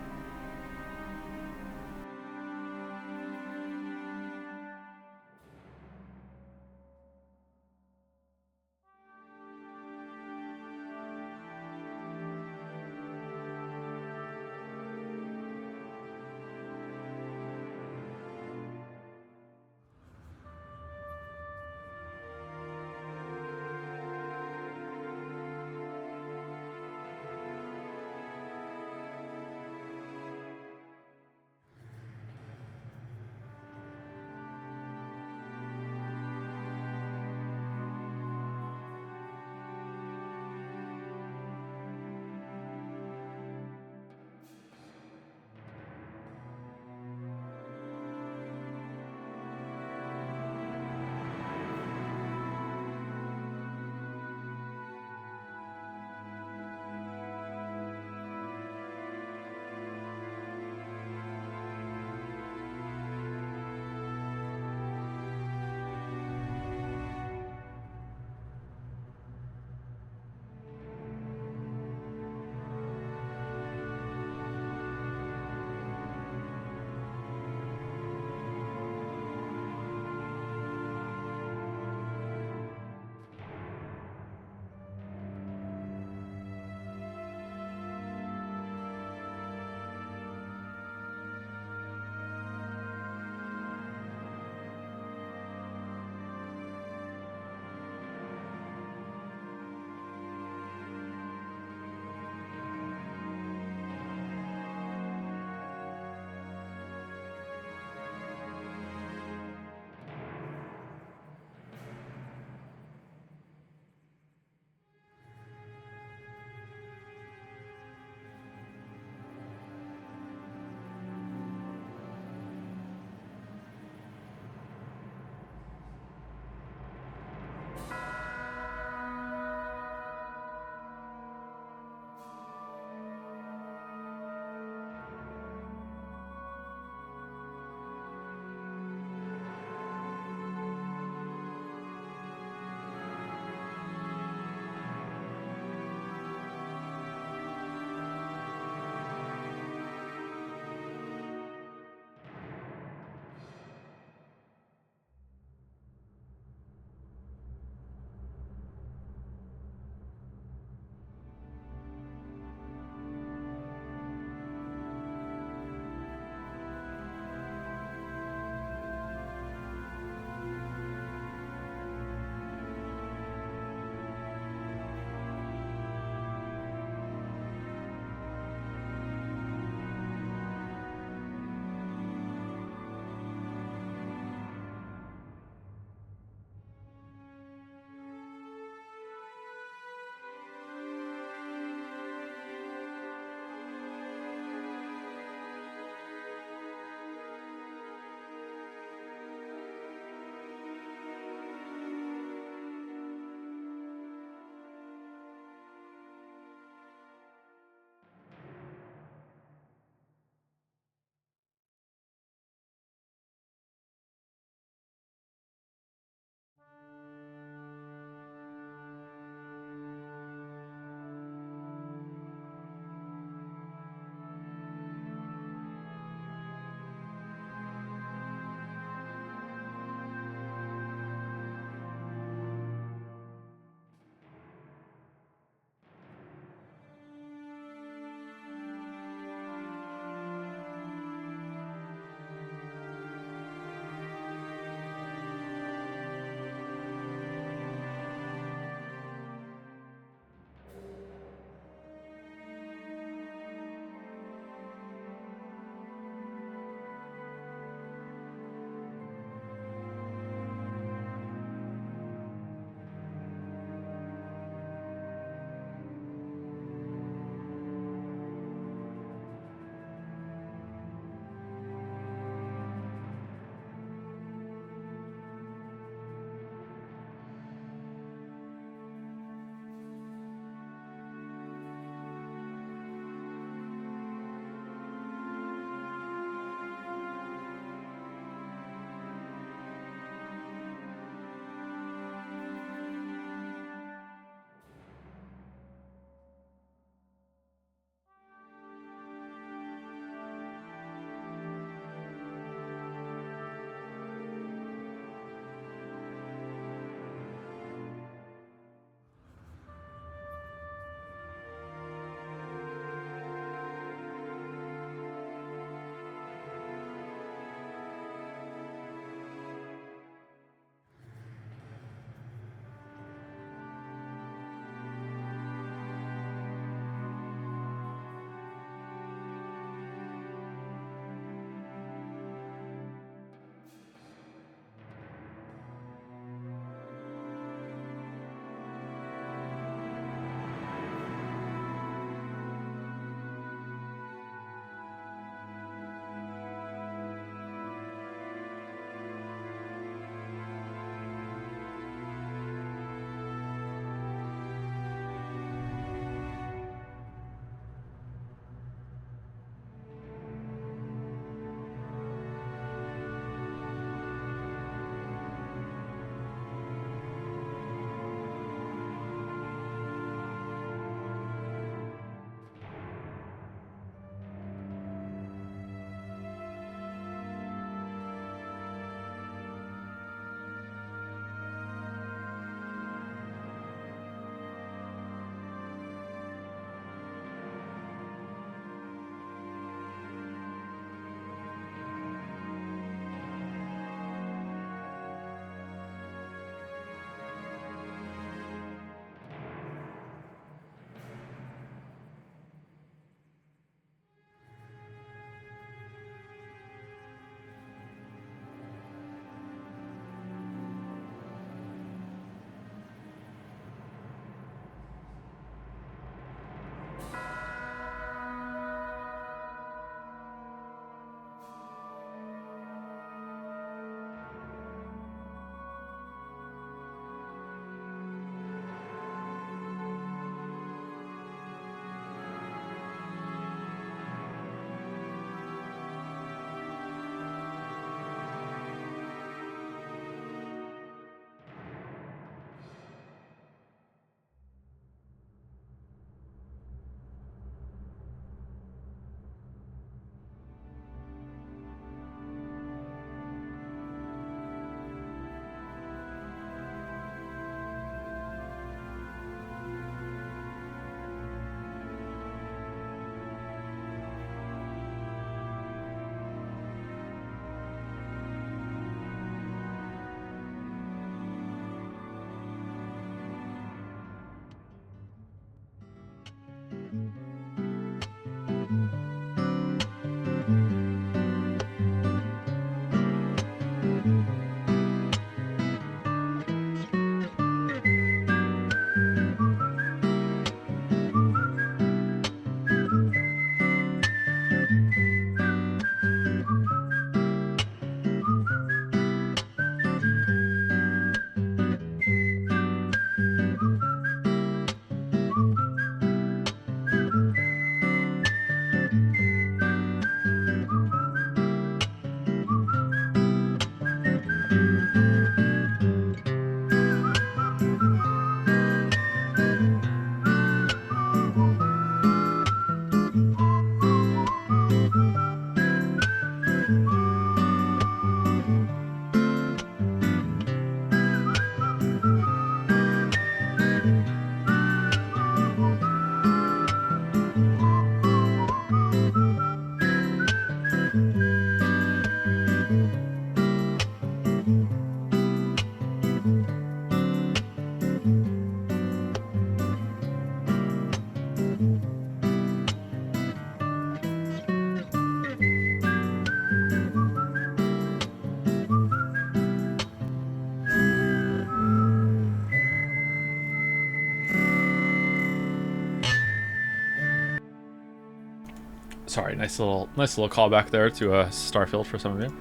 Sorry, nice little callback there to Starfield for some of you.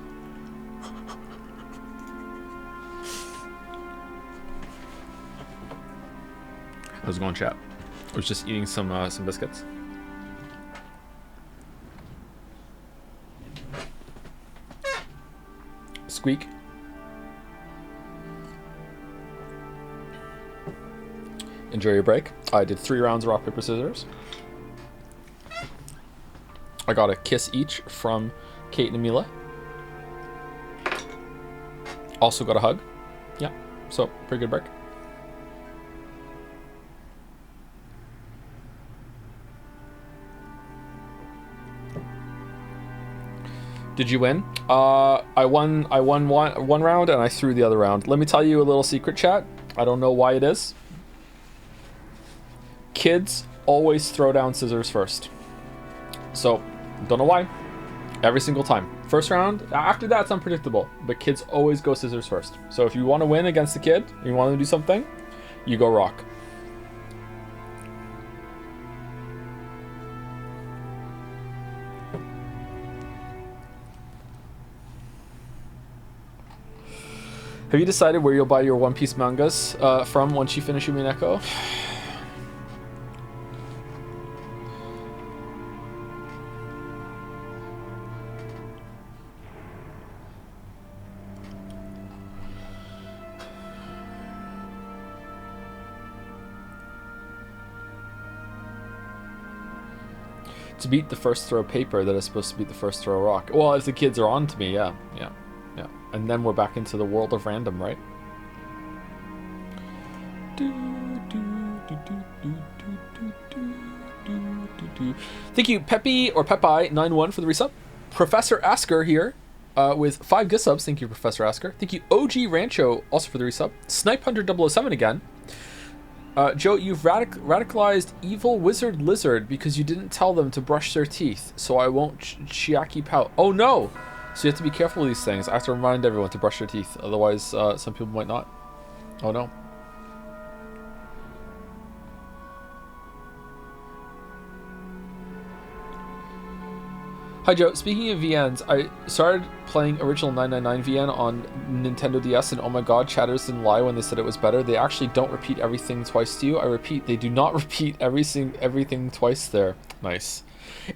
How's it going, chat? I was just eating some biscuits. Squeak. Enjoy your break. I did 3 rounds of rock, paper, scissors. I got a kiss each from Kate and Amila. Also got a hug. Yeah, so pretty good break. Did you win? I won one round and I threw the other round. Let me tell you a little secret, chat. I don't know why it is. Kids always throw down scissors first. So, don't know why. Every single time. First round, after that it's unpredictable. But kids always go scissors first. So if you want to win against the kid, you want to do something, you go rock. Have you decided where you'll buy your One Piece mangas from once you finish Umineko? To beat the first throw paper, that is supposed to beat the first throw rock. Well, if the kids are on to me, yeah. And then we're back into the world of random, right? Thank you, Peppy or Pepi91 for the resub. Professor Asker here with 5 gift subs. Thank you, Professor Asker. Thank you, OG Rancho, also for the resub. Snipe Hunter 007 again. Joe, you've radicalized evil wizard lizard because you didn't tell them to brush their teeth, so I won't chiaki pout. Oh no! So you have to be careful with these things. I have to remind everyone to brush their teeth, otherwise some people might not. Oh no. Hi Joe, speaking of VNs, I started playing original 999 VN on Nintendo DS and oh my god, chatters didn't lie when they said it was better. They actually don't repeat everything twice to you. I repeat, they do not repeat everything twice there. Nice.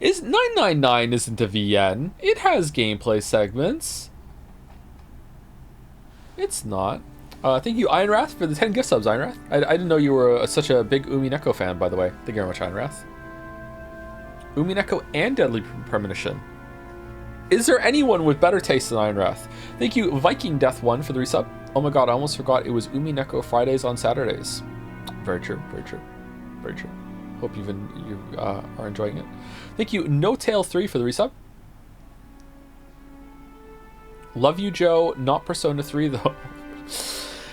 999 isn't a VN. It has gameplay segments. It's not. Thank you, Ironwrath, for the 10 gift subs, Ironwrath. I didn't know you were such a big Umineko fan, by the way. Thank you very much, Ironwrath. Umineko and Deadly Premonition. Is there anyone with better taste than Ironwrath? Thank you, Viking Death 1 for the resub. Oh my god, I almost forgot it was Umineko Fridays on Saturdays. Very true, very true, very true. Hope you are enjoying it. Thank you, No Tail 3 for the resub. Love you, Joe. Not Persona 3 though.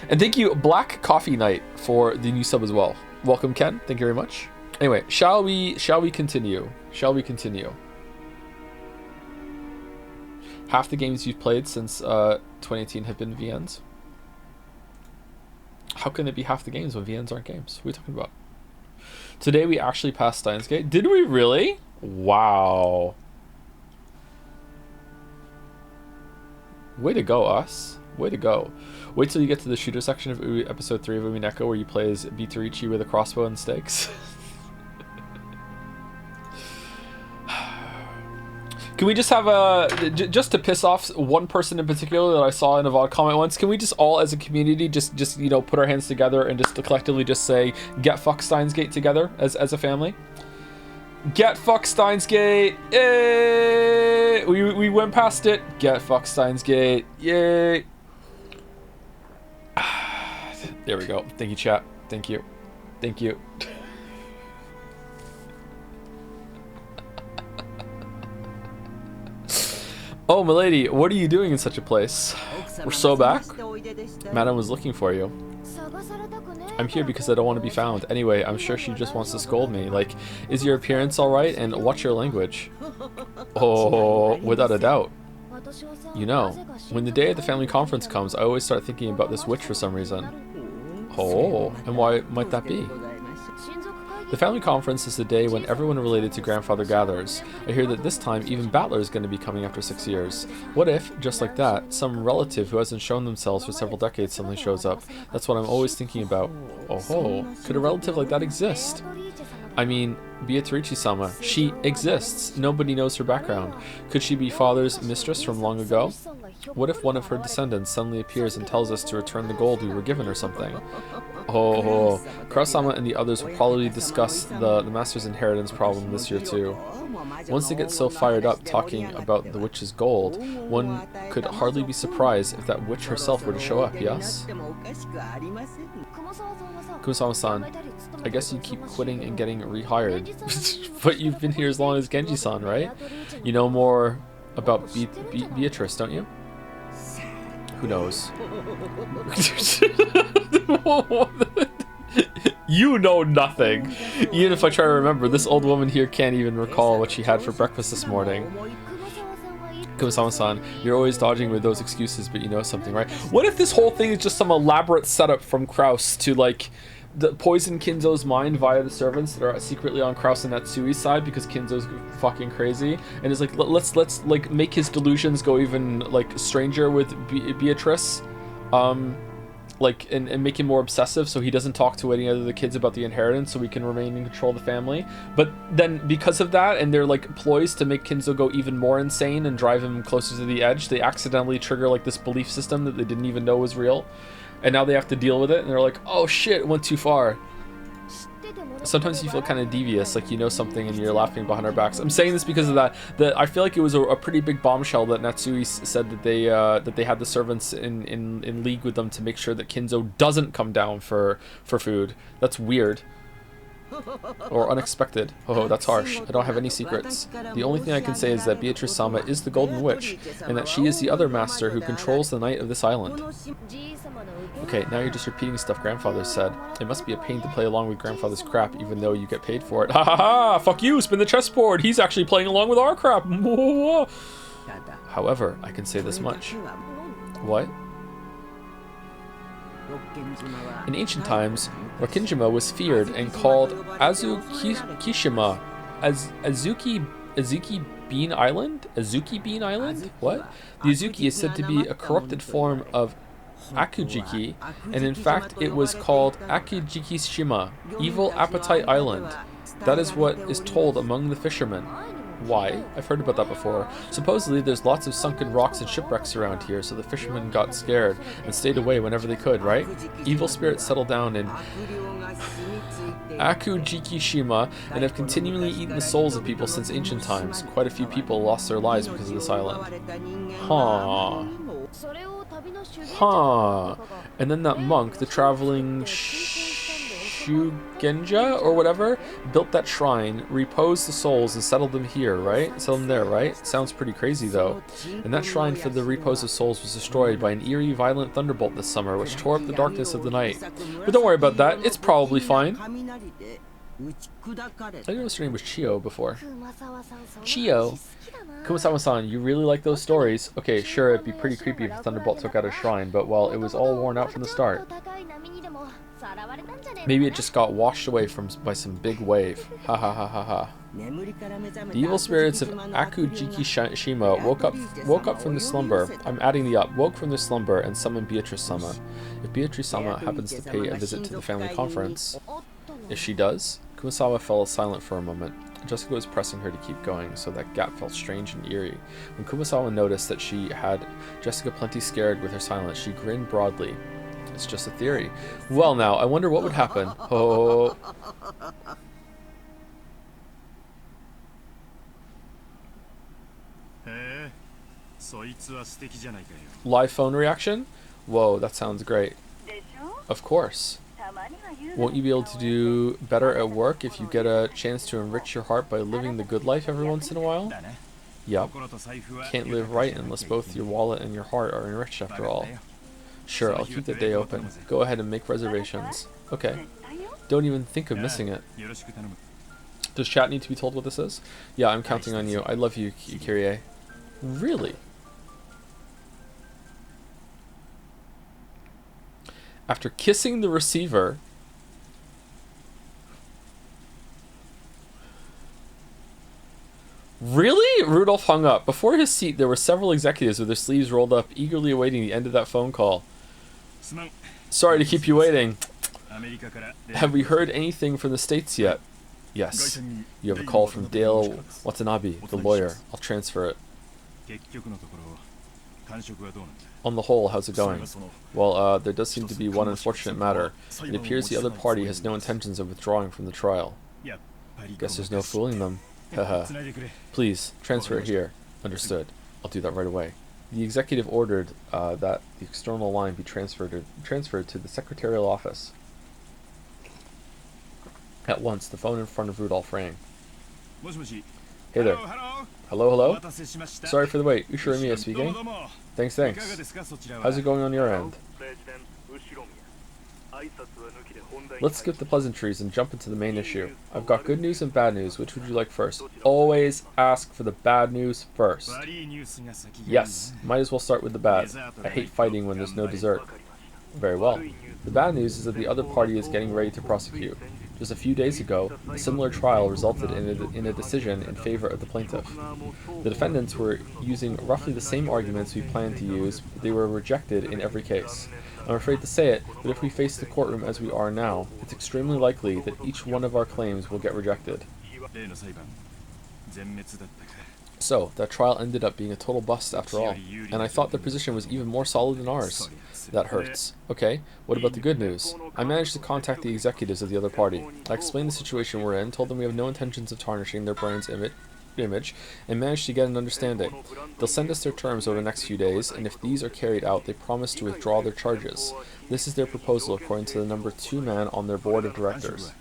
And thank you, Black Coffee Night, for the new sub as well. Welcome, Ken. Thank you very much. Anyway, shall we continue? Shall we continue? Half the games you've played since 2018 have been VNs. How can it be half the games when VNs aren't games? What are we talking about? Today we actually passed Steins Gate. Did we really? Wow. Way to go, us. Way to go. Wait till you get to the shooter section of episode 3 of Umineko where you play as Bitarichi with a crossbow and stakes. Can we just have just to piss off one person in particular that I saw in a VOD comment once, can we just all as a community just you know, put our hands together and just collectively just say, get fuck Steins Gate together as a family? Get fuck Steins Gate! Yay! We went past it. Get fuck Steins Gate. Yay! There we go. Thank you, chat. Thank you. Thank you. Oh, milady, what are you doing in such a place? We're so back. Madam was looking for you. I'm here because I don't want to be found. Anyway, I'm sure she just wants to scold me. Like, is your appearance alright? And what's your language? Oh, without a doubt. You know, when the day of the family conference comes, I always start thinking about this witch for some reason. Oh, and why might that be? The family conference is the day when everyone related to grandfather gathers. I hear that this time even Battler is going to be coming after 6 years. What if, just like that, some relative who hasn't shown themselves for several decades suddenly shows up? That's what I'm always thinking about. Oh ho, could a relative like that exist? I mean, Beatrice-sama, she exists. Nobody knows her background. Could she be father's mistress from long ago? What if one of her descendants suddenly appears and tells us to return the gold we were given or something? Oh, Kurosama and the others will probably discuss the master's inheritance problem this year too. Once they get so fired up talking about the witch's gold, one could hardly be surprised if that witch herself were to show up, yes? Kumasama-san, I guess you keep quitting and getting rehired. But you've been here as long as Genji-san, right? You know more about Beatrice, don't you? Who knows? You know nothing. Even if I try to remember, this old woman here can't even recall what she had for breakfast this morning. Kumasama-san, you're always dodging with those excuses, but you know something, right? What if this whole thing is just some elaborate setup from Kraus to, like, poison Kinzo's mind via the servants that are secretly on Kraus and Natsui's side because Kinzo's fucking crazy, and is like, let's like make his delusions go even like stranger with Beatrice, like and make him more obsessive so he doesn't talk to any other of the kids about the inheritance so we can remain in control of the family. But then because of that and their like ploys to make Kinzo go even more insane and drive him closer to the edge, they accidentally trigger like this belief system that they didn't even know was real. And now they have to deal with it, and they're like, oh shit, it went too far. Sometimes you feel kind of devious, like you know something and you're laughing behind our backs. I'm saying this because of that I feel like it was a pretty big bombshell that Natsui said that they had the servants in league with them to make sure that Kinzo doesn't come down for food. That's weird. Or unexpected. Oh, that's harsh. I don't have any secrets. The only thing I can say is that Beatrice-sama is the Golden Witch, and that she is the other master who controls the night of this island. Okay, now you're just repeating stuff grandfather said. It must be a pain to play along with grandfather's crap, even though you get paid for it. Ha ha ha! Fuck you! Spin the chessboard! He's actually playing along with our crap! However, I can say this much. What? In ancient times, Rokkinjima was feared and called Azukishima, Azuki Bean Island? Azuki Bean Island? What? The Azuki is said to be a corrupted form of Akujiki, and in fact it was called Akujikishima, Evil Appetite Island. That is what is told among the fishermen. Why? I've heard about that before. Supposedly there's lots of sunken rocks and shipwrecks around here, so the fishermen got scared and stayed away whenever they could, right? Evil spirits settled down in Akujikishima and have continually eaten the souls of people since ancient times. Quite a few people lost their lives because of this island. Huh. Huh. And then that monk, the traveling Shugenja or whatever, built that shrine, reposed the souls, and settled them here, right? Settled them there, right? Sounds pretty crazy, though. And that shrine for the repose of souls was destroyed by an eerie, violent thunderbolt this summer, which tore up the darkness of the night. But don't worry about that. It's probably fine. I didn't know her name was Chio before. Chio. Kumasama-san, you really like those stories? Okay, sure, it'd be pretty creepy if a thunderbolt took out a shrine, but well, it was all worn out from the start. Maybe it just got washed away by some big wave. Ha ha ha ha ha. The evil spirits of Akujikishima woke up from the slumber. I'm adding the up. Woke from the slumber and summoned Beatrice-sama. If Beatrice-sama happens to pay a visit to the family conference, if she does, Kumasawa fell silent for a moment. Jessica was pressing her to keep going, so that gap felt strange and eerie. When Kumasawa noticed that she had Jessica plenty scared with her silence, she grinned broadly. It's just a theory. Well now, I wonder what would happen. Oh. Live phone reaction? Whoa, that sounds great. Of course. Won't you be able to do better at work if you get a chance to enrich your heart by living the good life every once in a while? Yup. Can't live right unless both your wallet and your heart are enriched after all. Sure, I'll keep the day open. Go ahead and make reservations. Okay. Don't even think of missing it. Does chat need to be told what this is? Yeah, I'm counting on you. I love you, Kyrie. Really? After kissing the receiver... Really? Rudolph hung up. Before his seat, there were several executives with their sleeves rolled up, eagerly awaiting the end of that phone call. Sorry to keep you waiting. Have we heard anything from the States yet? Yes. You have a call from Dale Watanabe, the lawyer. I'll transfer it. On the whole, how's it going? Well, there does seem to be one unfortunate matter. It appears the other party has no intentions of withdrawing from the trial. Guess there's no fooling them. Haha. Please, transfer it here. Understood. I'll do that right away. The executive ordered that the external line be transferred to the secretarial office. At once, the phone in front of Rudolph rang. Hey there. Hello, hello? Sorry for the wait. Ushirimiya speaking. Thanks. How's it going on your end? Let's skip the pleasantries and jump into the main issue. I've got good news and bad news. Which would you like first? Always ask for the bad news first. Yes, might as well start with the bad. I hate fighting when there's no dessert. Very well. The bad news is that the other party is getting ready to prosecute. Just a few days ago, a similar trial resulted in a decision in favor of the plaintiff. The defendants were using roughly the same arguments we planned to use, but they were rejected in every case. I'm afraid to say it, but if we face the courtroom as we are now, it's extremely likely that each one of our claims will get rejected. So, that trial ended up being a total bust after all, and I thought their position was even more solid than ours. That hurts. Okay, what about the good news? I managed to contact the executives of the other party. I explained the situation we're in, told them we have no intentions of tarnishing their brand's image, and managed to get an understanding. They'll send us their terms over the next few days, and if these are carried out, they promise to withdraw their charges. This is their proposal according to the number 2 man on their board of directors.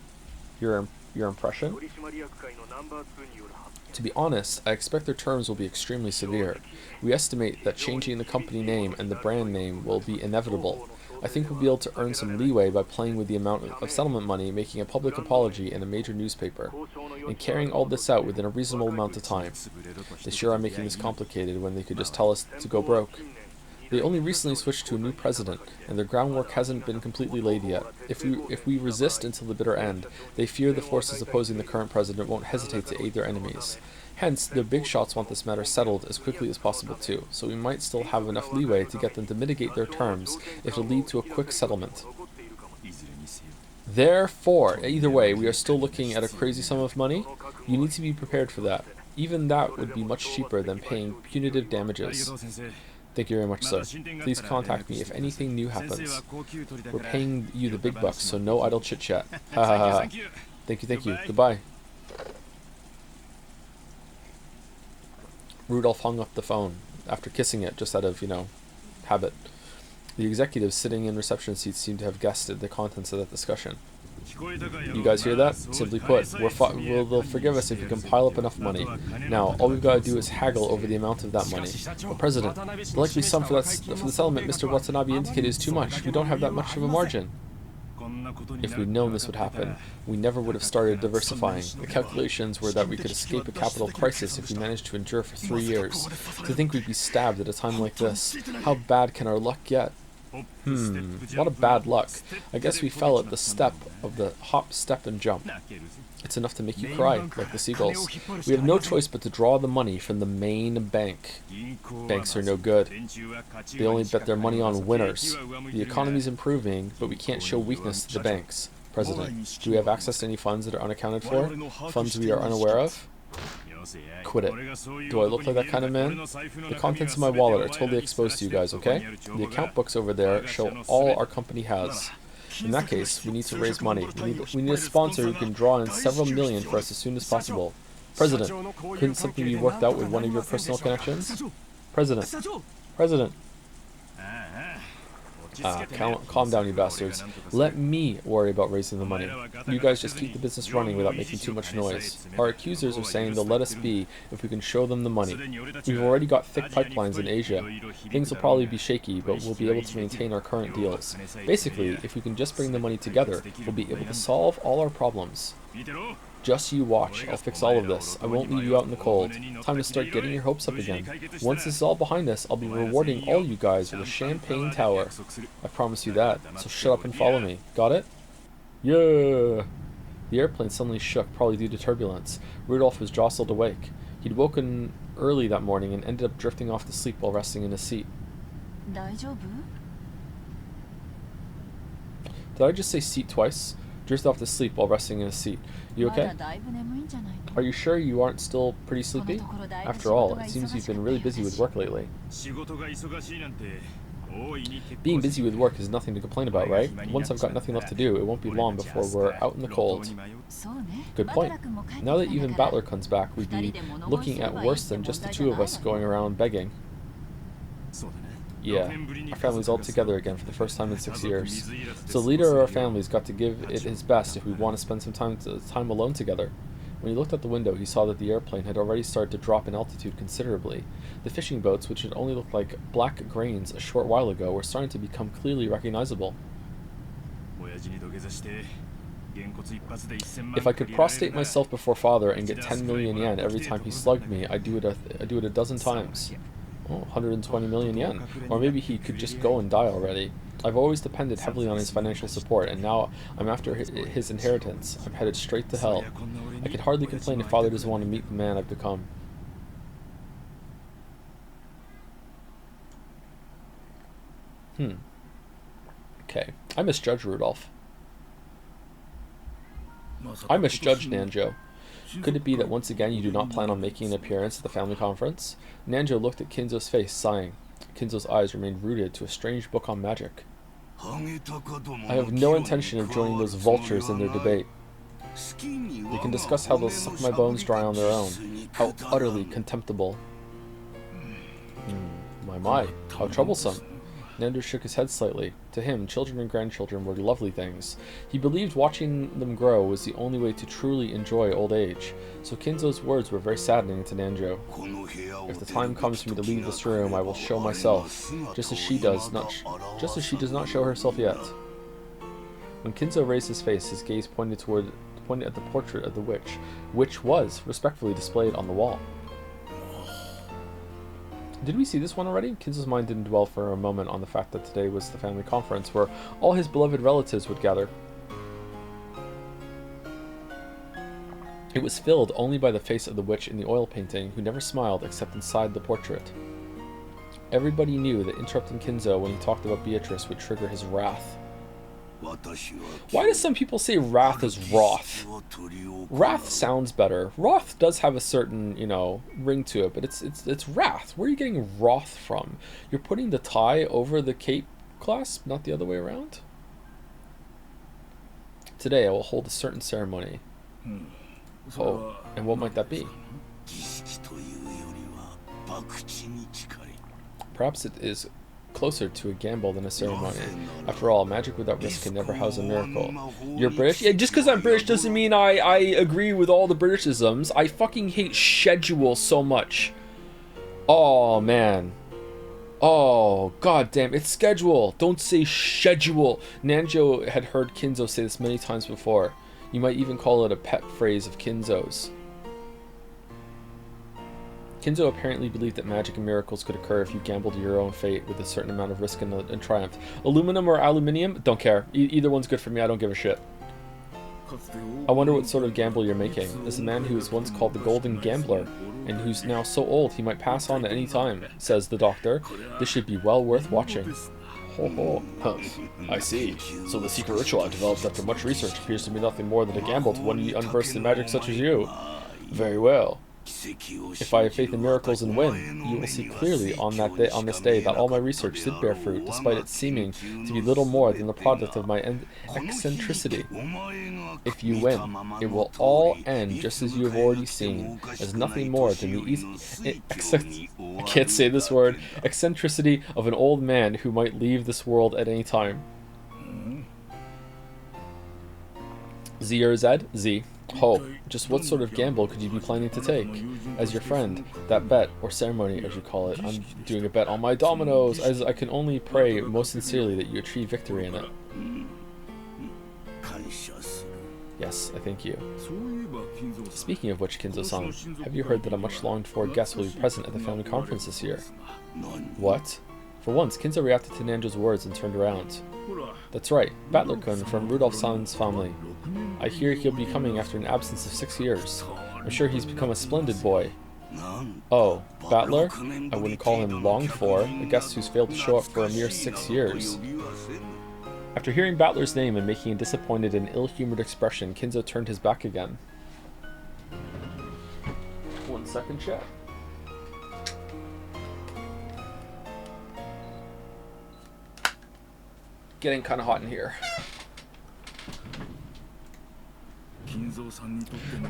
Your impression? To be honest, I expect their terms will be extremely severe. We estimate that changing the company name and the brand name will be inevitable. I think we'll be able to earn some leeway by playing with the amount of settlement money, making a public apology in a major newspaper, and carrying all this out within a reasonable amount of time. They sure are making this complicated when they could just tell us to go broke. They only recently switched to a new president, and their groundwork hasn't been completely laid yet. If we resist until the bitter end, they fear the forces opposing the current president won't hesitate to aid their enemies. Hence, the big shots want this matter settled as quickly as possible too, so we might still have enough leeway to get them to mitigate their terms if it'll lead to a quick settlement. Therefore, either way, we are still looking at a crazy sum of money. You need to be prepared for that. Even that would be much cheaper than paying punitive damages. Thank you very much, sir. Please contact me if anything new happens. We're paying you the big bucks, so no idle chit-chat. Ha ha ha. Thank you. Goodbye. Rudolph hung up the phone, after kissing it, just out of, habit. The executives sitting in reception seats seemed to have guessed at the contents of that discussion. You guys hear that? Simply put, they'll forgive us if we can pile up enough money. Now, all we've got to do is haggle over the amount of that money. But President, the likely sum for the settlement Mr. Watanabe indicated is too much. We don't have that much of a margin. If we'd known this would happen, we never would have started diversifying. The calculations were that we could escape a capital crisis if we managed to endure for 3 years. To think we'd be stabbed at a time like this. How bad can our luck get? What a bad luck. I guess we fell at the step of the hop, step, and jump. It's enough to make you cry, like the seagulls. We have no choice but to draw the money from the main bank. Banks are no good. They only bet their money on winners. The economy's improving, but we can't show weakness to the banks. President, do we have access to any funds that are unaccounted for? Funds we are unaware of? Quit it. Do I look like that kind of man? The contents of my wallet are totally exposed to you guys, okay? The account books over there show all our company has. In that case, we need to raise money. We need a sponsor who can draw in several million for us as soon as possible. President, couldn't something be worked out with one of your personal connections? President. Calm down, you bastards. Let me worry about raising the money. You guys just keep the business running without making too much noise. Our accusers are saying they'll let us be if we can show them the money. We've already got thick pipelines in Asia. Things will probably be shaky, but we'll be able to maintain our current deals. Basically, if we can just bring the money together, we'll be able to solve all our problems. Just you watch, I'll fix all of this. I won't leave you out in the cold. Time to start getting your hopes up again. Once this is all behind us, I'll be rewarding all you guys with a champagne tower. I promise you that, so shut up and follow me. Got it? Yeah. The airplane suddenly shook, probably due to turbulence. Rudolph was jostled awake. He'd woken early that morning and ended up drifting off to sleep while resting in his seat. 大丈夫？ Did I just say seat twice? Drifted off to sleep while resting in his seat. You まだ okay? だいぶ眠いんじゃないの？ Are you sure you aren't still pretty sleepy? After all, it seems you've been really busy with work lately. Being busy with work is nothing to complain about, right? Once I've got nothing left to do, it won't be long before we're out in the cold. そうね。 Good point. バトラ君も帰ってきたんだ Now that から even Battler comes back, we'd be looking at worse than just the two of us going around begging. Yeah, our family's all together again for the first time in 6 years. So the leader of our family's got to give it his best if we want to spend some time alone together. When he looked out the window, he saw that the airplane had already started to drop in altitude considerably. The fishing boats, which had only looked like black grains a short while ago, were starting to become clearly recognizable. If I could prostrate myself before father and get 10 million yen every time he slugged me, I'd do it a dozen times. Oh, 120 million yen. Or maybe he could just go and die already. I've always depended heavily on his financial support, and now I'm after his inheritance. I'm headed straight to hell. I can hardly complain if father doesn't want to meet the man I've become. Okay. I misjudged Rudolph. I misjudged Nanjo. Could it be that once again you do not plan on making an appearance at the family conference? Nanjo looked at Kinzo's face, sighing. Kinzo's eyes remained rooted to a strange book on magic. I have no intention of joining those vultures in their debate. They can discuss how they'll suck my bones dry on their own. How utterly contemptible. My, how troublesome. Nando shook his head slightly. To him, children and grandchildren were lovely things. He believed watching them grow was the only way to truly enjoy old age. So Kinzo's words were very saddening to Nanjo. If the time comes for me to leave this room, I will show myself, just as she does not show herself yet. When Kinzo raised his face, his gaze pointed at the portrait of the witch, which was respectfully displayed on the wall. Did we see this one already? Kinzo's mind didn't dwell for a moment on the fact that today was the family conference where all his beloved relatives would gather. It was filled only by the face of the witch in the oil painting, who never smiled except inside the portrait. Everybody knew that interrupting Kinzo when he talked about Beatrice would trigger his wrath. Why do some people say wrath is wrath? Wrath sounds better. Wrath does have a certain, ring to it, but it's wrath. Where are you getting wrath from? You're putting the tie over the cape clasp, not the other way around? Today I will hold a certain ceremony. Oh, and what might that be? Perhaps it is closer to a gamble than a ceremony. After all, magic without risk can never house a miracle. You're British? Yeah, just because I'm British doesn't mean I agree with all the Britishisms. I fucking hate schedule so much. Oh, man. Oh, god damn. It's schedule. Don't say schedule. Nanjo had heard Kinzo say this many times before. You might even call it a pet phrase of Kinzo's. Kinzo apparently believed that magic and miracles could occur if you gambled your own fate with a certain amount of risk and triumph. Aluminum or aluminium? Don't care. Either one's good for me. I don't give a shit. I wonder what sort of gamble you're making. As a man who was once called the Golden Gambler, and who's now so old he might pass on at any time, says the doctor, this should be well worth watching. Ho ho. Huh. I see. So the secret ritual I developed after much research appears to be nothing more than a gamble to one unversed in magic such as you. Very well. If I have faith in miracles and win, you will see clearly on this day that all my research did bear fruit, despite it seeming to be little more than the product of my eccentricity. If you win, it will all end just as you have already seen, as nothing more than the I can't say this word, eccentricity of an old man who might leave this world at any time. Z or Z? Z. Ho, just what sort of gamble could you be planning to take? As your friend, that bet, or ceremony as you call it, I'm doing a bet on my dominoes, as I can only pray most sincerely that you achieve victory in it. Yes, I thank you. Speaking of which, Kinzo-san, have you heard that a much longed for guest will be present at the family conference this year? What? For once, Kinzo reacted to Nanjo's words and turned around. That's right, Battler-kun from Rudolph-san's family. I hear he'll be coming after an absence of 6 years. I'm sure he's become a splendid boy. Oh, Battler? I wouldn't call him longed for, a guest who's failed to show up for a mere 6 years. After hearing Battler's name and making a disappointed and ill-humored expression, Kinzo turned his back again. 1 second, chat. Getting kind of hot in here.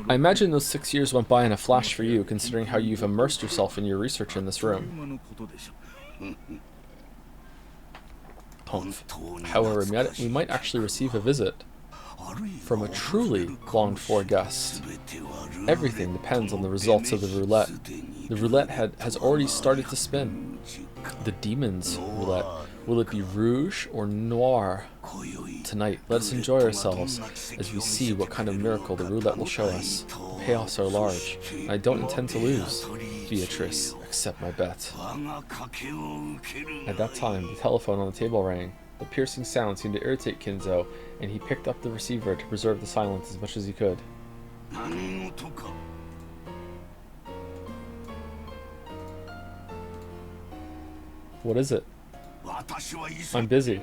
I imagine those 6 years went by in a flash for you, considering how you've immersed yourself in your research in this room. Humph. However, we might actually receive a visit from a truly longed-for guest. Everything depends on the results of the roulette. The roulette has already started to spin. The demon's roulette. Will it be rouge or noir? Tonight, let us enjoy ourselves as we see what kind of miracle the roulette will show us. The payoffs are large, and I don't intend to lose. Beatrice, accept my bet. At that time, the telephone on the table rang. The piercing sound seemed to irritate Kinzo, and he picked up the receiver to preserve the silence as much as he could. What is it? I'm busy.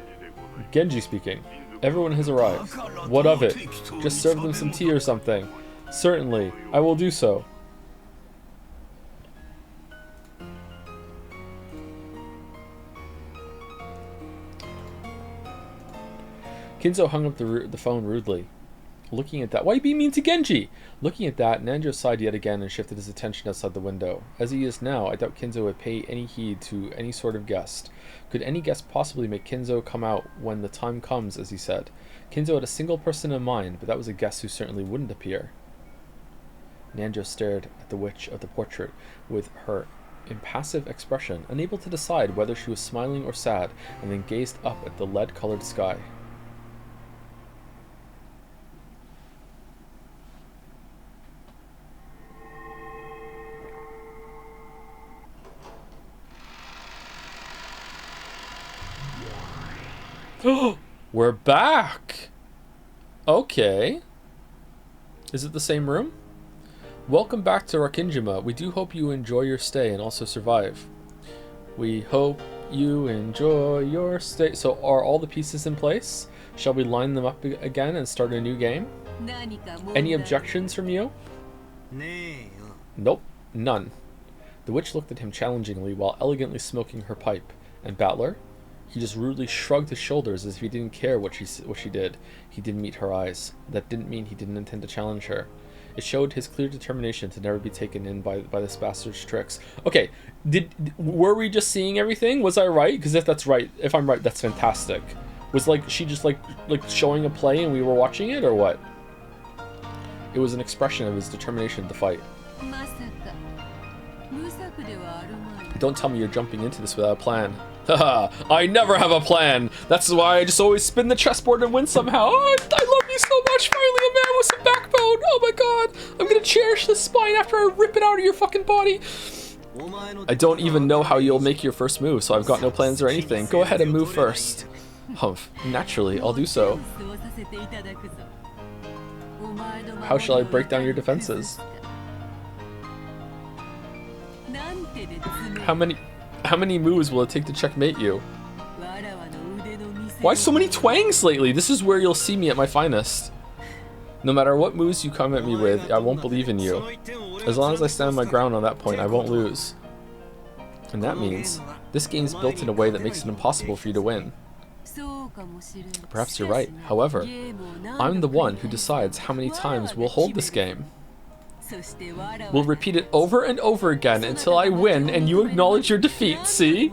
Genji speaking. Everyone has arrived. What of it? Just serve them some tea or something. Certainly, I will do so. Kinzo hung up the phone rudely. Looking at that, why be mean to Genji? Looking at that, Nanjo sighed yet again and shifted his attention outside the window. As he is now, I doubt Kinzo would pay any heed to any sort of guest. Could any guest possibly make Kinzo come out when the time comes, as he said? Kinzo had a single person in mind, but that was a guest who certainly wouldn't appear. Nanjo stared at the witch of the portrait with her impassive expression, unable to decide whether she was smiling or sad, and then gazed up at the lead-colored sky. We're back! Okay. Is it the same room? Welcome back to Rakinjima. We do hope you enjoy your stay and also survive. We hope you enjoy your stay. So are all the pieces in place? Shall we line them up again and start a new game? Any objections from you? Nope, none. The witch looked at him challengingly while elegantly smoking her pipe. And Battler? He just rudely shrugged his shoulders as if he didn't care what she did. He didn't meet her eyes. That didn't mean he didn't intend to challenge her. It showed his clear determination to never be taken in by this bastard's tricks. Okay, were we just seeing everything? Was I right? Because if I'm right, that's fantastic. Was she just like showing a play and we were watching it, or what? It was an expression of his determination to fight. Don't tell me you're jumping into this without a plan. Haha, I never have a plan. That's why I just always spin the chessboard and win somehow. Oh, I love you so much. Finally, a man with some backbone. Oh my god. I'm gonna cherish this spine after I rip it out of your fucking body. I don't even know how you'll make your first move, so I've got no plans or anything. Go ahead and move first. Humph. Naturally, I'll do so. How shall I break down your defenses? How many moves will it take to checkmate you? Why so many twangs lately? This is where you'll see me at my finest. No matter what moves you come at me with, I won't believe in you. As long as I stand my ground on that point, I won't lose. And that means, this game's built in a way that makes it impossible for you to win. Perhaps you're right. However, I'm the one who decides how many times we'll hold this game. We'll repeat it over and over again until I win and you acknowledge your defeat, see?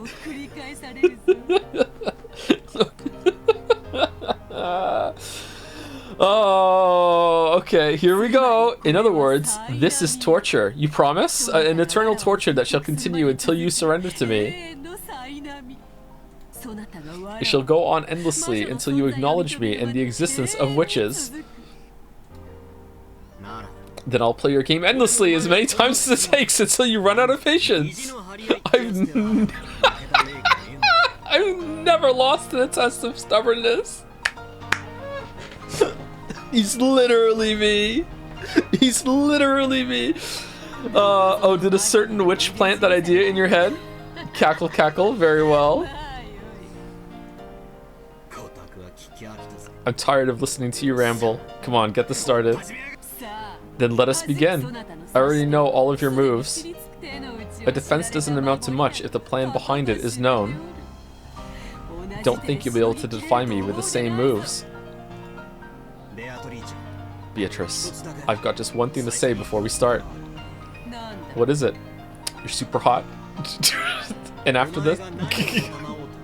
Oh, okay, here we go. In other words, this is torture. You promise? An eternal torture that shall continue until you surrender to me. It shall go on endlessly until you acknowledge me and the existence of witches. Then I'll play your game endlessly as many times as it takes until you run out of patience. I've never lost in a test of stubbornness. He's literally me. He's literally me. Oh, did a certain witch plant that idea in your head? Cackle, cackle, very well. I'm tired of listening to you ramble. Come on, get this started. Then let us begin. I already know all of your moves. A defense doesn't amount to much if the plan behind it is known. Don't think you'll be able to defy me with the same moves. Beatrice, I've got just one thing to say before we start. What is it? You're super hot. And after this,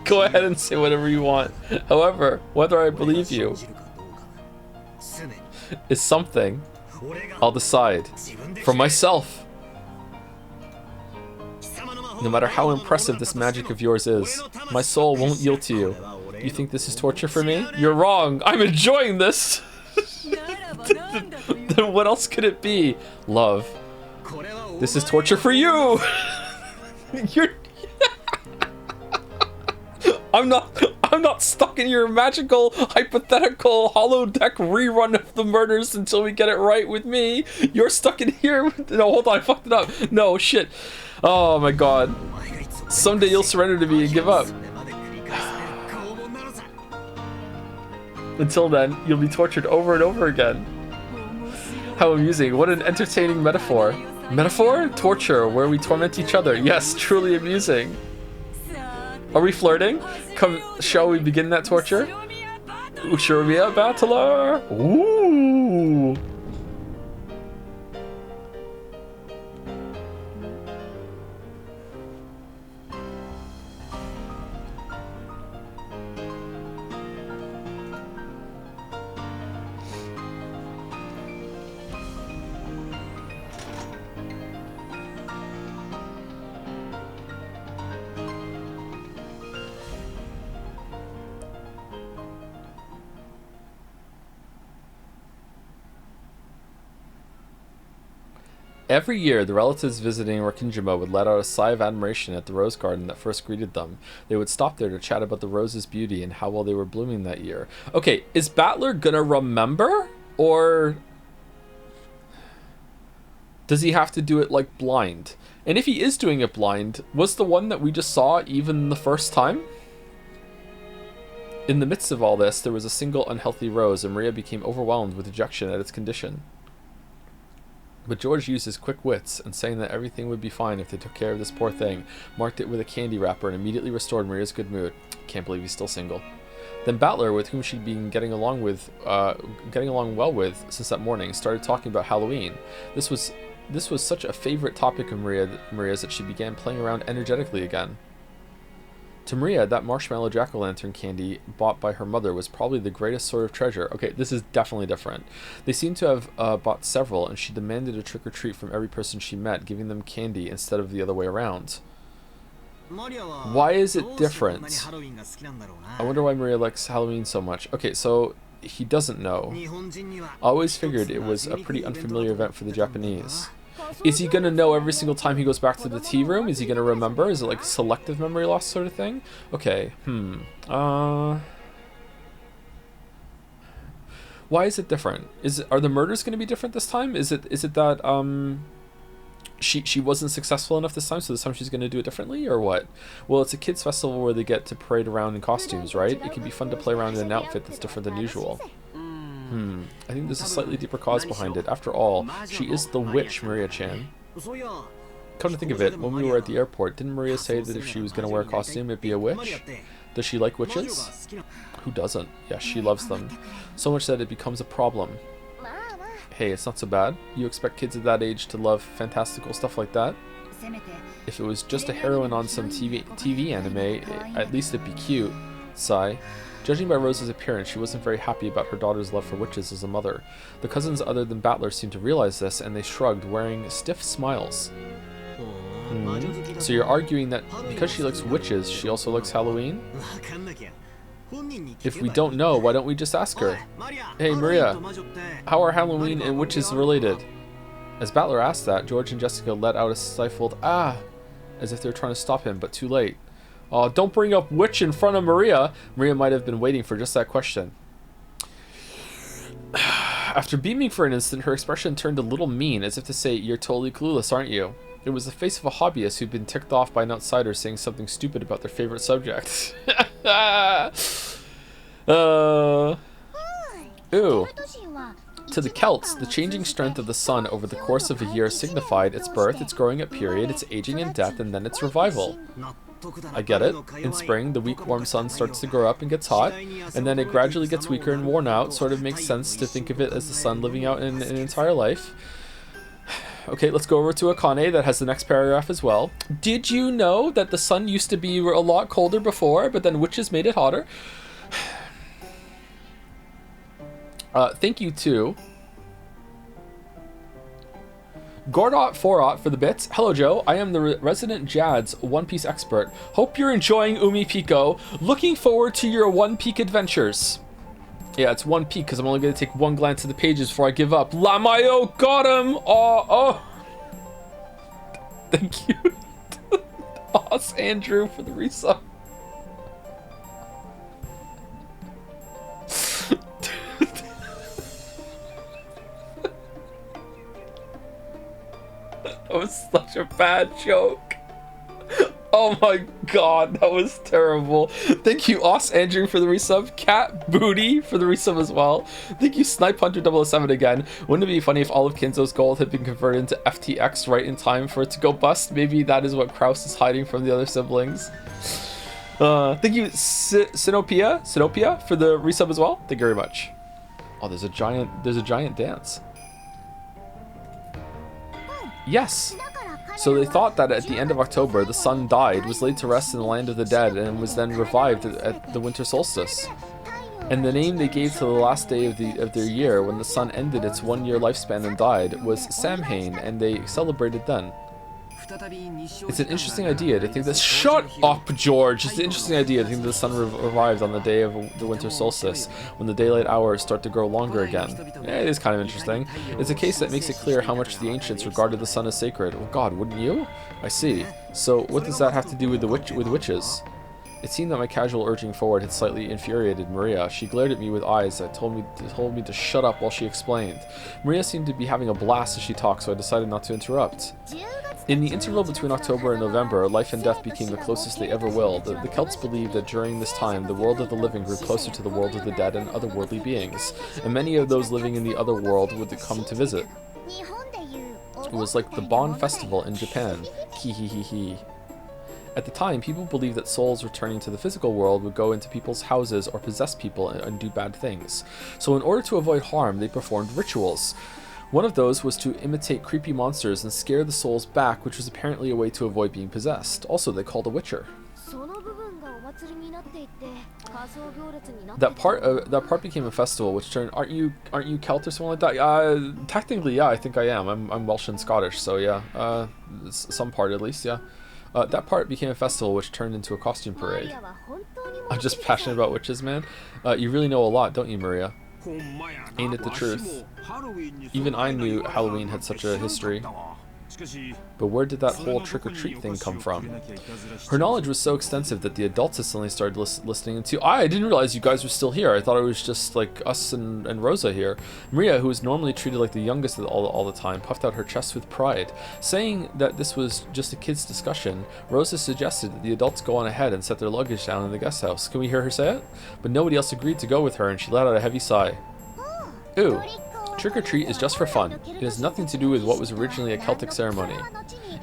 go ahead and say whatever you want. However, whether I believe you is something I'll decide for myself. No matter how impressive this magic of yours is, my soul won't yield to you. You think this is torture for me? You're wrong. I'm enjoying this. Then what else could it be? Love. This is torture for you. You're I'm not stuck in your magical, hypothetical, holodeck rerun of the murders until we get it right with me. You're stuck in here with... No, hold on, I fucked it up. No, shit. Oh my god. Someday you'll surrender to me and give up. Until then, you'll be tortured over and over again. How amusing. What an entertaining metaphor. Metaphor? Torture, where we torment each other. Yes, truly amusing. Are we flirting? Come, shall we begin that torture? Ushurumia battler! Ooh! Every year, the relatives visiting Rokkenjima would let out a sigh of admiration at the rose garden that first greeted them. They would stop there to chat about the rose's beauty and how well they were blooming that year. Okay, is Battler gonna remember? Or does he have to do it, like, blind? And if he is doing it blind, was the one that we just saw even the first time? In the midst of all this, there was a single unhealthy rose, and Maria became overwhelmed with dejection at its condition. But George used his quick wits, and saying that everything would be fine if they took care of this poor thing, marked it with a candy wrapper and immediately restored Maria's good mood. Can't believe he's still single. Then Battler, with whom she'd been getting along well with since that morning, started talking about Halloween. This was such a favorite topic of Maria's that she began playing around energetically again. To Maria, that marshmallow jack-o'-lantern candy bought by her mother was probably the greatest sort of treasure. Okay, this is definitely different. They seemed to have bought several, and she demanded a trick-or-treat from every person she met, giving them candy instead of the other way around. Why is it different? I wonder why Maria likes Halloween so much. Okay, so he doesn't know. I always figured it was a pretty unfamiliar event for the Japanese. Is he gonna know every single time he goes back to the tea room? Is he gonna remember? Is it like selective memory loss sort of thing? Okay, why is it different? Are the murders gonna be different this time? Is it that she wasn't successful enough this time, so this time she's gonna do it differently, or what? Well, it's a kids festival where they get to parade around in costumes, right? It can be fun to play around in an outfit that's different than usual. I think there's a slightly deeper cause behind it. After all, she is the witch, Maria-chan. Come to think of it, when we were at the airport, didn't Maria say that if she was going to wear a costume, it'd be a witch? Does she like witches? Who doesn't? Yeah, she loves them. So much that it becomes a problem. Hey, it's not so bad. You expect kids at that age to love fantastical stuff like that? If it was just a heroine on some TV anime, at least it'd be cute. Sigh. Judging by Rose's appearance, she wasn't very happy about her daughter's love for witches as a mother. The cousins other than Battler seemed to realize this, and they shrugged, wearing stiff smiles. So you're arguing that because she likes witches, she also likes Halloween? If we don't know, why don't we just ask her? Hey Maria, how are Halloween and witches related? As Battler asked that, George and Jessica let out a stifled "ah," as if they were trying to stop him, but too late. Don't bring up witch in front of Maria. Maria might have been waiting for just that question. After beaming for an instant, her expression turned a little mean, as if to say, "You're totally clueless, aren't you?" It was the face of a hobbyist who'd been ticked off by an outsider saying something stupid about their favorite subject. Ooh. To the Celts, the changing strength of the sun over the course of a year signified its birth, its growing at period, its aging and death, and then its revival. I get it. In spring, the weak warm sun starts to grow up and gets hot, and then it gradually gets weaker and worn out. Sort of makes sense to think of it as the sun living out an entire life. Okay, let's go over to Akane that has the next paragraph as well. Did you know that the sun used to be a lot colder before, but then witches made it hotter? Thank you too. Gordot4ot for the bits. Hello, Joe. I am the resident Jad's One Piece expert. Hope you're enjoying Umipiko. Looking forward to your One Peak adventures. Yeah, it's One Peak because I'm only going to take one glance at the pages before I give up. Lamayo got him! Oh. Thank you. Boss Andrew for the resub. That was such a bad joke. Oh my god, that was terrible. Thank you, Os Andrew for the resub. Cat Booty for the resub as well. Thank you, Snipe Hunter 007 again. Wouldn't it be funny if all of Kinzo's gold had been converted into FTX right in time for it to go bust? Maybe that is what Kraus is hiding from the other siblings. Thank you, Sinopia for the resub as well. Thank you very much. Oh, there's a giant dance. Yes. So they thought that at the end of October, the sun died, was laid to rest in the land of the dead, and was then revived at the winter solstice. And the name they gave to the last day of their year, when the sun ended its 1 year lifespan and died, was Samhain, and they celebrated then. It's an interesting idea to think that— Shut up, George! It's an interesting idea to think that the sun revived on the day of the winter solstice, when the daylight hours start to grow longer again. Yeah, it is kind of interesting. It's a case that makes it clear how much the ancients regarded the sun as sacred. Oh god, wouldn't you? I see. So what does that have to do with witches? It seemed that my casual urging forward had slightly infuriated Maria. She glared at me with eyes that told me to shut up while she explained. Maria seemed to be having a blast as she talked, so I decided not to interrupt. In the interval between October and November, life and death became the closest they ever will. The Celts believed that during this time, the world of the living grew closer to the world of the dead and otherworldly beings, and many of those living in the other world would come to visit. It was like the Bon Festival in Japan. Hee. At the time, people believed that souls returning to the physical world would go into people's houses or possess people and do bad things. So in order to avoid harm, they performed rituals. One of those was to imitate creepy monsters and scare the souls back, which was apparently a way to avoid being possessed. Also, they called a witcher. That part became a festival, which turned— Aren't you Celt or something like that? Technically, yeah, I think I am. I'm Welsh and Scottish, so yeah. Some part at least, yeah. That part became a festival, which turned into a costume parade. I'm just passionate about witches, man. You really know a lot, don't you, Maria? Ain't it the truth? Even I knew Halloween had such a history. But where did that whole trick-or-treat thing come from? Her knowledge was so extensive that the adults suddenly started listening to— I didn't realize you guys were still here. I thought it was just like us and Rosa here. Maria, who was normally treated like the youngest all the time, puffed out her chest with pride. Saying that this was just a kid's discussion, Rosa suggested that the adults go on ahead and set their luggage down in the guest house. Can we hear her say it? But nobody else agreed to go with her, and she let out a heavy sigh. Ooh. Trick-or-treat is just for fun. It has nothing to do with what was originally a Celtic ceremony.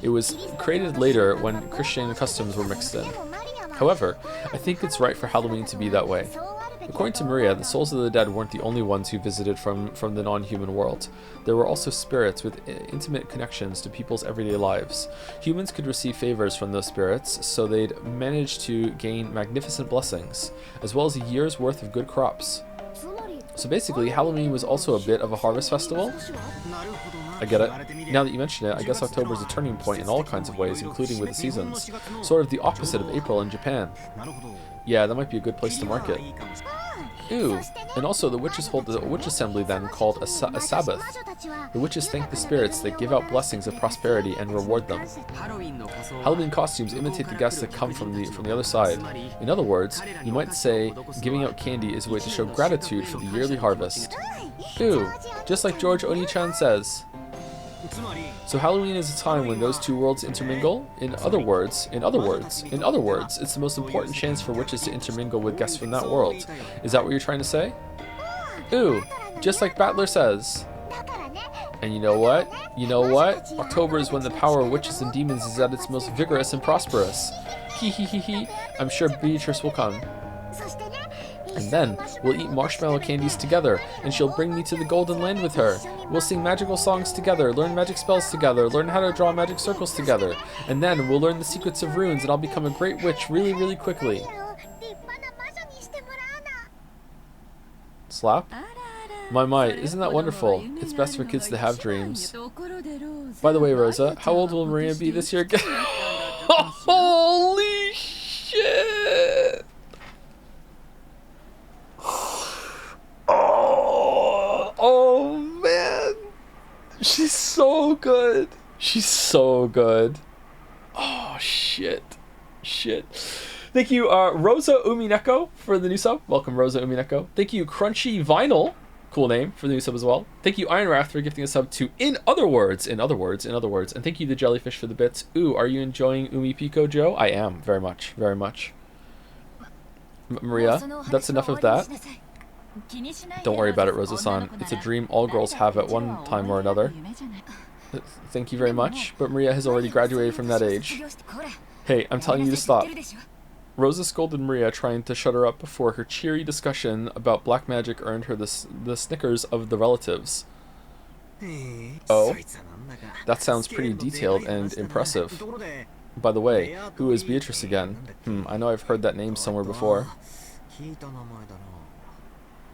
It was created later when Christian customs were mixed in. However, I think it's right for Halloween to be that way. According to Maria, the souls of the dead weren't the only ones who visited from the non-human world. There were also spirits with intimate connections to people's everyday lives. Humans could receive favors from those spirits, so they'd manage to gain magnificent blessings, as well as a year's worth of good crops. So basically, Halloween was also a bit of a harvest festival? I get it. Now that you mention it, I guess October is a turning point in all kinds of ways, including with the seasons. Sort of the opposite of April in Japan. Yeah, that might be a good place to market. Ooh, and also the witches hold a witch assembly then called a Sabbath. The witches thank the spirits that give out blessings of prosperity and reward them. Halloween costumes imitate the guests that come from the other side. In other words, you might say giving out candy is a way to show gratitude for the yearly harvest. Ooh, just like George Oni-chan says. So Halloween is a time when those two worlds intermingle? In other words, it's the most important chance for witches to intermingle with guests from that world. Is that what you're trying to say? Ooh, just like Battler says. And you know what? October is when the power of witches and demons is at its most vigorous and prosperous. Hee hee hee hee. I'm sure Beatrice will come. And then, we'll eat marshmallow candies together, and she'll bring me to the Golden Land with her. We'll sing magical songs together, learn magic spells together, learn how to draw magic circles together. And then, we'll learn the secrets of runes, and I'll become a great witch really, really quickly. Slap? My, isn't that wonderful? It's best for kids to have dreams. By the way, Rosa, how old will Maria be this year? Holy shit! Oh man, she's so good. Oh shit. Thank you, Rosa Umineko for the new sub. Welcome, Rosa Umineko. Thank you, Crunchy Vinyl. Cool name for the new sub as well. Thank you, Iron Wrath, for gifting a sub to In Other Words. And thank you, the Jellyfish, for the bits. Ooh, are you enjoying Umi Pico, Joe? I am, very much. Maria, that's enough of that. Don't worry about it, Rosa-san. It's a dream all girls have at one time or another. Thank you very much, but Maria has already graduated from that age. Hey, I'm telling you to stop. Rosa scolded Maria, trying to shut her up before her cheery discussion about black magic earned her the snickers of the relatives. Oh? That sounds pretty detailed and impressive. By the way, who is Beatrice again? I know I've heard that name somewhere before.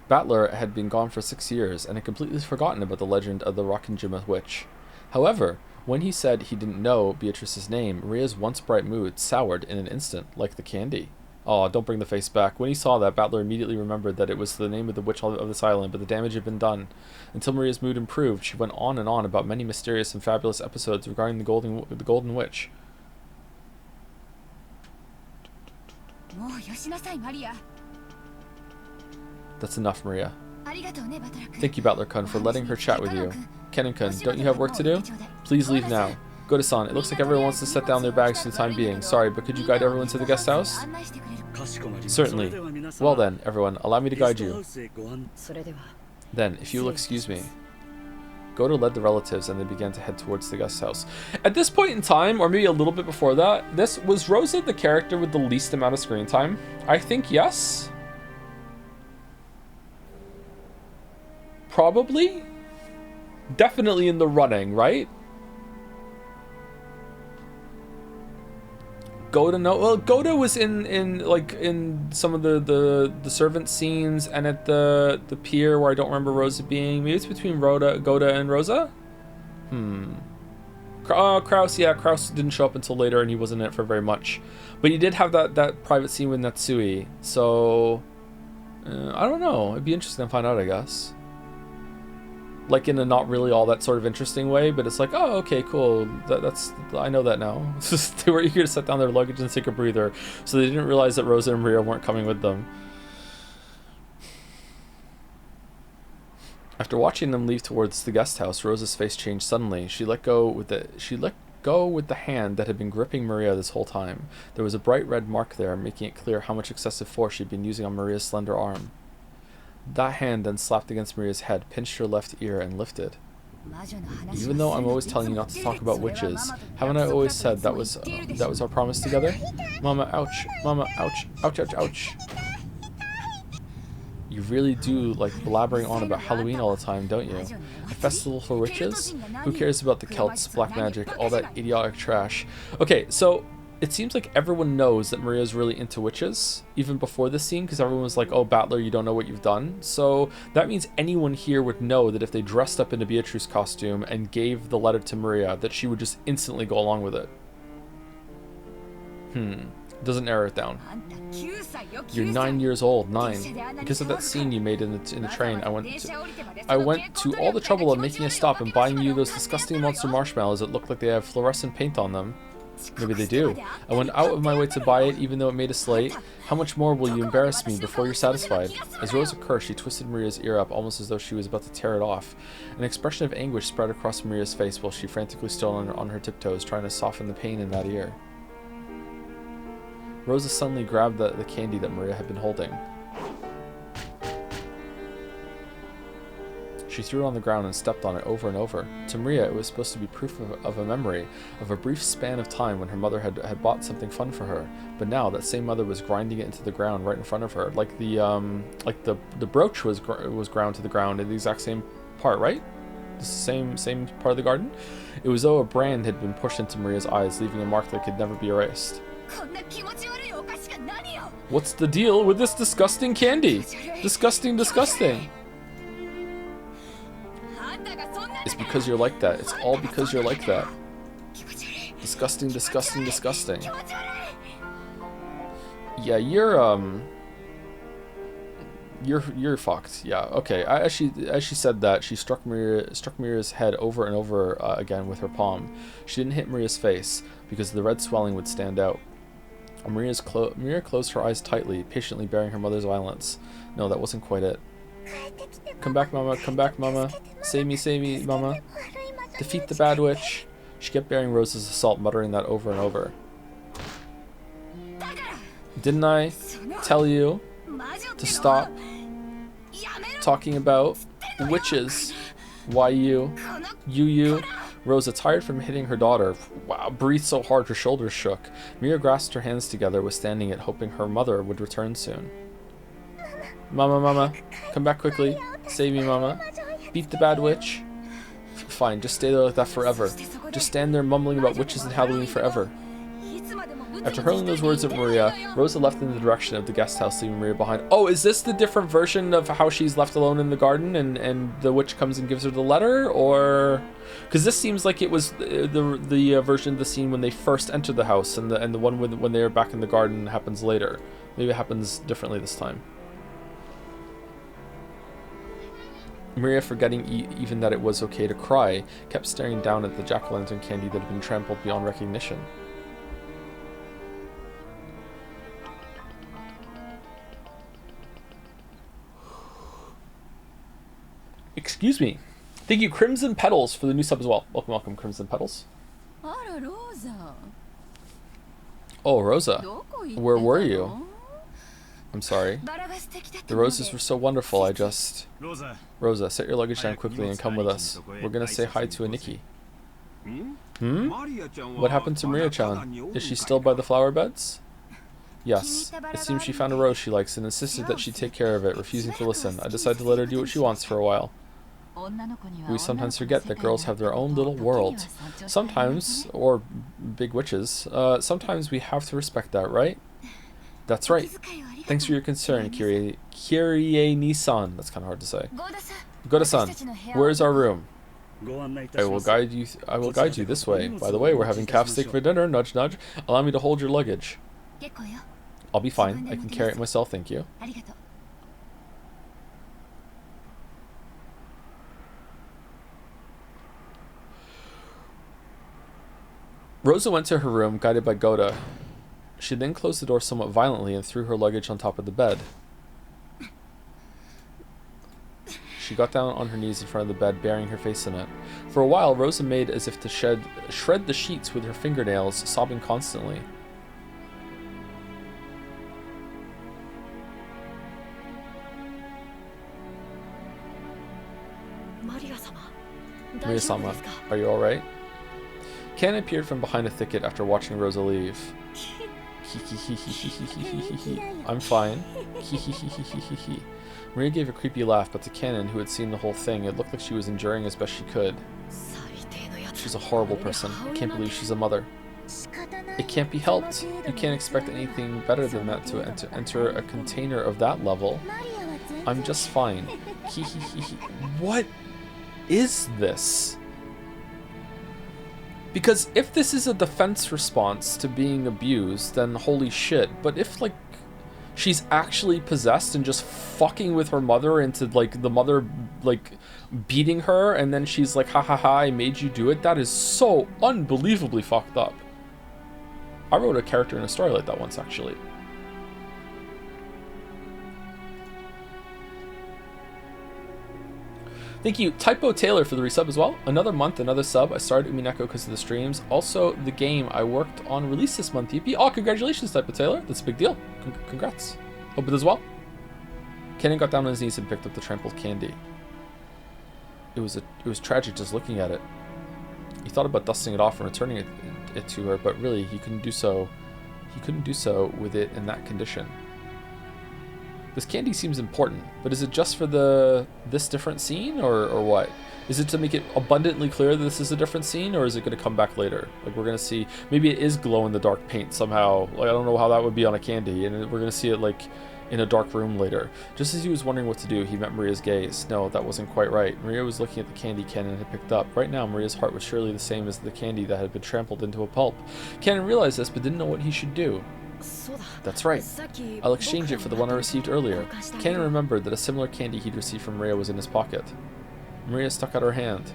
Battler had been gone for 6 years and had completely forgotten about the legend of the Rockinjima witch. However, when he said he didn't know Beatrice's name, Maria's once bright mood soured in an instant, like the candy. Oh, don't bring the face back. When he saw that, Battler immediately remembered that it was the name of the witch of this island, but the damage had been done. Until Maria's mood improved, she went on and on about many mysterious and fabulous episodes regarding the Golden Witch. That's enough, Maria. Thank you, Battler-kun, for letting her chat with you. Kennen-kun, don't you have work to do? Please leave now. Go-to-san, it looks like everyone wants to set down their bags for the time being. Sorry, but could you guide everyone to the guest house? Certainly. Well then, everyone, allow me to guide you. Then, if you will excuse me. Goto led the relatives and they began to head towards the guest house. At this point in time, or maybe a little bit before that, was Rosa the character with the least amount of screen time? I think yes. Probably? Definitely in the running, right? Goto, no. Well, Goto was in some of the servant scenes and at the pier where I don't remember Rosa being. Maybe it's between Goto and Rosa? Kraus, yeah, Kraus didn't show up until later and he wasn't in it for very much. But he did have that private scene with Natsui. So, I don't know. It'd be interesting to find out, I guess. Like in a not really all that sort of interesting way, but it's like, oh, okay, cool. That's I know that now. They were eager to set down their luggage and take a breather, so they didn't realize that Rosa and Maria weren't coming with them. After watching them leave towards the guest house, Rosa's face changed suddenly. She let go with the hand that had been gripping Maria this whole time. There was a bright red mark there, making it clear how much excessive force she'd been using on Maria's slender arm. That hand then slapped against Maria's head, pinched her left ear, and lifted. Even though I'm always telling you not to talk about witches, haven't I always said that was our promise together? Mama, ouch. Mama, ouch. Ouch, ouch, ouch. You really do like blabbering on about Halloween all the time, don't you? A festival for witches? Who cares about the Celts, black magic, all that idiotic trash? Okay, so it seems like everyone knows that Maria's really into witches, even before this scene, because everyone was like, oh, Battler, you don't know what you've done. So that means anyone here would know that if they dressed up in a Beatrice costume and gave the letter to Maria, that she would just instantly go along with it. Doesn't narrow it down. あんた9歳よ You're 9歳 9 years old, 9. Because of that scene you made in the train, I went to all the trouble of making a stop and buying you those disgusting monster marshmallows that look like they have fluorescent paint on them. Maybe they do. I went out of my way to buy it even though it made us late. How much more will you embarrass me before you're satisfied? As Rosa cursed, she twisted Maria's ear up almost as though she was about to tear it off. An expression of anguish spread across Maria's face while she frantically stood on her tiptoes, trying to soften the pain in that ear. Rosa suddenly grabbed the candy that Maria had been holding. She threw it on the ground and stepped on it over and over. To Maria, it was supposed to be proof of a memory, of a brief span of time when her mother had bought something fun for her. But now, that same mother was grinding it into the ground right in front of her, like the brooch was ground to the ground in the exact same part, right? The same part of the garden. It was as though a brand had been pushed into Maria's eyes, leaving a mark that could never be erased. What's the deal with this disgusting candy? Disgusting, disgusting. It's because you're like that. It's all because you're like that. Disgusting, disgusting, disgusting. Yeah, you're fucked. Yeah, okay. As she said that, she struck Maria's head over and over again with her palm. She didn't hit Maria's face because the red swelling would stand out. Maria closed her eyes tightly, patiently bearing her mother's violence. No, that wasn't quite it. Come back, mama. Come back, mama. Save me, mama. Defeat the bad witch. She kept bearing Rosa's assault, muttering that over and over. Didn't I tell you to stop talking about witches? Why you? Rosa, tired from hitting her daughter, breathed so hard her shoulders shook. Mira grasped her hands together, withstanding it, hoping her mother would return soon. Mama, come back quickly. Save me, mama. Beat the bad witch. Fine, just stay there like that forever. Just stand there mumbling about witches and Halloween forever. After hurling those words at Maria, Rosa left in the direction of the guest house, leaving Maria behind. Oh, is this the different version of how she's left alone in the garden and the witch comes and gives her the letter? Or... because this seems like it was the version of the scene when they first enter the house, and the one when they're back in the garden happens later. Maybe it happens differently this time. Maria, forgetting even that it was okay to cry, kept staring down at the jack-o'-lantern candy that had been trampled beyond recognition. Excuse me. Thank you, Crimson Petals, for the new sub as well. Welcome, Crimson Petals. Oh, Rosa. Where were you? I'm sorry. The roses were so wonderful, Rosa, set your luggage down quickly and come with us. We're gonna say hi to Aniki. What happened to Maria-chan? Is she still by the flower beds? Yes. It seems she found a rose she likes and insisted that she take care of it, refusing to listen. I decided to let her do what she wants for a while. We sometimes forget that girls have their own little world. Sometimes, or big witches, sometimes we have to respect that, right? That's right. Thanks for your concern, Kyrie-Nisan. That's kind of hard to say. Goda-san, where is our room? I will guide you this way. By the way, we're having calf steak for dinner. Nudge, nudge. Allow me to hold your luggage. I'll be fine. I can carry it myself, thank you. Rosa went to her room, guided by Goda. She then closed the door somewhat violently and threw her luggage on top of the bed. She got down on her knees in front of the bed, burying her face in it. For a while, Rosa made as if to shred the sheets with her fingernails, sobbing constantly. Maria-sama, are you alright? Ken appeared from behind a thicket after watching Rosa leave. I'm fine. Maria gave a creepy laugh, but to Canon, who had seen the whole thing, it looked like she was enduring as best she could. She's a horrible person. I can't believe she's a mother. It can't be helped. You can't expect anything better than that to enter a container of that level. I'm just fine. What is this? Because if this is a defense response to being abused, then holy shit. But if, like, she's actually possessed and just fucking with her mother into, like, the mother, like, beating her, and then she's like, ha ha ha, I made you do it, that is so unbelievably fucked up. I wrote a character in a story like that once, actually. Thank you, Typo Taylor, for the resub as well. Another month, another sub. I started Umineko because of the streams. Also, the game I worked on released this month, EP. Oh, congratulations, Typo Taylor. That's a big deal. Congrats. Hope it does well. Kenan got down on his knees and picked up the trampled candy. It was tragic just looking at it. He thought about dusting it off and returning it to her, but really, he couldn't do so. He couldn't do so with it in that condition. This candy seems important, but is it just for this different scene, or what? Is it to make it abundantly clear that this is a different scene, or is it going to come back later? Like, we're going to see, maybe it is glow-in-the-dark paint somehow. Like, I don't know how that would be on a candy, and we're going to see it, like, in a dark room later. Just as he was wondering what to do, he met Maria's gaze. No, that wasn't quite right. Maria was looking at the candy Kenan had picked up. Right now, Maria's heart was surely the same as the candy that had been trampled into a pulp. Kenan realized this, but didn't know what he should do. That's right. I'll exchange it for the one I received earlier. Kenan remembered that a similar candy he'd received from Maria was in his pocket. Maria stuck out her hand.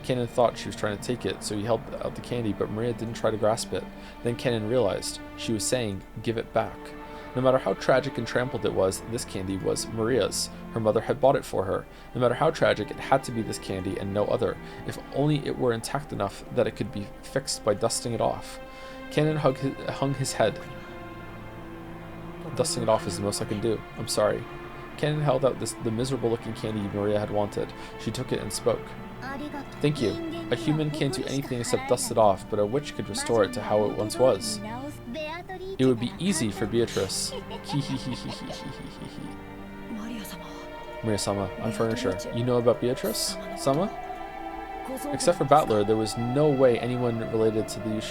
Kenan thought she was trying to take it, so he held out the candy, but Maria didn't try to grasp it. Then Kenan realized she was saying, "Give it back." No matter how tragic and trampled it was, this candy was Maria's. Her mother had bought it for her. No matter how tragic, it had to be this candy and no other. If only it were intact enough that it could be fixed by dusting it off. Kenan hung his head. Dusting it off is the most I can do. I'm sorry. Kenan held out the miserable-looking candy Maria had wanted. She took it and spoke. Thank you. A human can't do anything except dust it off, but a witch could restore it to how it once was. It would be easy for Beatrice. Maria-sama, I'm furniture. You know about Beatrice? Sama? Except for Battler, there was no way anyone related to the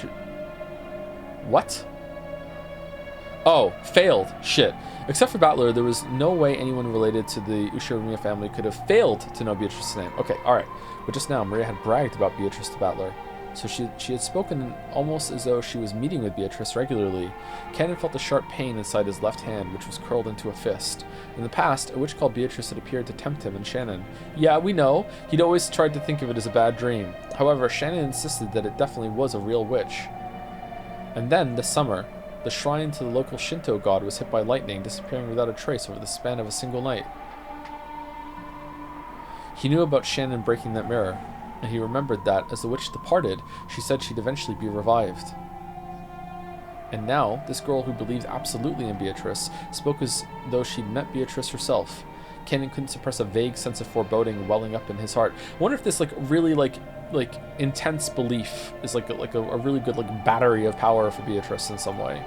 What? Oh, failed. Shit. Except for Battler, there was no way anyone related to the Ushiromiya family could have failed to know Beatrice's name. Okay, alright. But just now, Maria had bragged about Beatrice to Battler. So she had spoken almost as though she was meeting with Beatrice regularly. Kenan felt a sharp pain inside his left hand, which was curled into a fist. In the past, a witch called Beatrice had appeared to tempt him and Shannon. Yeah, we know. He'd always tried to think of it as a bad dream. However, Shannon insisted that it definitely was a real witch. And then, this summer, the shrine to the local Shinto god was hit by lightning, disappearing without a trace over the span of a single night. He knew about Shannon breaking that mirror, and he remembered that, as the witch departed, she said she'd eventually be revived. And now, this girl who believed absolutely in Beatrice spoke as though she'd met Beatrice herself. Kenan couldn't suppress a vague sense of foreboding welling up in his heart. I wonder if this, really, intense belief is like a really good, battery of power for Beatrice in some way.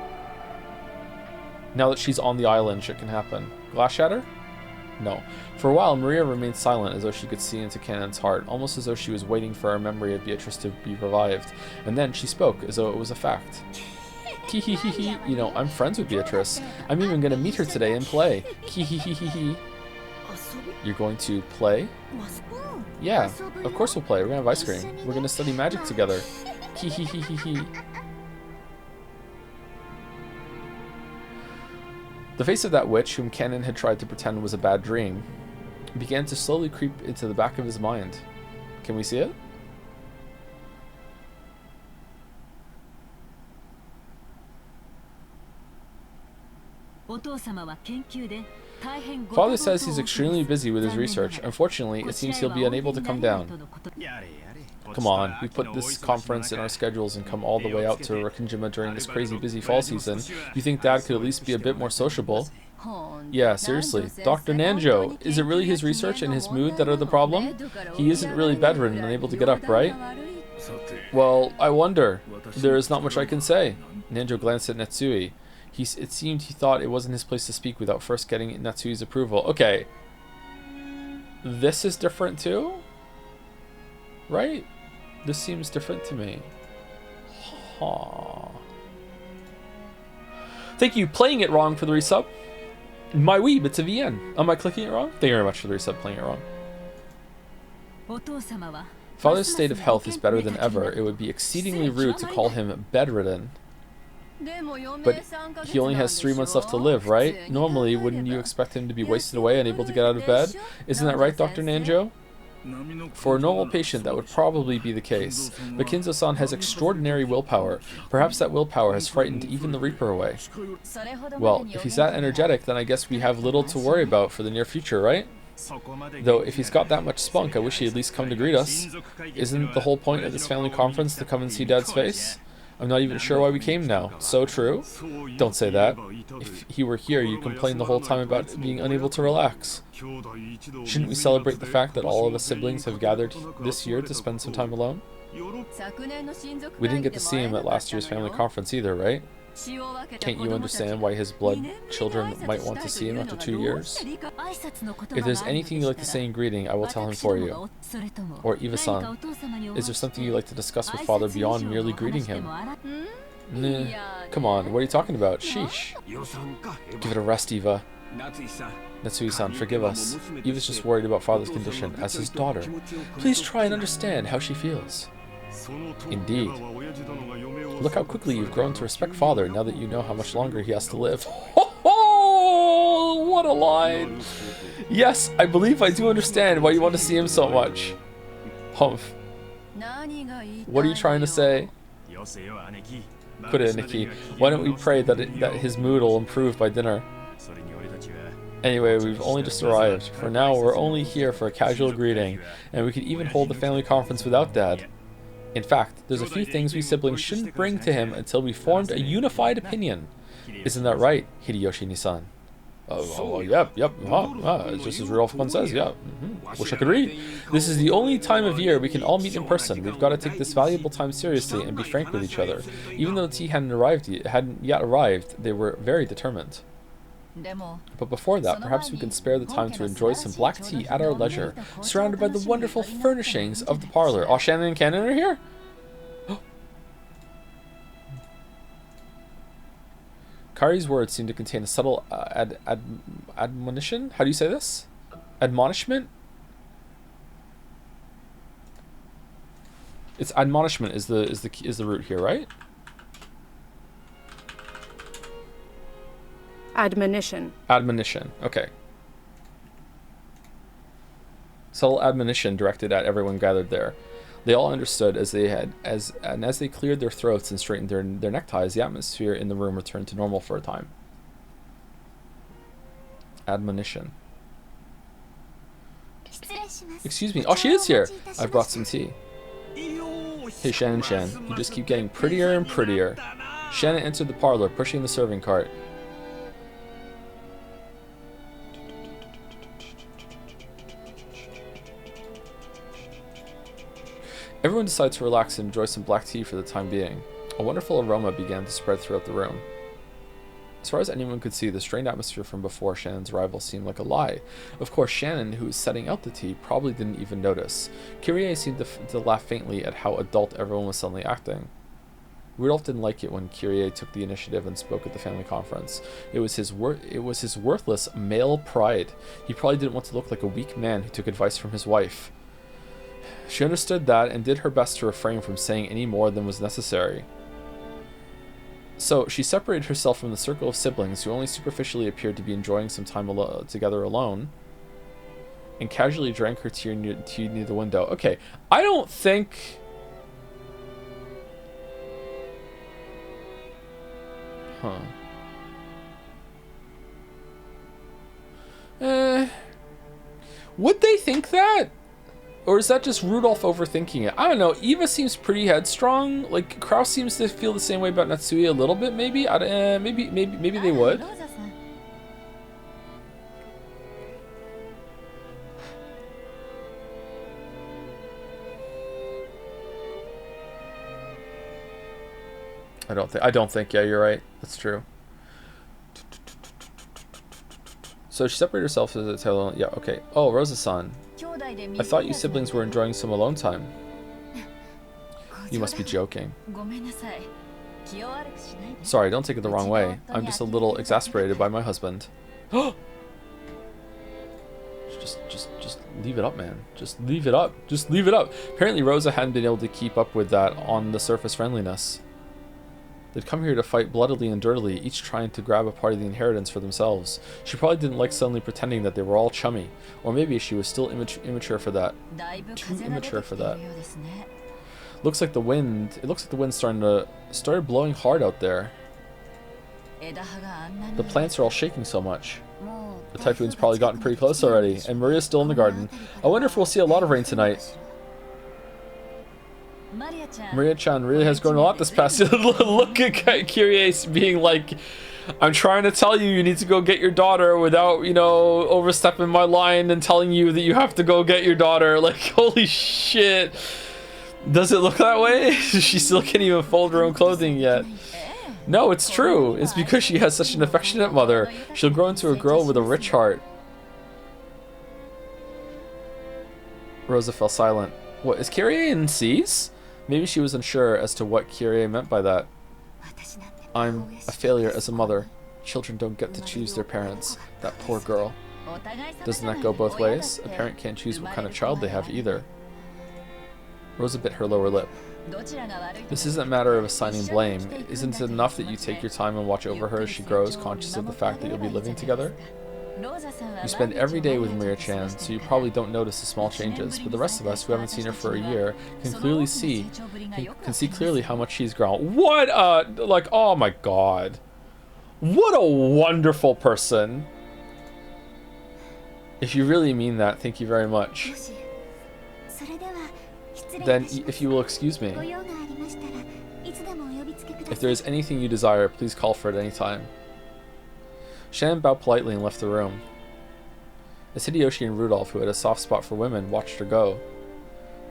Now that she's on the island, shit can happen. Glass shatter? No. For a while, Maria remained silent, as though she could see into Kenan's heart, almost as though she was waiting for a memory of Beatrice to be revived. And then she spoke, as though it was a fact. Hee. You know, I'm friends with Beatrice. I'm even going to meet her today and play. Hee. You're going to play? Yeah, of course we'll play. We're going to have ice cream. We're going to study magic together. Hee. The face of that witch, whom Kenan had tried to pretend was a bad dream, began to slowly creep into the back of his mind. Can we see it? Father says he's extremely busy with his research. Unfortunately, it seems he'll be unable to come down. Come on, we put this conference in our schedules and come all the way out to Rakinjima during this crazy busy fall season. You think Dad could at least be a bit more sociable? Yeah, seriously. Dr. Nanjo, is it really his research and his mood that are the problem? He isn't really bedridden and able to get up, right? Well, I wonder. There is not much I can say. Nanjo glanced at Netsui. It seemed he thought it wasn't his place to speak without first getting Natsui's approval. Okay. This is different too? Right? This seems different to me. Huh. Thank you, Playing It Wrong, for the resub. My weeb, it's a VN. Am I clicking it wrong? Thank you very much for the resub, Playing It Wrong. Father's state of health is better than ever. It would be exceedingly rude to call him bedridden. But he only has 3 months left to live, right? Normally, wouldn't you expect him to be wasted away, unable to get out of bed? Isn't that right, Dr. Nanjo? For a normal patient, that would probably be the case. But Kinzo-san has extraordinary willpower. Perhaps that willpower has frightened even the Reaper away. Well, if he's that energetic, then I guess we have little to worry about for the near future, right? Though, if he's got that much spunk, I wish he'd at least come to greet us. Isn't the whole point of this family conference to come and see Dad's face? I'm not even sure why we came now. So true? Don't say that. If he were here, you'd complain the whole time about being unable to relax. Shouldn't we celebrate the fact that all of us siblings have gathered this year to spend some time alone? We didn't get to see him at last year's family conference either, right? Can't you understand why his blood children might want to see him after 2 years? If there's anything you'd like to say in greeting, I will tell him for you. Or Eva-san, is there something you'd like to discuss with Father beyond merely greeting him? Nah, come on, what are you talking about? Sheesh. Give it a rest, Eva. Natsui-san, forgive us. Eva's just worried about Father's condition as his daughter. Please try and understand how she feels. Indeed. Look how quickly you've grown to respect Father now that you know how much longer he has to live. Oh, what a line! Yes, I believe I do understand why you want to see him so much. Humph. What are you trying to say? Put it in, Nikki. Why don't we pray that his mood will improve by dinner? Anyway, we've only just arrived. For now, we're only here for a casual greeting, and we could even hold the family conference without Dad. In fact, there's a few things we siblings shouldn't bring to him until we formed a unified opinion. Isn't that right, Hideyoshi-san? Yep, just as Rudolph-kun says, yeah. Wish I could read. This is the only time of year we can all meet in person. We've got to take this valuable time seriously and be frank with each other. Even though the tea hadn't yet arrived, they were very determined. But before that, perhaps we can spare the time to enjoy some black tea at our leisure, surrounded by the wonderful furnishings of the parlor. Oh, Shannon and Cannon are here? Kari's words seem to contain a subtle admonition. How do you say this? Admonishment? It's admonishment is the root here, right? Admonition. Admonition. Okay. Subtle admonition directed at everyone gathered there. They all understood as they cleared their throats and straightened their neckties, the atmosphere in the room returned to normal for a time. Admonition. Excuse me. Oh, she is here. I've brought some tea. Hey, Shan, you just keep getting prettier and prettier. Shannon entered the parlor, pushing the serving cart. Everyone decided to relax and enjoy some black tea for the time being. A wonderful aroma began to spread throughout the room. As far as anyone could see, the strained atmosphere from before Shannon's arrival seemed like a lie. Of course, Shannon, who was setting out the tea, probably didn't even notice. Kyrie seemed to laugh faintly at how adult everyone was suddenly acting. Rudolph didn't like it when Kyrie took the initiative and spoke at the family conference. It was his worthless male pride. He probably didn't want to look like a weak man who took advice from his wife. She understood that and did her best to refrain from saying any more than was necessary. So she separated herself from the circle of siblings who only superficially appeared to be enjoying some time together alone, and casually drank her tea near the window. Okay, I don't think... Would they think that? Or is that just Rudolph overthinking it? I don't know. Eva seems pretty headstrong. Like, Kraus seems to feel the same way about Natsuya a little bit, maybe. Maybe they would. I don't think. Yeah, you're right. That's true. So she separated herself as a tail. Yeah, okay. Oh, Rosa-san. I thought you siblings were enjoying some alone time. You must be joking. Sorry, don't take it the wrong way. I'm just a little exasperated by my husband. She Just leave it up, man. Just leave it up. Just leave it up. Apparently Rosa hadn't been able to keep up with that on the surface friendliness. They'd come here to fight bloodily and dirtily, each trying to grab a part of the inheritance for themselves. She probably didn't like suddenly pretending that they were all chummy. Or maybe she was still immature for that. Too immature for that. Looks like the wind... It looks like the wind's started blowing hard out there. The plants are all shaking so much. The typhoon's probably gotten pretty close already, and Maria's still in the garden. I wonder if we'll see a lot of rain tonight. Maria-chan really has grown a lot this past year. Look at Kyrie being like, I'm trying to tell you, you need to go get your daughter without, you know, overstepping my line and telling you that you have to go get your daughter. Like, holy shit. Does it look that way? She still can't even fold her own clothing yet. No, it's true. It's because she has such an affectionate mother. She'll grow into a girl with a rich heart. Rosa fell silent. What, is Kyrie in C's? Maybe she was unsure as to what Kyrie meant by that. I'm a failure as a mother. Children don't get to choose their parents. That poor girl. Doesn't that go both ways? A parent can't choose what kind of child they have either. Rosa bit her lower lip. This isn't a matter of assigning blame. Isn't it enough that you take your time and watch over her as she grows, conscious of the fact that you'll be living together? You spend every day with Maria-chan, so you probably don't notice the small changes, but the rest of us who haven't seen her for a year can clearly see clearly how much she's grown. What a, like, oh my god. What a wonderful person. If you really mean that, thank you very much. Then, if you will excuse me. If there is anything you desire, please call for it any time. Shannon bowed politely and left the room. As Hideyoshi and Rudolph, who had a soft spot for women, watched her go,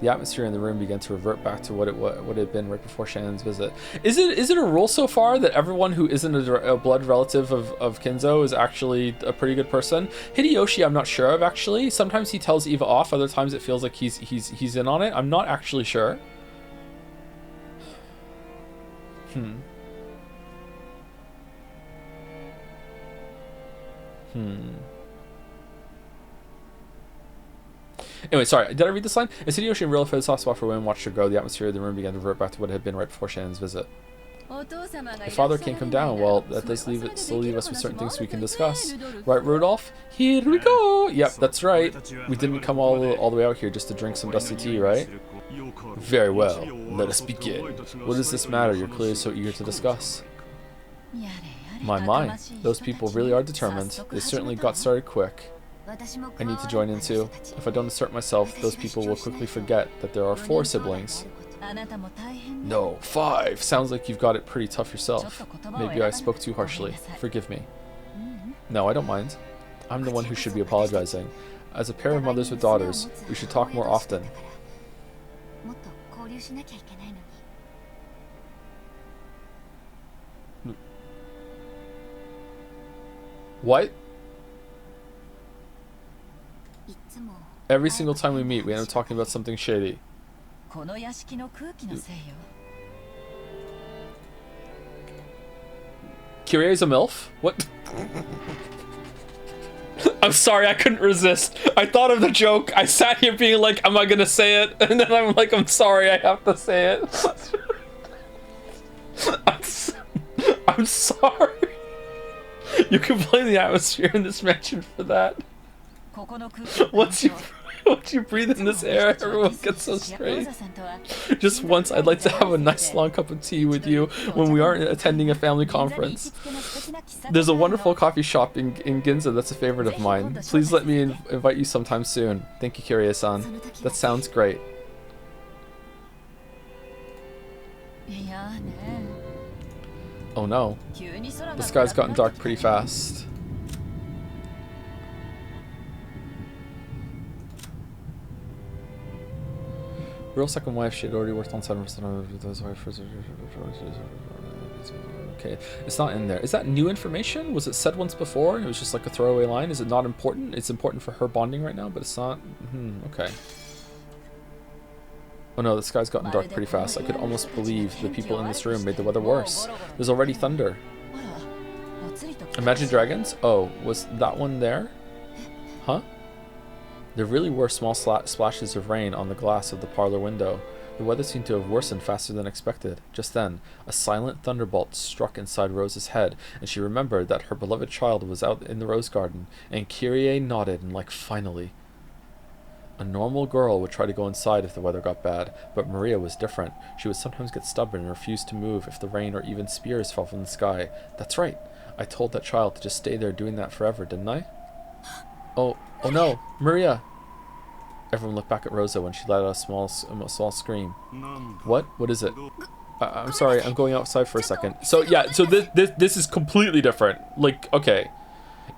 the atmosphere in the room began to revert back to what it had been right before Shannon's visit. Is it a rule so far that everyone who isn't a blood relative of Kinzo is actually a pretty good person? Hideyoshi, I'm not sure of, actually. Sometimes he tells Eva off, other times it feels like he's in on it. I'm not actually sure. Anyway, sorry, did I read this line? As Hideyoshi and Rudolph had a soft spot for women, watched her go, the atmosphere of the room began to revert back to what it had been right before Shannon's visit. Your father can't come down. Well, that does still leave us with certain things we can discuss. Right, Rudolph? Here we go! Yep, that's right. We didn't come all the way out here just to drink some dusty tea, right? Very well. Let us begin. What does this matter you're clearly so eager to discuss? My. Those people really are determined. They certainly got started quick. I need to join in too. If I don't assert myself, those people will quickly forget that there are 4 siblings. No, 5! Sounds like you've got it pretty tough yourself. Maybe I spoke too harshly. Forgive me. No, I don't mind. I'm the one who should be apologizing. As a pair of mothers with daughters, we should talk more often. What? Every single time we meet, we end up talking about something shady. Kyrie's a MILF? What? I'm sorry, I couldn't resist. I thought of the joke. I sat here being like, am I gonna say it? And then I'm like, I'm sorry, I have to say it. I'm sorry. You can blame the atmosphere in this mansion for that. Once you breathe in this air, everyone gets so straight. Just once, I'd like to have a nice long cup of tea with you when we aren't attending a family conference. There's a wonderful coffee shop in Ginza that's a favorite of mine. Please let me invite you sometime soon. Thank you, Kirie-san. That sounds great. Oh no. The sky's gotten dark pretty fast. Real second wife, she had already worked on 7% of those wives. Okay, it's not in there. Is that new information? Was it said once before? It was just like a throwaway line. Is it not important? It's important for her bonding right now, but it's not. Okay. Oh no, the sky's gotten dark pretty fast. I could almost believe the people in this room made the weather worse. There's already thunder. Imagine Dragons? Oh, was that one there? Huh? There really were small splashes of rain on the glass of the parlor window. The weather seemed to have worsened faster than expected. Just then, a silent thunderbolt struck inside Rose's head, and she remembered that her beloved child was out in the rose garden, and Kyrie nodded and finally. A normal girl would try to go inside if the weather got bad, but Maria was different. She would sometimes get stubborn and refuse to move if the rain or even spears fell from the sky. That's right. I told that child to just stay there doing that forever, didn't I? Oh no, Maria! Everyone looked back at Rosa when she let out a small scream. What? What is it? I'm sorry, I'm going outside for a second. So yeah, so this is completely different. Okay.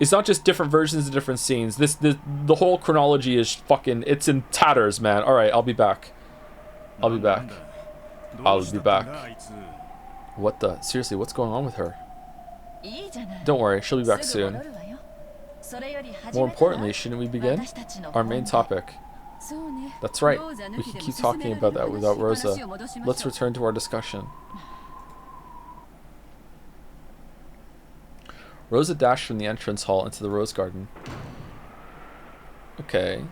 It's not just different versions of different scenes. The whole chronology is fucking, it's in tatters, man. Alright, I'll be back. I'll be back. What the? Seriously, what's going on with her? Don't worry, she'll be back soon. More importantly, shouldn't we begin? Our main topic. That's right. We can keep talking about that without Rosa. Let's return to our discussion. Rosa dashed from the entrance hall into the rose garden. Okay.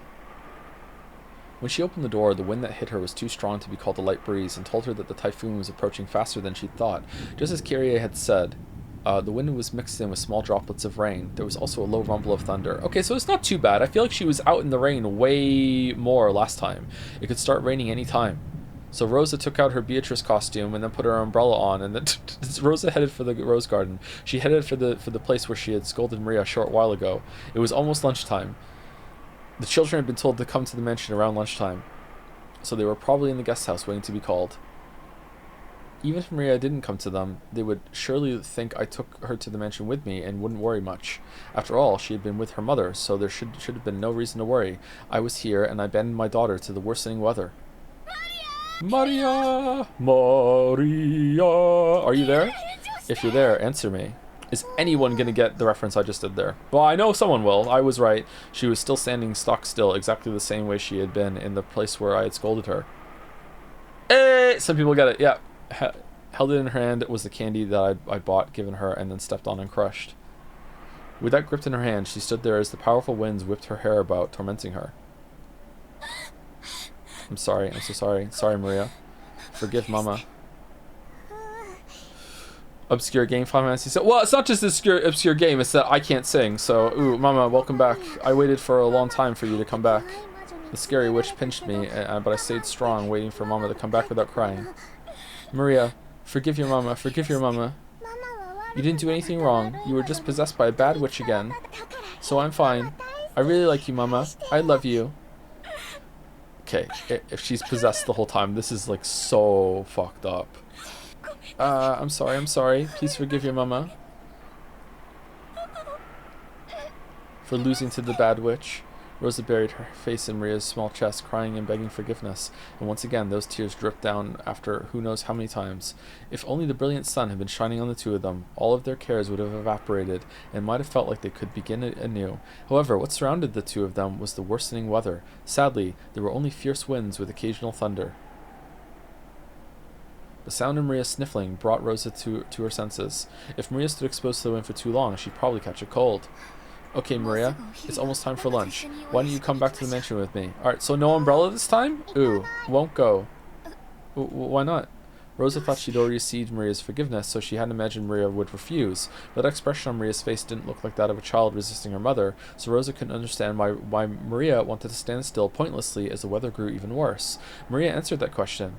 When she opened the door, the wind that hit her was too strong to be called a light breeze and told her that the typhoon was approaching faster than she'd thought. Just as Kyrie had said, the wind was mixed in with small droplets of rain. There was also a low rumble of thunder. Okay, so it's not too bad. I feel like she was out in the rain way more last time. It could start raining any time. So Rosa took out her Beatrice costume and then put her umbrella on, and then Rosa headed for the rose garden. She headed for the place where she had scolded Maria a short while ago. It was almost lunchtime. The children had been told to come to the mansion around lunchtime, so they were probably in the guest house waiting to be called. Even if Maria didn't come to them, they would surely think I took her to the mansion with me and wouldn't worry much. After all, she had been with her mother, so there should have been no reason to worry. I was here, and I abandoned my daughter to the worsening weather. Maria! Maria! Are you there? If you're there, answer me. Is anyone gonna get the reference I just did there? Well, I know someone will. I was right. She was still standing stock still, exactly the same way she had been in the place where I had scolded her. Hey! Some people get it, yeah. Held it in her hand was the candy that I bought, given her, and then stepped on and crushed. With that gripped in her hand, she stood there as the powerful winds whipped her hair about, tormenting her. I'm sorry. I'm so sorry. Sorry, Maria. Forgive Mama. Obscure game, Final Fantasy. So, well, it's not just obscure game. It's that I can't sing. So, ooh, Mama, welcome back. I waited for a long time for you to come back. The scary witch pinched me, but I stayed strong, waiting for Mama to come back without crying. Maria, forgive your Mama. Forgive your Mama. You didn't do anything wrong. You were just possessed by a bad witch again. So I'm fine. I really like you, Mama. I love you. Okay, if she's possessed the whole time, this is so fucked up. I'm sorry. Please forgive your Mama. For losing to the bad witch. Rosa buried her face in Maria's small chest, crying and begging forgiveness, and once again those tears dripped down after who knows how many times. If only the brilliant sun had been shining on the two of them, all of their cares would have evaporated, and might have felt like they could begin anew. However, what surrounded the two of them was the worsening weather. Sadly, there were only fierce winds with occasional thunder. The sound of Maria sniffling brought Rosa to her senses. If Maria stood exposed to the wind for too long, she'd probably catch a cold. Okay, Maria, it's almost time for lunch. Why don't you come back to the mansion with me? Alright, so no umbrella this time? Ooh, won't go. Why not? Rosa thought she'd already received Maria's forgiveness, so she hadn't imagined Maria would refuse. But that expression on Maria's face didn't look like that of a child resisting her mother, so Rosa couldn't understand why Maria wanted to stand still pointlessly as the weather grew even worse. Maria answered that question.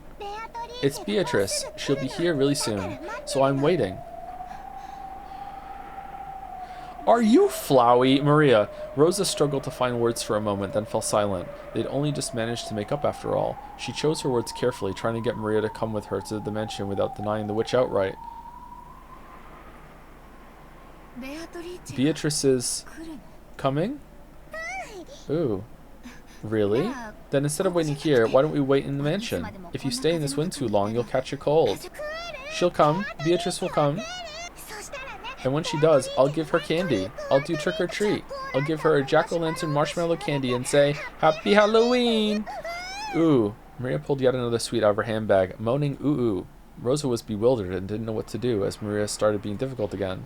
It's Beatrice. She'll be here really soon, so I'm waiting. Are you flowy, Maria? Rosa struggled to find words for a moment, then fell silent. They'd only just managed to make up after all. She chose her words carefully, trying to get Maria to come with her to the mansion without denying the witch outright. Beatrice is coming? Ooh. Really? Then instead of waiting here, why don't we wait in the mansion? If you stay in this wind too long, you'll catch a cold. She'll come. Beatrice will come. And when she does, I'll give her candy. I'll do trick or treat. I'll give her a jack-o'-lantern marshmallow candy and say, Happy Halloween! Ooh. Maria pulled yet another sweet out of her handbag, moaning ooh ooh. Rosa was bewildered and didn't know what to do as Maria started being difficult again.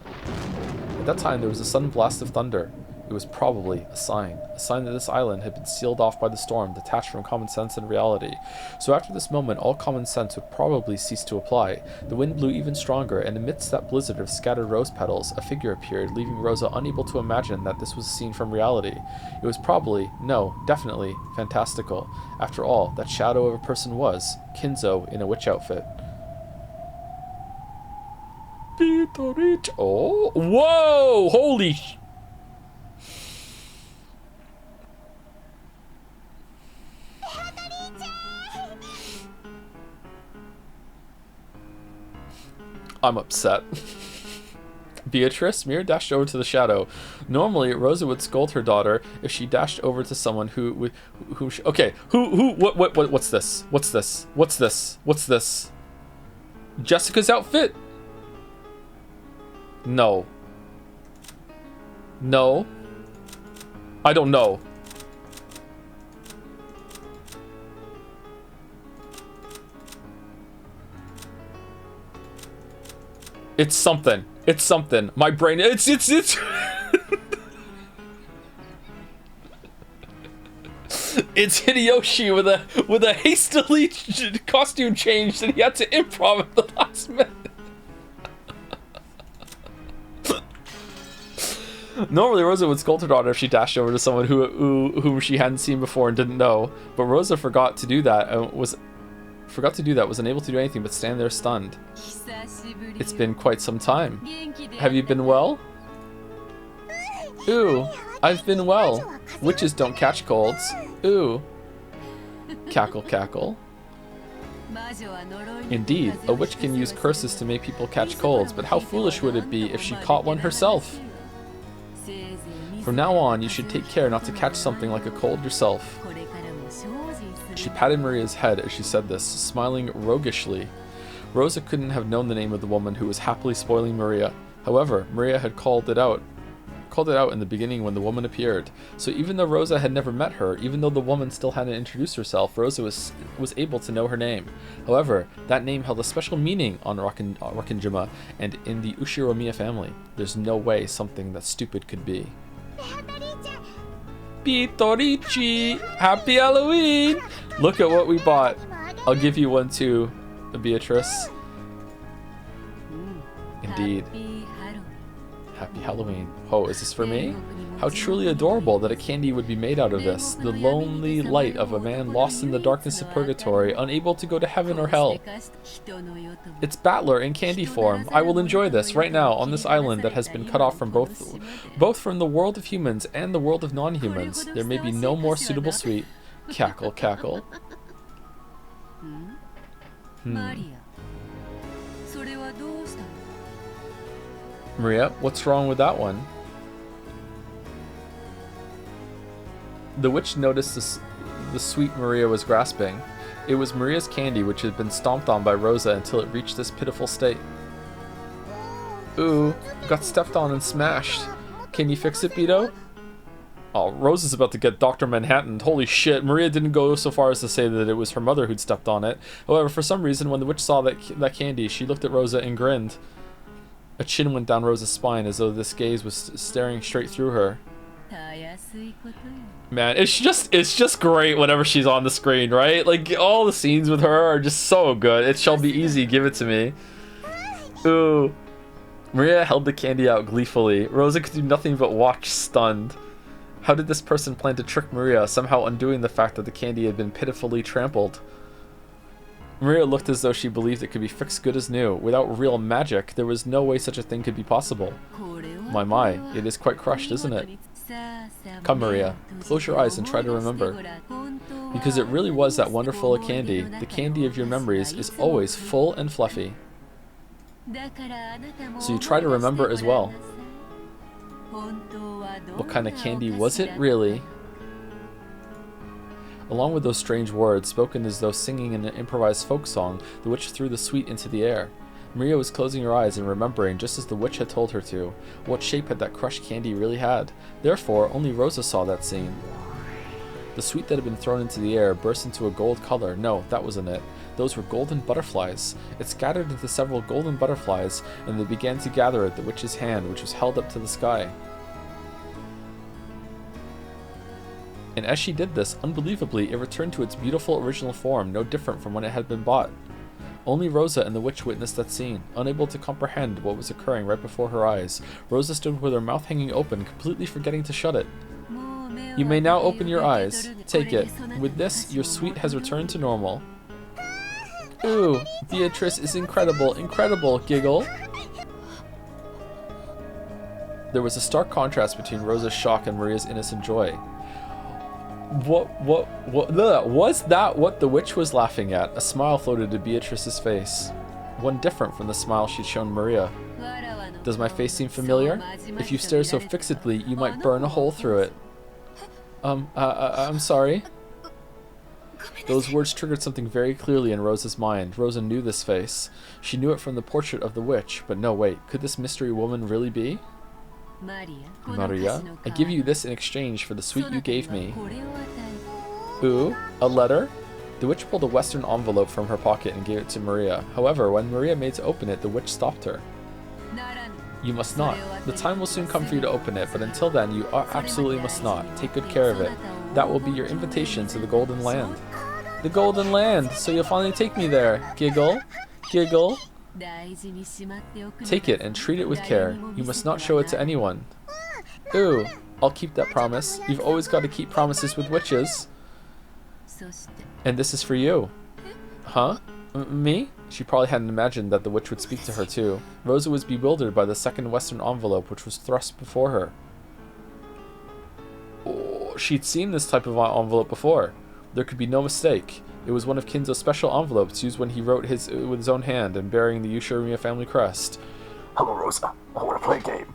At that time, there was a sudden blast of thunder. It It was probably a sign that this island had been sealed off by the storm, detached from common sense and reality. So after this moment, all common sense would probably cease to apply. The wind blew even stronger, and amidst that blizzard of scattered rose petals, a figure appeared, leaving Rosa unable to imagine that this was a scene from reality. It was probably, no, definitely, fantastical. After all, that shadow of a person was Kinzo in a witch outfit. Oh, whoa! Holy I'm upset. Beatrice, Mira dashed over to the shadow. Normally, Rosa would scold her daughter if she dashed over to someone what's this? What's this? Jessica's outfit? No. No. I don't know. It's something. It's something. My brain. It's. It's Hideyoshi with a hastily costume change that he had to improv at the last minute. Normally, Rosa would scold her daughter if she dashed over to someone whom she hadn't seen before and didn't know, but Rosa forgot to do that and was unable to do anything but stand there stunned. It's been quite some time. Have you been well? Ooh, I've been well. Witches don't catch colds. Ooh. Cackle, cackle. Indeed, a witch can use curses to make people catch colds, but how foolish would it be if she caught one herself? From now on, you should take care not to catch something like a cold yourself. She patted Maria's head as she said this, smiling roguishly. Rosa couldn't have known the name of the woman who was happily spoiling Maria. However, Maria had called it out in the beginning when the woman appeared. So even though Rosa had never met her, even though the woman still hadn't introduced herself, Rosa was able to know her name. However, that name held a special meaning on Rokkenjima and in the Ushiromiya family. There's no way something that stupid could be. Pitorichi! Happy Halloween! Look at what we bought. I'll give you one too, Beatrice. Indeed. Happy Halloween. Oh, is this for me? How truly adorable that a candy would be made out of this. The lonely light of a man lost in the darkness of purgatory, unable to go to heaven or hell. It's Battler in candy form. I will enjoy this right now on this island that has been cut off from both from the world of humans and the world of non-humans. There may be no more suitable sweet. Cackle, cackle. Maria, what's wrong with that one? The witch noticed the sweet Maria was grasping. It was Maria's candy, which had been stomped on by Rosa until it reached this pitiful state. Ooh, got stepped on and smashed. Can you fix it, Beto? Oh, Rosa's about to get Dr. Manhattan. Holy shit, Maria didn't go so far as to say that it was her mother who'd stepped on it. However, for some reason, when the witch saw that candy, she looked at Rosa and grinned. A chin went down Rosa's spine as though this gaze was staring straight through her. Man, it's just great whenever she's on the screen, right? Like, all the scenes with her are just so good. It shall be easy, give it to me. Ooh. Maria held the candy out gleefully. Rosa could do nothing but watch, stunned. How did this person plan to trick Maria, somehow undoing the fact that the candy had been pitifully trampled? Maria looked as though she believed it could be fixed good as new. Without real magic, there was no way such a thing could be possible. My, it is quite crushed, isn't it? Come, Maria, close your eyes and try to remember. Because it really was that wonderful a candy. The candy of your memories is always full and fluffy. So you try to remember as well. What kind of candy was it, really? Along with those strange words, spoken as though singing an improvised folk song, the witch threw the sweet into the air. Maria was closing her eyes and remembering, just as the witch had told her to, what shape had that crushed candy really had. Therefore, only Rosa saw that scene. The sweet that had been thrown into the air burst into a gold color. No, that wasn't it. Those were golden butterflies. It scattered into several golden butterflies, and they began to gather at the witch's hand, which was held up to the sky. And as she did this, unbelievably, it returned to its beautiful original form, no different from when it had been bought. Only Rosa and the witch witnessed that scene, unable to comprehend what was occurring right before her eyes. Rosa stood with her mouth hanging open, completely forgetting to shut it. You may now open your eyes. Take it. With this, your sweet has returned to normal. Ooh, Beatrice is incredible, incredible, giggle. There was a stark contrast between Rosa's shock and Maria's innocent joy. Was that what the witch was laughing at? A smile floated to Beatrice's face. One different from the smile she'd shown Maria. Does my face seem familiar? If you stare so fixedly, you might burn a hole through it. I'm sorry. Those words triggered something very clearly in Rosa's mind. Rosa knew this face. She knew it from the portrait of the witch, but no, wait, could this mystery woman really be? Maria, I give you this in exchange for the sweet you gave me. Ooh, a letter? The witch pulled a western envelope from her pocket and gave it to Maria. However, when Maria made to open it, the witch stopped her. You must not. The time will soon come for you to open it, but until then, you absolutely must not. Take good care of it. That will be your invitation to the Golden Land. The Golden Land! So you'll finally take me there. Giggle. Giggle. Take it and treat it with care. You must not show it to anyone. Ooh, I'll keep that promise. You've always got to keep promises with witches. And this is for you. Huh? Me? She probably hadn't imagined that the witch would speak to her too. Rosa was bewildered by the second western envelope which was thrust before her. Oh, she'd seen this type of envelope before. There could be no mistake. It was one of Kinzo's special envelopes used when he wrote with his own hand and bearing the Ushirimiya family crest. Hello, Rosa. I want to play a game.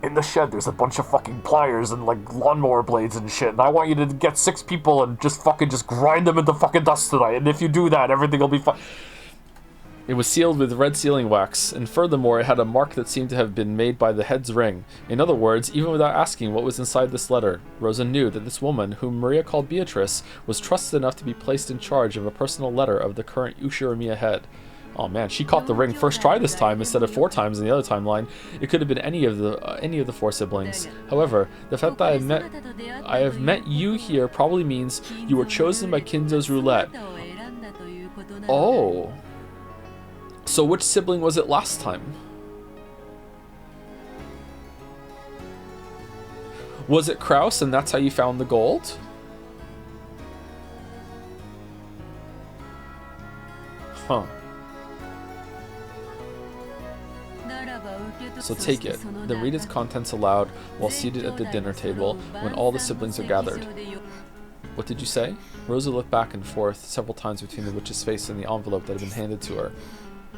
In the shed, there's a bunch of fucking pliers and, like, lawnmower blades and shit, and I want you to get 6 people and just grind them into fucking dust tonight, and if you do that, everything will be fine. It was sealed with red sealing wax, and furthermore it had a mark that seemed to have been made by the head's ring. In other words, even without asking what was inside this letter, Rosa knew that this woman, whom Maria called Beatrice, was trusted enough to be placed in charge of a personal letter of the current Ushirimiya head. Oh man, she caught the ring first try this time instead of 4 times in the other timeline. It could have been any of the 4 siblings. However, the fact that I have met you here probably means you were chosen by Kinzo's roulette. Oh. So which sibling was it last time? Was it Kraus and that's how you found the gold? Huh. So take it, then read its contents aloud while seated at the dinner table when all the siblings are gathered. What did you say? Rosa looked back and forth several times between the witch's face and the envelope that had been handed to her.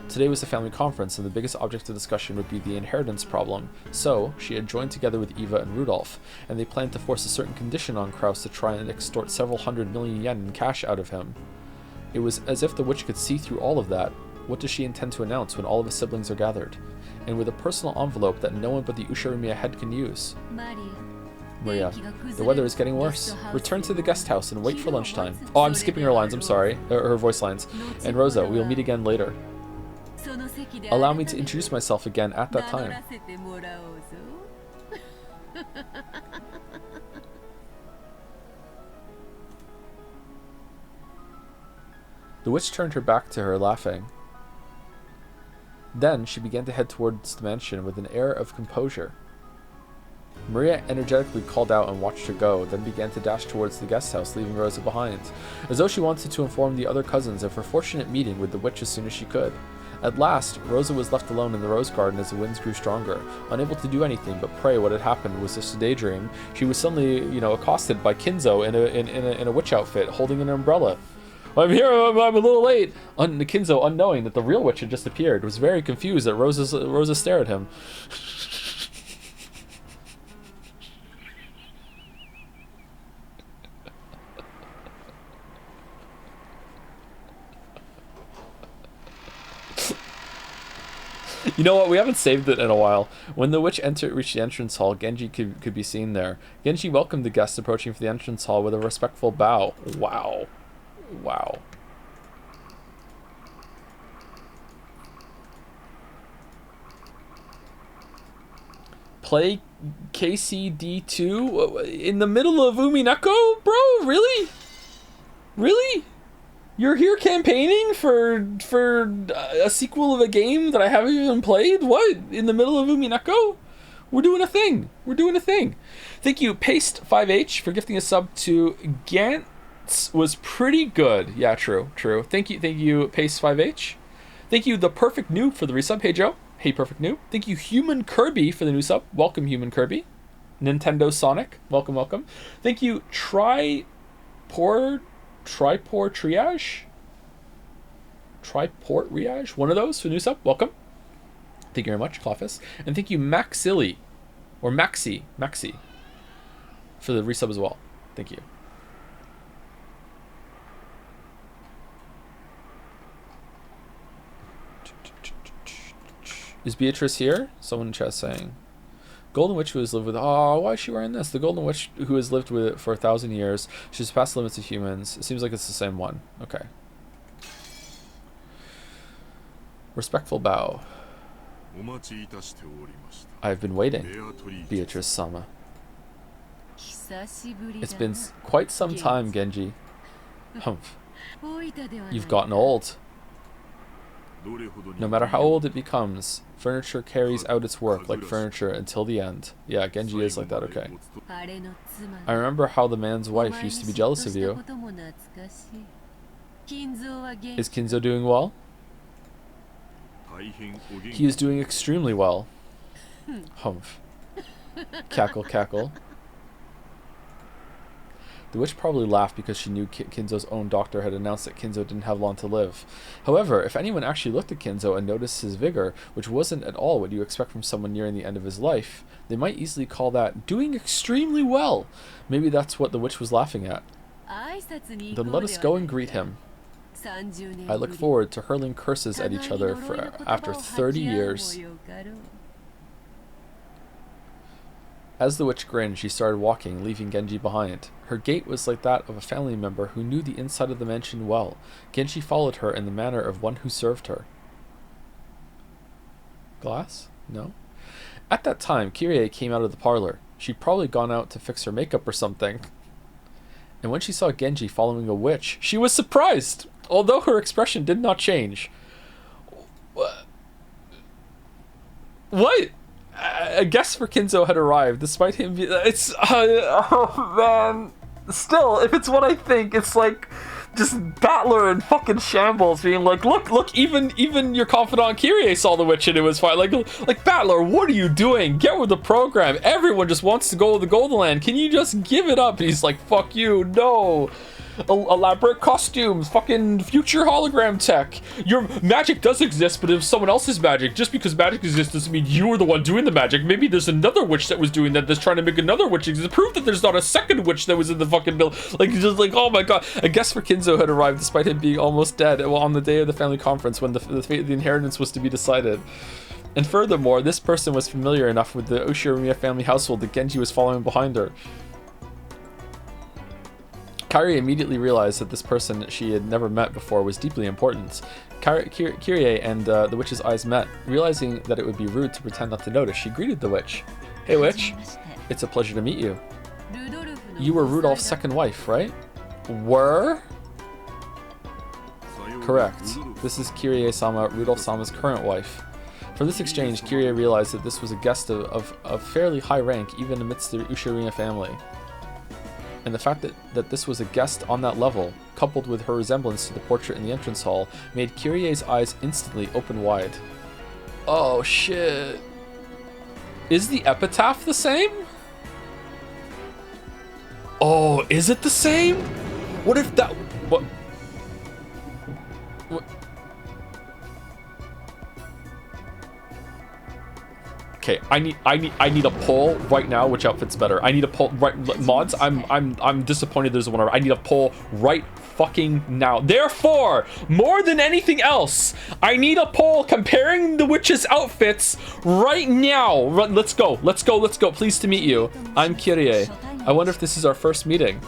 Today was a family conference, and the biggest object of discussion would be the inheritance problem. So, she had joined together with Eva and Rudolph, and they planned to force a certain condition on Kraus to try and extort several 100 million yen in cash out of him. It was as if the witch could see through all of that. What does she intend to announce when all of his siblings are gathered? And with a personal envelope that no one but the Ushirimiya head can use. Maria, the weather is getting worse. Return to the guest house and wait for lunchtime. Oh, I'm skipping her lines, I'm sorry. Her voice lines. And Rosa, we will meet again later. Allow me to introduce myself again at that time. The witch turned her back to her, laughing. Then she began to head towards the mansion with an air of composure. Maria energetically called out and watched her go, then began to dash towards the guest house, leaving Rosa behind, as though she wanted to inform the other cousins of her fortunate meeting with the witch as soon as she could. At last, Rosa was left alone in the rose garden as the winds grew stronger. Unable to do anything but pray what had happened was just a daydream. She was suddenly, accosted by Kinzo in a witch outfit, holding an umbrella. I'm here, I'm a little late. Kinzo, unknowing that the real witch had just appeared, was very confused that Rosa stared at him. You know what? We haven't saved it in a while. When the witch reached the entrance hall, Genji could be seen there. Genji welcomed the guests approaching from the entrance hall with a respectful bow. Wow. Wow. Play KCD2 in the middle of Umineko, bro? Really? Really? You're here campaigning for a sequel of a game that I haven't even played? What? In the middle of Umineko? We're doing a thing. We're doing a thing. Thank you, Paste5H, for gifting a sub to Gantz. Was pretty good. Yeah, true. Thank you, Paste5H. Thank you, The Perfect Noob, for the resub. Hey, Joe. Hey, Perfect Noob. Thank you, Human Kirby, for the new sub. Welcome, Human Kirby. Nintendo Sonic. Welcome. Thank you, Triport Triage? Triport Triage? One of those for the new sub. Welcome. Thank you very much, Clofus. And thank you, Maxilly. Or Maxi, for the resub as well. Thank you. Is Beatrice here? Someone in chat saying. Golden Witch who has lived with... Oh, why is she wearing this? The Golden Witch who has lived with it for 1,000 years. She's past the limits of humans. It seems like it's the same one. Okay. Respectful bow. I've been waiting, Beatrice-sama. It's been quite some time, Genji. Humph. You've gotten old. No matter how old it becomes, furniture carries out its work like furniture until the end. Yeah, Genji is like that, okay. I remember how the man's wife used to be jealous of you. Is Kinzo doing well? He is doing extremely well. Humph. Cackle. The witch probably laughed because she knew Kinzo's own doctor had announced that Kinzo didn't have long to live. However, if anyone actually looked at Kinzo and noticed his vigor, which wasn't at all what you expect from someone nearing the end of his life, they might easily call that doing extremely well. Maybe that's what the witch was laughing at. Then let us go and greet him. I look forward to hurling curses at each other after 30 years. As the witch grinned, she started walking, leaving Genji behind. Her gait was like that of a family member who knew the inside of the mansion well. Genji followed her in the manner of one who served her. Glass? No? At that time, Kyrie came out of the parlor. She'd probably gone out to fix her makeup or something. And when she saw Genji following a witch, she was surprised, although her expression did not change. What? A guest for Kinzo had arrived, despite him being... It's... oh, man. Still, if it's what I think, it's like... just Battler and fucking shambles being like, look, even your confidant Kyrie saw the witch and it was fine. Like Battler, what are you doing? Get with the program. Everyone just wants to go to the Golden Land. Can you just give it up? And he's like, fuck you, no. Elaborate costumes, fucking future hologram tech. Your magic does exist, but if someone else's magic, just because magic exists doesn't mean you were the one doing the magic. Maybe there's another witch that was doing that that's trying to make another witch exist. Prove that there's not a second witch that was in the fucking bill. Like, just like, oh my god. A guest for Kinzo had arrived despite him being almost dead on the day of the family conference when the fate of the inheritance was to be decided. And furthermore, this person was familiar enough with the Ushirimiya family household that Genji was following behind her. Kyrie immediately realized that this person she had never met before was deeply important. Kyrie and the witch's eyes met. Realizing that it would be rude to pretend not to notice, she greeted the witch. Hey witch, it's a pleasure to meet you. You were Rudolph's second wife, right? Were? Correct. This is Kyrie-sama, Rudolph-sama's current wife. From this exchange, Kyrie realized that this was a guest of fairly high rank, even amidst the Ushirimiya family. And the fact that this was a guest on that level, coupled with her resemblance to the portrait in the entrance hall, made Kyrie's eyes instantly open wide. Oh shit. Is the epitaph the same? Oh, is it the same? What if that... What? Okay, I need a poll right now. Which outfit's better? I need a poll right, mods. I'm disappointed. There's one. I need a poll right fucking now. Therefore, more than anything else, I need a poll comparing the witches' outfits right now. Let's go. Pleased to meet you. I'm Kyrie. I wonder if this is our first meeting.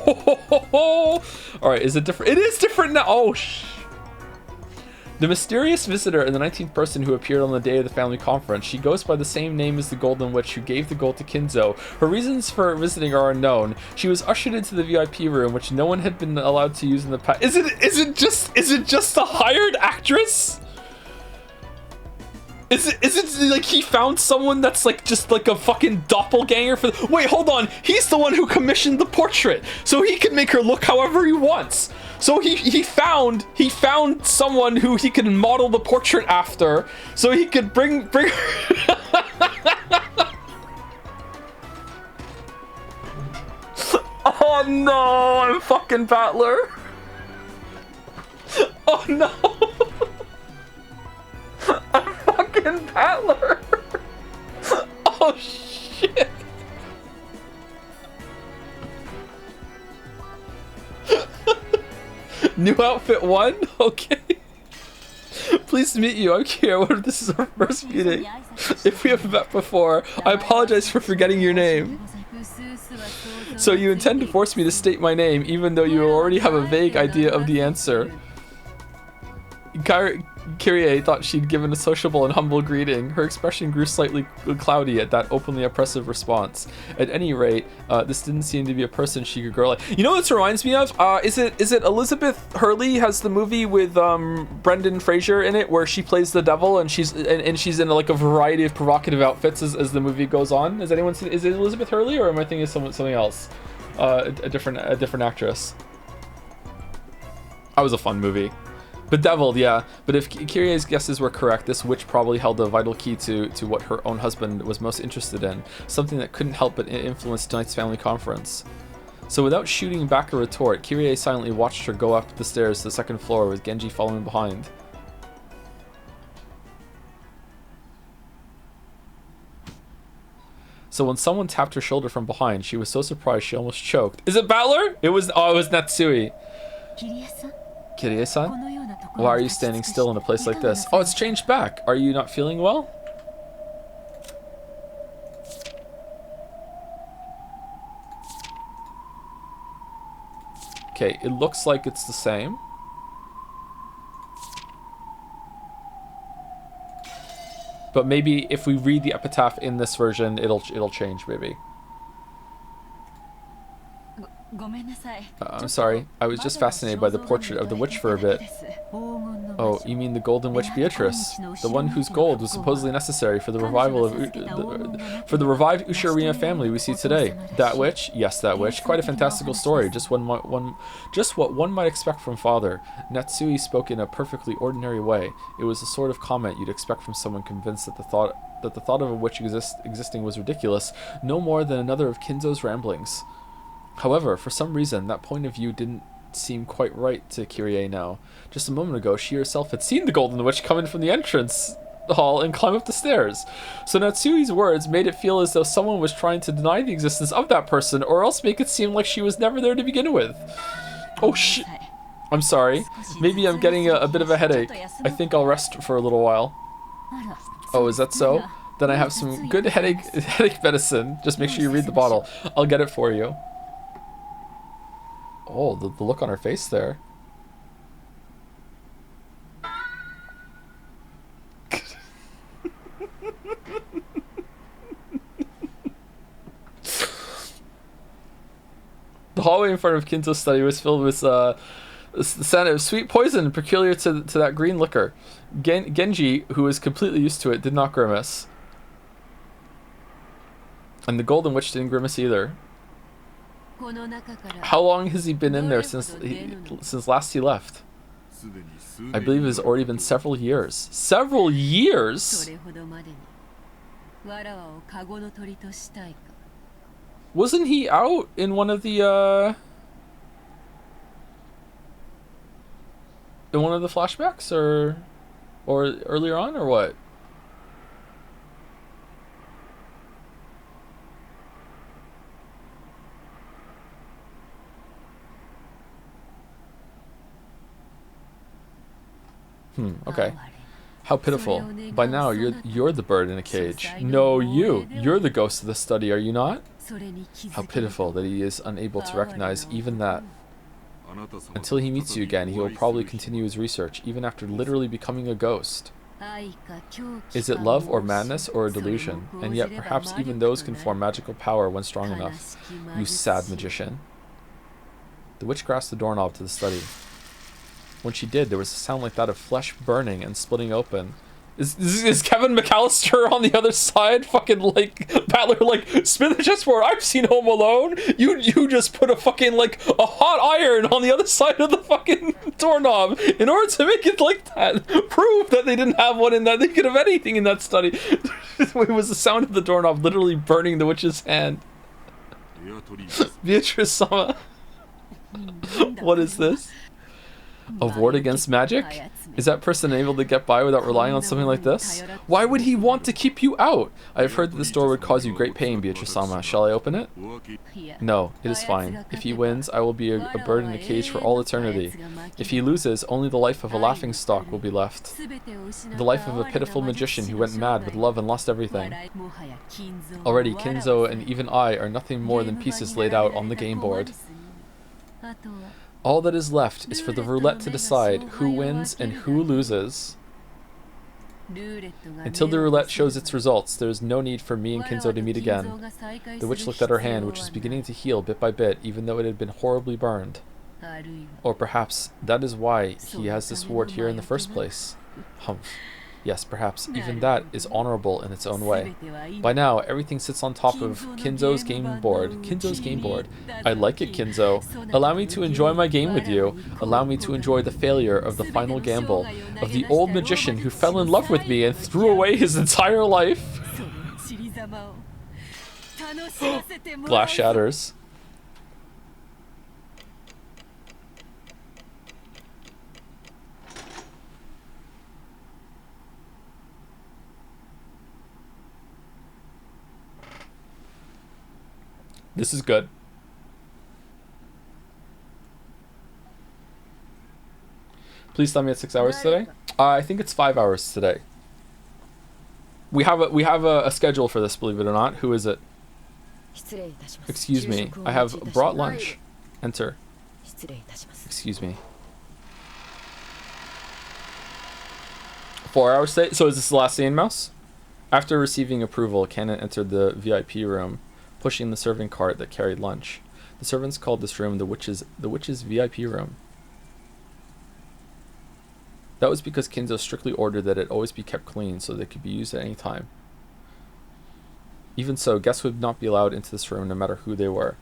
All right, is it different? It is different now. Oh The mysterious visitor and the 19th person who appeared on the day of the family conference. She goes by the same name as the Golden Witch who gave the gold to Kinzo. Her reasons for visiting are unknown. She was ushered into the VIP room, which no one had been allowed to use in the past. Is it just a hired actress? Is it like he found someone that's like just like a fucking doppelganger for the... Wait, hold on. He's the one who commissioned the portrait, so he can make her look however he wants. So he found someone who he can model the portrait after, so he could bring Oh no, I'm fucking Battler. Oh no. I'm fucking Battler. Oh shit. New outfit 1? Okay. Pleased to meet you. I'm Kira. What if this is our first meeting? If we have met before, I apologize for forgetting your name. So you intend to force me to state my name, even though you already have a vague idea of the answer. Kyrie thought she'd given a sociable and humble greeting. Her expression grew slightly cloudy at that openly oppressive response. At any rate, this didn't seem to be a person she could grow like. You know what this reminds me of? Is it Elizabeth Hurley has the movie with Brendan Fraser in it, where she plays the devil and she's in like a variety of provocative outfits as the movie goes on. Has anyone seen? Is it Elizabeth Hurley, or am I thinking of something else? A different actress. That was a fun movie. Bedeviled, yeah. But if Kyrie's guesses were correct, this witch probably held a vital key to what her own husband was most interested in, something that couldn't help but influence tonight's family conference. So without shooting back a retort, Kyrie silently watched her go up the stairs to the second floor with Genji following behind. So when someone tapped her shoulder from behind, she was so surprised she almost choked. Is it Battler? It was Natsui. Kirie-san? Why are you standing still in a place like this? Oh, it's changed back. Are you not feeling well? Okay, it looks like it's the same. But maybe if we read the epitaph in this version, it'll change maybe. I'm sorry, I was just fascinated by the portrait of the witch for a bit. Oh, you mean the Golden Witch Beatrice? The one whose gold was supposedly necessary for the revival of the revived Ushirima family we see today. That witch? Yes, that witch. Quite a fantastical story, just what one might expect from father. Natsui spoke in a perfectly ordinary way. It was the sort of comment you'd expect from someone convinced that the thought of a witch existing was ridiculous, no more than another of Kinzo's ramblings. However, for some reason, that point of view didn't seem quite right to Kyrie now. Just a moment ago, she herself had seen the Golden Witch come in from the entrance hall and climb up the stairs. So Natsui's words made it feel as though someone was trying to deny the existence of that person, or else make it seem like she was never there to begin with. Oh shit. I'm sorry. Maybe I'm getting a bit of a headache. I think I'll rest for a little while. Oh, is that so? Then I have some good headache medicine. Just make sure you read the bottle. I'll get it for you. Oh, the look on her face there. The hallway in front of Kinzo's study was filled with the scent of sweet poison peculiar to that green liquor. Genji, who was completely used to it, did not grimace. And the Golden Witch didn't grimace either. How long has he been in there since last he left? I believe it has already been several years. Several years? Wasn't he out in one of the flashbacks or earlier on, or what? Okay. How pitiful. By now, you're the bird in a cage. No, you're the ghost of the study, are you not? How pitiful that he is unable to recognize even that. Until he meets you again, he will probably continue his research, even after literally becoming a ghost. Is it love or madness or a delusion? And yet perhaps even those can form magical power when strong enough. You sad magician. The witch grasped the doorknob to the study. When she did, there was a sound like that of flesh burning and splitting open. Is Kevin McAllister on the other side? Fucking like Battler, like spin the chessboard. I've seen Home Alone. You just put a fucking like a hot iron on the other side of the fucking doorknob in order to make it like that. Prove that they didn't have one in that. They could have anything in that study. It was the sound of the doorknob literally burning the witch's hand. Beatrice Sama. What is this? A ward against magic? Is that person able to get by without relying on something like this? Why would he want to keep you out? I have heard that this door would cause you great pain, Beatrice-sama. Shall I open it? No, it is fine. If he wins, I will be a bird in a cage for all eternity. If he loses, only the life of a laughingstock will be left. The life of a pitiful magician who went mad with love and lost everything. Already, Kinzo and even I are nothing more than pieces laid out on the game board. All that is left is for the roulette to decide who wins and who loses. Until the roulette shows its results, there is no need for me and Kinzo to meet again. The witch looked at her hand, which was beginning to heal bit by bit, even though it had been horribly burned. Or perhaps that is why he has this ward here in the first place. Humph. Yes, perhaps even that is honorable in its own way. By now, everything sits on top of Kinzo's game board. Kinzo's game board. I like it, Kinzo. Allow me to enjoy my game with you. Allow me to enjoy the failure of the final gamble, of the old magician who fell in love with me and threw away his entire life. Glass shatters. This is good. Please tell me it's 6 hours today. I think it's 5 hours today. We have a schedule for this, believe it or not. Who is it? Excuse me. I have brought lunch. Enter. Excuse me. 4 hours today. So is this the last scene, Mouse? After receiving approval, Cannon entered the VIP room, pushing the serving cart that carried lunch. The servants called this room the witch's VIP room. That was because Kinzo strictly ordered that it always be kept clean so that it could be used at any time. Even so, guests would not be allowed into this room no matter who they were.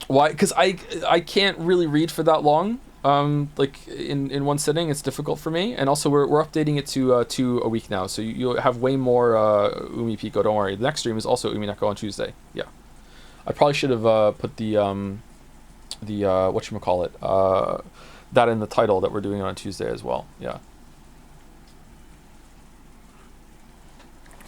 Why? Because I can't really read for that long. Like in one sitting, it's difficult for me, and also we're updating it to a week now, so you'll have way more Umipiko. Don't worry. The next stream is also Umineko on Tuesday. Yeah, I probably should have put the whatchamacallit, that in the title that we're doing it on Tuesday as well. Yeah,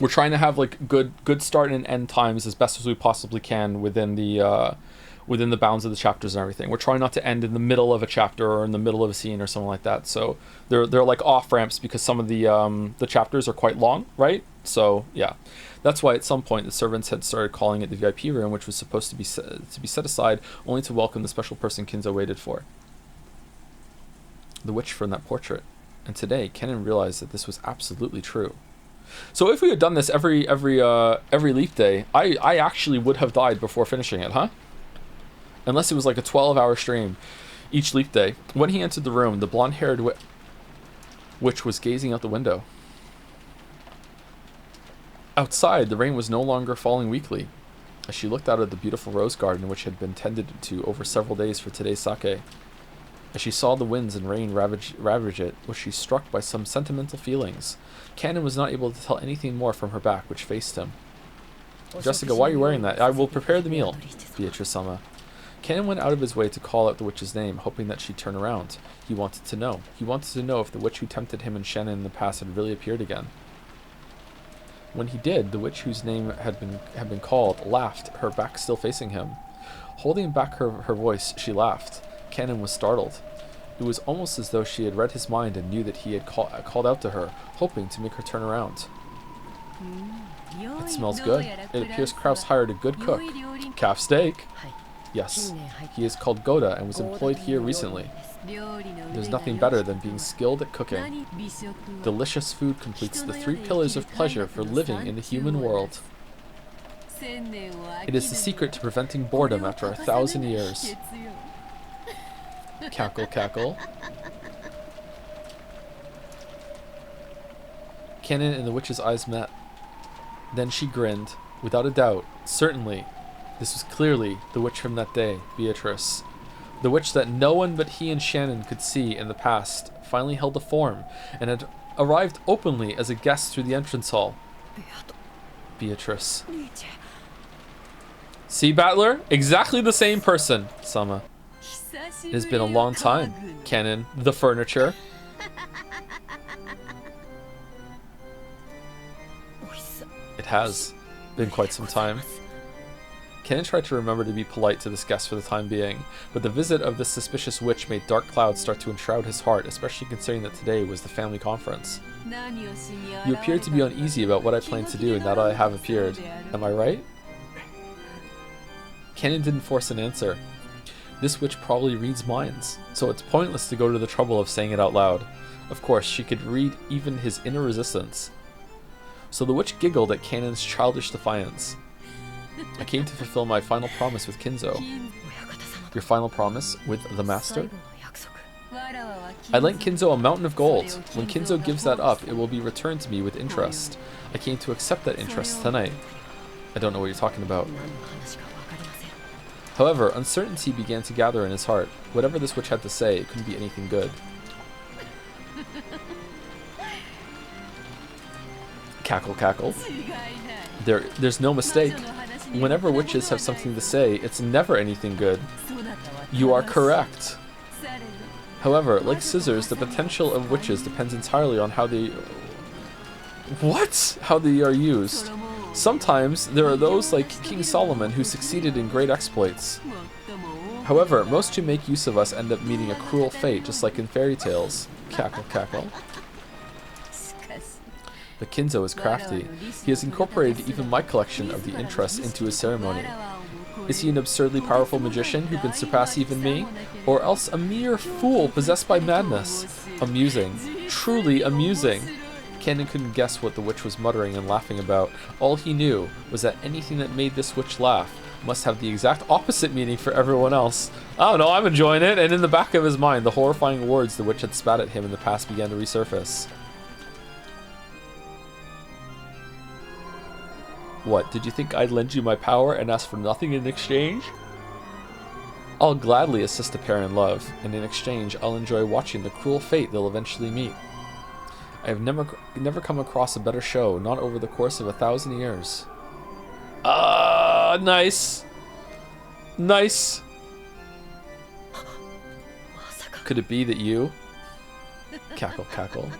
we're trying to have like good start and end times as best as we possibly can within the bounds of the chapters and everything. We're trying not to end in the middle of a chapter or in the middle of a scene or something like that. So they're like off ramps because some of the chapters are quite long, right? So yeah, that's why at some point the servants had started calling it the VIP room, which was supposed to be set aside only to welcome the special person Kinzo waited for. The witch from that portrait. And today, Kennen realized that this was absolutely true. So if we had done this every leap day, I actually would have died before finishing it, huh? Unless it was like a 12-hour stream each leap day. When he entered the room, the blonde-haired witch was gazing out the window. Outside, the rain was no longer falling weakly. As she looked out at the beautiful rose garden which had been tended to over several days for today's sake, as she saw the winds and rain ravage it, was she struck by some sentimental feelings. Cannon was not able to tell anything more from her back, which faced him. Jessica, why are you wearing that? I will prepare the meal, Beatrice-sama. Cannon went out of his way to call out the witch's name, hoping that she'd turn around. He wanted to know. He wanted to know if the witch who tempted him and Shannon in the past had really appeared again. When he did, the witch whose name had been called laughed, her back still facing him. Holding back her voice, she laughed. Cannon was startled. It was almost as though she had read his mind and knew that he had called out to her, hoping to make her turn around. It smells good. It appears Kraus hired a good cook. Calf steak. Yes, he is called Goda and was employed here recently. There's nothing better than being skilled at cooking. Delicious food completes the 3 pillars of pleasure for living in the human world. It is the secret to preventing boredom after 1,000 years. Cackle, cackle. Canon and the witch's eyes met. Then she grinned. Without a doubt, certainly, this was clearly the witch from that day, Beatrice. The witch that no one but he and Shannon could see in the past finally held a form and had arrived openly as a guest through the entrance hall. Beatrice. See, Battler? Exactly the same person, Sama. It has been a long time, Canon, the furniture. It has been quite some time. Canon tried to remember to be polite to this guest for the time being, but the visit of this suspicious witch made dark clouds start to enshroud his heart, especially considering that today was the family conference. You appear to be uneasy about what I plan to do now that I have appeared. Am I right? Canon didn't force an answer. This witch probably reads minds, so it's pointless to go to the trouble of saying it out loud. Of course, she could read even his inner resistance. So the witch giggled at Canon's childish defiance. I came to fulfill my final promise with Kinzo. Your final promise with the master? I lent Kinzo a mountain of gold. When Kinzo gives that up, it will be returned to me with interest. I came to accept that interest tonight. I don't know what you're talking about. However, uncertainty began to gather in his heart. Whatever this witch had to say, it couldn't be anything good. Cackle, cackle. There's no mistake. Whenever witches have something to say, it's never anything good. You are correct. However, like scissors, the potential of witches depends entirely on how they... What? How they are used. Sometimes there are those like King Solomon who succeeded in great exploits. However, most who make use of us end up meeting a cruel fate, just like in fairy tales. Cackle, cackle. But Kinzo is crafty. He has incorporated even my collection of the interests into his ceremony. Is he an absurdly powerful magician who can surpass even me? Or else a mere fool possessed by madness? Amusing. Truly amusing. Canon couldn't guess what the witch was muttering and laughing about. All he knew was that anything that made this witch laugh must have the exact opposite meaning for everyone else. I don't know, I'm enjoying it, and in the back of his mind, the horrifying words the witch had spat at him in the past began to resurface. What, did you think I'd lend you my power and ask for nothing in exchange? I'll gladly assist a pair in love, and in exchange I'll enjoy watching the cruel fate they'll eventually meet. I have never come across a better show, not over the course of 1,000 years. Nice. Nice. Could it be that you... Cackle, cackle.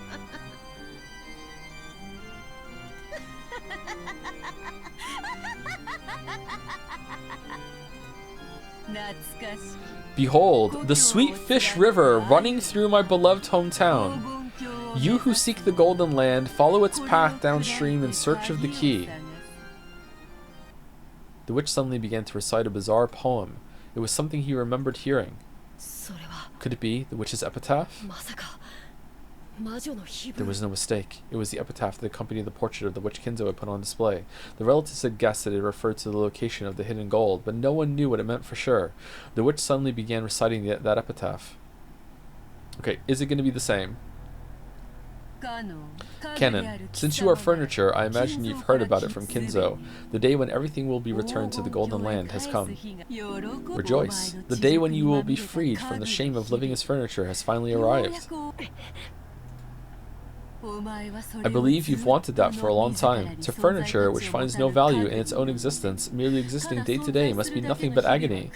Behold, the sweet fish river running through my beloved hometown. You who seek the golden land, follow its path downstream in search of the key. The witch suddenly began to recite a bizarre poem. It was something he remembered hearing. Could it be the witch's epitaph? There was no mistake. It was the epitaph that accompanied the portrait of the witch Kinzo had put on display. The relatives had guessed that it referred to the location of the hidden gold, but no one knew what it meant for sure. The witch suddenly began reciting that epitaph. Okay, is it going to be the same? Canon, since you are furniture, I imagine you've heard about it from Kinzo. The day when everything will be returned to the Golden Land has come. Rejoice. The day when you will be freed from the shame of living as furniture has finally arrived. I believe you've wanted that for a long time. To furniture, which finds no value in its own existence, merely existing day to day must be nothing but agony.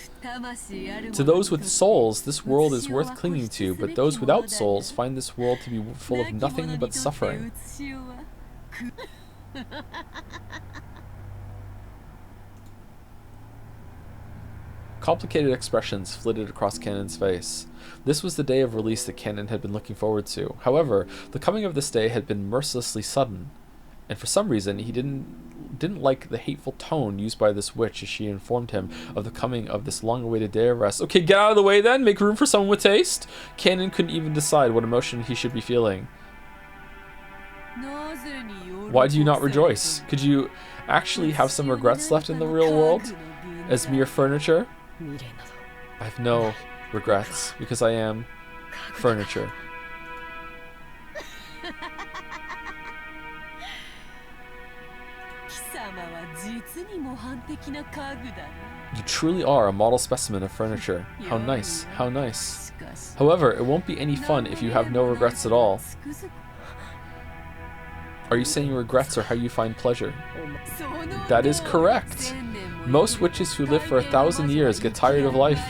To those with souls, this world is worth clinging to, but those without souls find this world to be full of nothing but suffering. Complicated expressions flitted across Canon's face. This was the day of release that Canon had been looking forward to. However, the coming of this day had been mercilessly sudden, and for some reason he didn't didn't like the hateful tone used by this witch as she informed him of the coming of this long-awaited day of rest. Okay, get out of the way then. Make room for someone with taste. Kanon couldn't even decide what emotion he should be feeling. Why do you not rejoice? Could you actually have some regrets left in the real world as mere furniture? I have no regrets because I am furniture. You truly are a model specimen of furniture. How nice, how nice. However, it won't be any fun if you have no regrets at all. Are you saying regrets are how you find pleasure? That is correct. Most witches who live for 1,000 years get tired of life.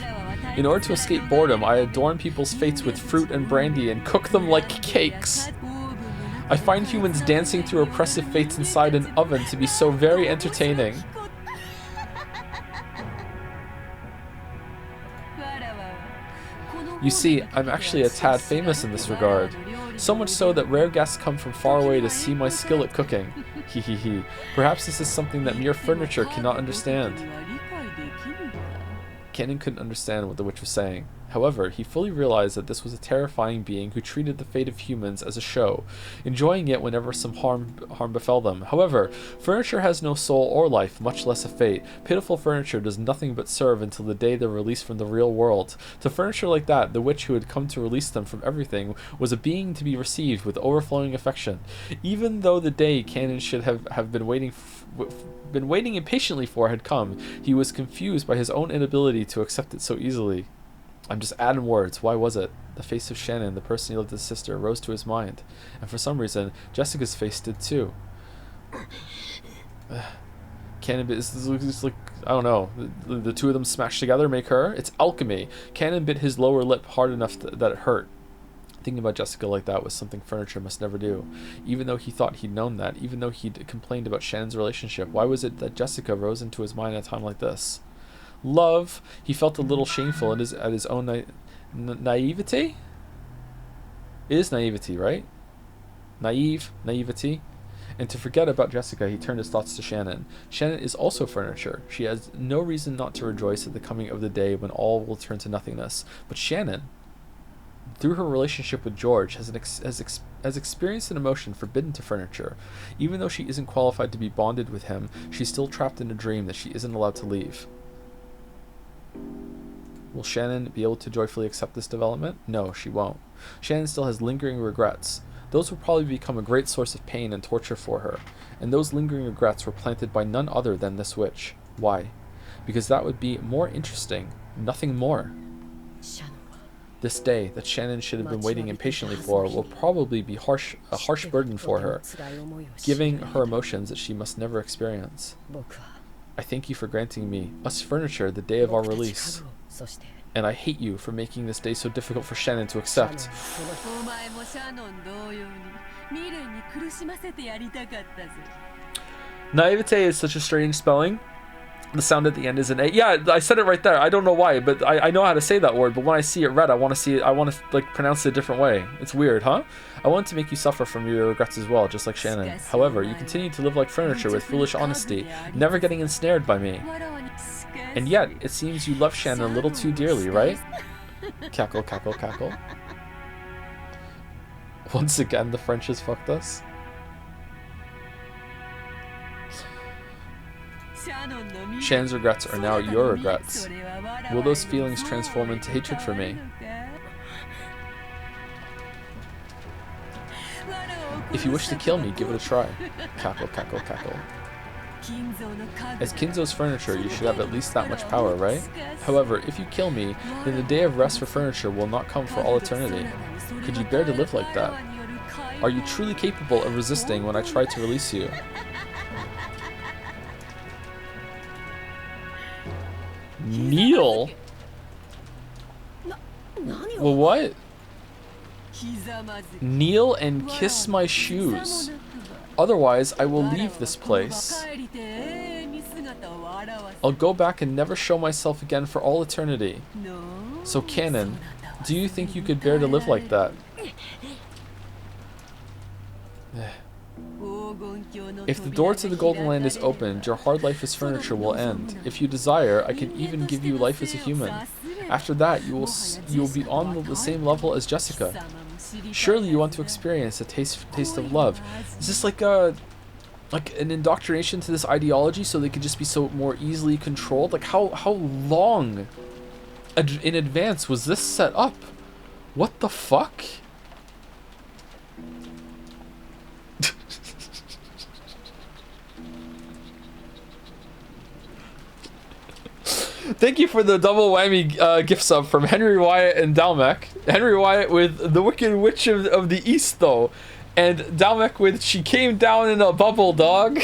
In order to escape boredom, I adorn people's fates with fruit and brandy and cook them like cakes. I find humans dancing through oppressive fates inside an oven to be so very entertaining. You see, I'm actually a tad famous in this regard. So much so that rare guests come from far away to see my skill at cooking. Hehehe. Perhaps this is something that mere furniture cannot understand. Kanon couldn't understand what the witch was saying. However, he fully realized that this was a terrifying being who treated the fate of humans as a show, enjoying it whenever some harm befell them. However, furniture has no soul or life, much less a fate. Pitiful furniture does nothing but serve until the day they're released from the real world. To furniture like that, the witch who had come to release them from everything was a being to be received with overflowing affection. Even though the day Kanon should have been waiting impatiently for had come, he was confused by his own inability to accept it so easily. I'm just adding words. Why was it? The face of Shannon, the person he loved as sister, rose to his mind. And for some reason, Jessica's face did too. Kanon is like, I don't know, the two of them smashed together make her. It's alchemy. Kanon bit his lower lip hard enough that it hurt. Thinking about Jessica like that was something furniture must never do. Even though he thought he'd known that, even though he'd complained about Shannon's relationship, why was it that Jessica rose into his mind at a time like this? Love. He felt a little shameful at his own naivety. It is naivety, right? Naivety. And to forget about Jessica, he turned his thoughts to Shannon. Shannon is also furniture. She has no reason not to rejoice at the coming of the day when all will turn to nothingness. But Shannon, through her relationship with George, has experienced an emotion forbidden to furniture. Even though she isn't qualified to be bonded with him, she's still trapped in a dream that she isn't allowed to leave. Will Shannon be able to joyfully accept this development? No, she won't. Shannon still has lingering regrets. Those will probably become a great source of pain and torture for her. And those lingering regrets were planted by none other than this witch. Why? Because that would be more interesting. Nothing more. This day that Shannon should have been waiting impatiently for will probably be a harsh burden for her, giving her emotions that she must never experience. I thank you for granting me, us furniture, the day of our release. And I hate you for making this day so difficult for Shannon to accept. Naivete is such a strange spelling. The sound at the end is an A. Yeah, I said it right there. I don't know why, but I know how to say that word, but when I see it read, I want to like pronounce it a different way. It's weird, huh? I want to make you suffer from your regrets as well, just like Shannon. However, you continue to live like furniture with foolish honesty, never getting ensnared by me. And yet, it seems you love Shannon a little too dearly, right? Cackle, cackle, cackle. Once again, the French has fucked us. Shannon's regrets are now your regrets. Will those feelings transform into hatred for me? If you wish to kill me, give it a try. Cackle, cackle, cackle. As Kinzo's furniture, you should have at least that much power, right? However, if you kill me, then the day of rest for furniture will not come for all eternity. Could you bear to live like that? Are you truly capable of resisting when I try to release you? Kneel? Well, what? Kneel and kiss my shoes. Otherwise, I will leave this place. I'll go back and never show myself again for all eternity. So, Kanon, do you think you could bear to live like that? If the door to the Golden Land is opened, your hard life as furniture will end. If you desire, I can even give you life as a human. After that, you will be on the same level as Jessica. Surely you want to experience a taste of love. Is this like an indoctrination to this ideology so they could just be so more easily controlled? Like how long in advance was this set up? What the fuck? Thank you for the double whammy gift sub from Henry Wyatt and Dalmec. Henry Wyatt with The Wicked Witch of the East, though. And Dalmec with She Came Down in a Bubble, Dog.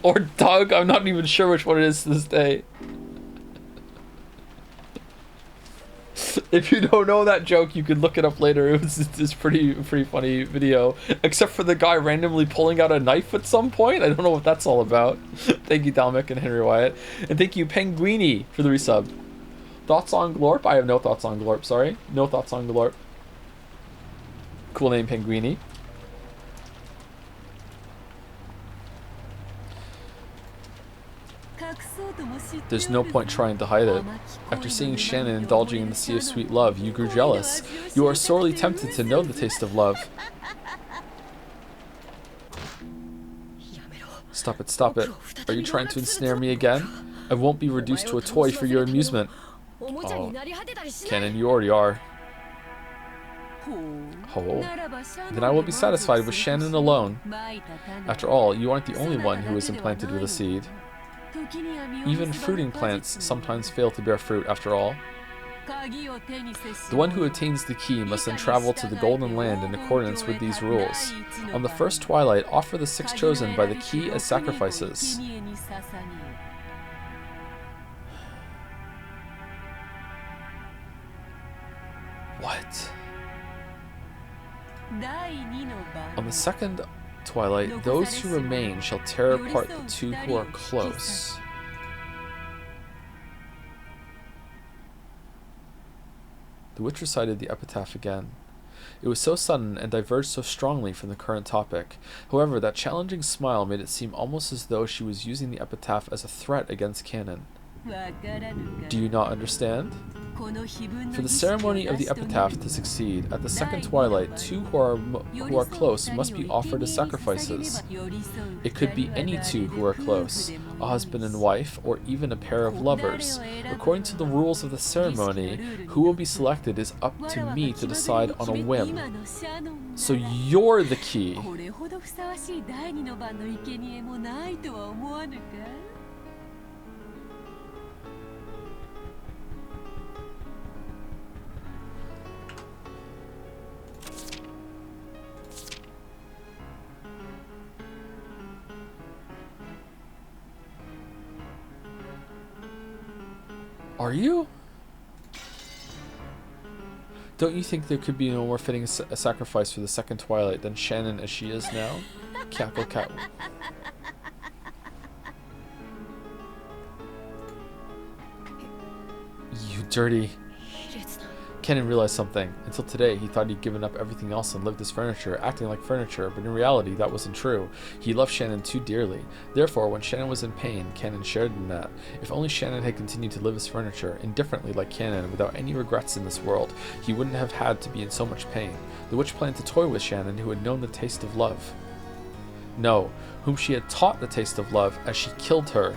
Or Doug, I'm not even sure which one it is to this day. If you don't know that joke, you can look it up later. It's pretty funny video. Except for the guy randomly pulling out a knife at some point. I don't know what that's all about. Thank you, Dalmec and Henry Wyatt. And thank you, Penguini, for the resub. Thoughts on Glorp? I have no thoughts on Glorp, sorry. No thoughts on Glorp. Cool name, Penguini. There's no point trying to hide it. After seeing Shannon indulging in the sea of sweet love, you grew jealous. You are sorely tempted to know the taste of love. Stop it, stop it. Are you trying to ensnare me again? I won't be reduced to a toy for your amusement. Oh, Canon, you already are. Oh, then I will be satisfied with Shannon alone. After all, you aren't the only one who is implanted with a seed. Even fruiting plants sometimes fail to bear fruit after all. The one who attains the key must then travel to the Golden Land in accordance with these rules. On the first twilight, offer the 6 chosen by the key as sacrifices. What? On the second twilight, those who remain shall tear apart the 2 who are close. The witch recited the epitaph again. It was so sudden and diverged so strongly from the current topic. However, that challenging smile made it seem almost as though she was using the epitaph as a threat against Canon. Do you not understand? For the ceremony of the epitaph to succeed, at the second twilight, 2 who are close must be offered as sacrifices. It could be any 2 who are close, a husband and wife, or even a pair of lovers. According to the rules of the ceremony, who will be selected is up to me to decide on a whim. So you're the key. Are you? Don't you think there could be no more fitting a sacrifice for the second twilight than Shannon as she is now? Cackle cat. You dirty. Kenan realized something. Until today, he thought he'd given up everything else and lived as furniture, acting like furniture, but in reality, that wasn't true. He loved Shannon too dearly. Therefore, when Shannon was in pain, Kenan shared in that. If only Shannon had continued to live as furniture, indifferently like Kenan, without any regrets in this world, he wouldn't have had to be in so much pain. The witch planned to toy with Shannon, who had known the taste of love. No, whom she had taught the taste of love, as she killed her.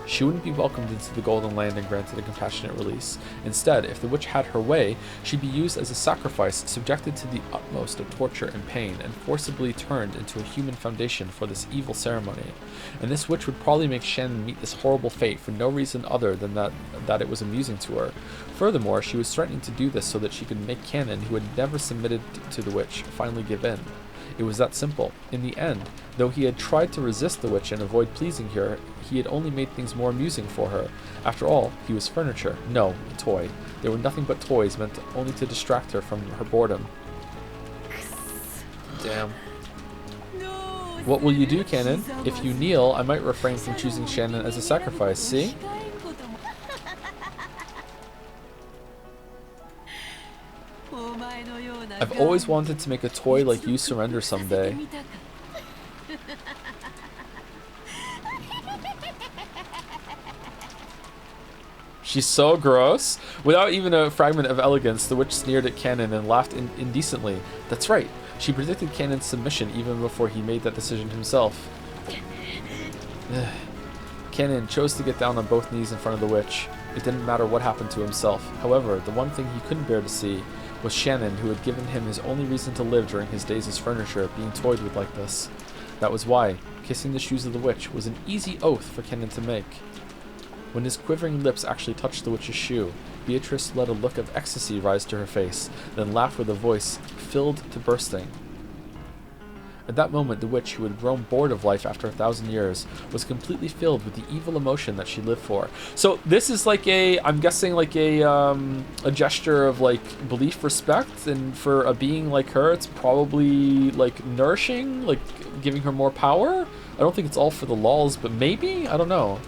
She wouldn't be welcomed into the Golden Land and granted a compassionate release. Instead, if the witch had her way, she'd be used as a sacrifice, subjected to the utmost of torture and pain, and forcibly turned into a human foundation for this evil ceremony. And this witch would probably make Shannon meet this horrible fate for no reason other than that it was amusing to her. Furthermore, she was threatening to do this so that she could make Canon, who had never submitted to the witch, finally give in. It was that simple. In the end, though he had tried to resist the witch and avoid pleasing her, he had only made things more amusing for her. After all, he was furniture. No, a toy. They were nothing but toys meant only to distract her from her boredom. Damn. What will you do, Canon? If you kneel, I might refrain from choosing Shannon as a sacrifice, see? I've always wanted to make a toy like you surrender someday. She's so gross. Without even a fragment of elegance, the witch sneered at Canon and laughed indecently. That's right. She predicted Canon's submission even before he made that decision himself. Canon chose to get down on both knees in front of the witch. It didn't matter what happened to himself. However, the one thing he couldn't bear to see was Shannon, who had given him his only reason to live during his days as furniture, being toyed with like this. That was why kissing the shoes of the witch was an easy oath for Canon to make. When his quivering lips actually touched the witch's shoe, Beatrice let a look of ecstasy rise to her face, then laughed with a voice filled to bursting. At that moment, the witch, who had grown bored of life after 1,000 years, was completely filled with the evil emotion that she lived for. So this is like I'm guessing like a gesture of like belief, respect, and for a being like her, it's probably like nourishing, like giving her more power. I don't think it's all for the lols, but maybe? I don't know.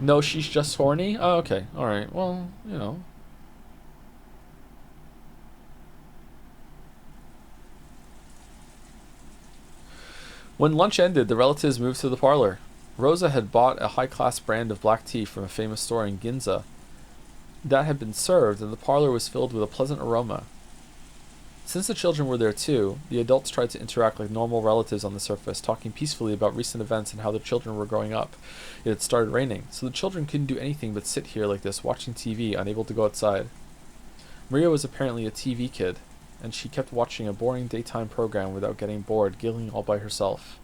No, she's just horny? Oh, okay. Alright, well, you know. When lunch ended, the relatives moved to the parlor. Rosa had bought a high-class brand of black tea from a famous store in Ginza. That had been served, and the parlor was filled with a pleasant aroma. Since the children were there too, the adults tried to interact like normal relatives on the surface, talking peacefully about recent events and how the children were growing up. It had started raining, so the children couldn't do anything but sit here like this, watching TV, unable to go outside. Maria was apparently a TV kid, and she kept watching a boring daytime program without getting bored, giggling all by herself.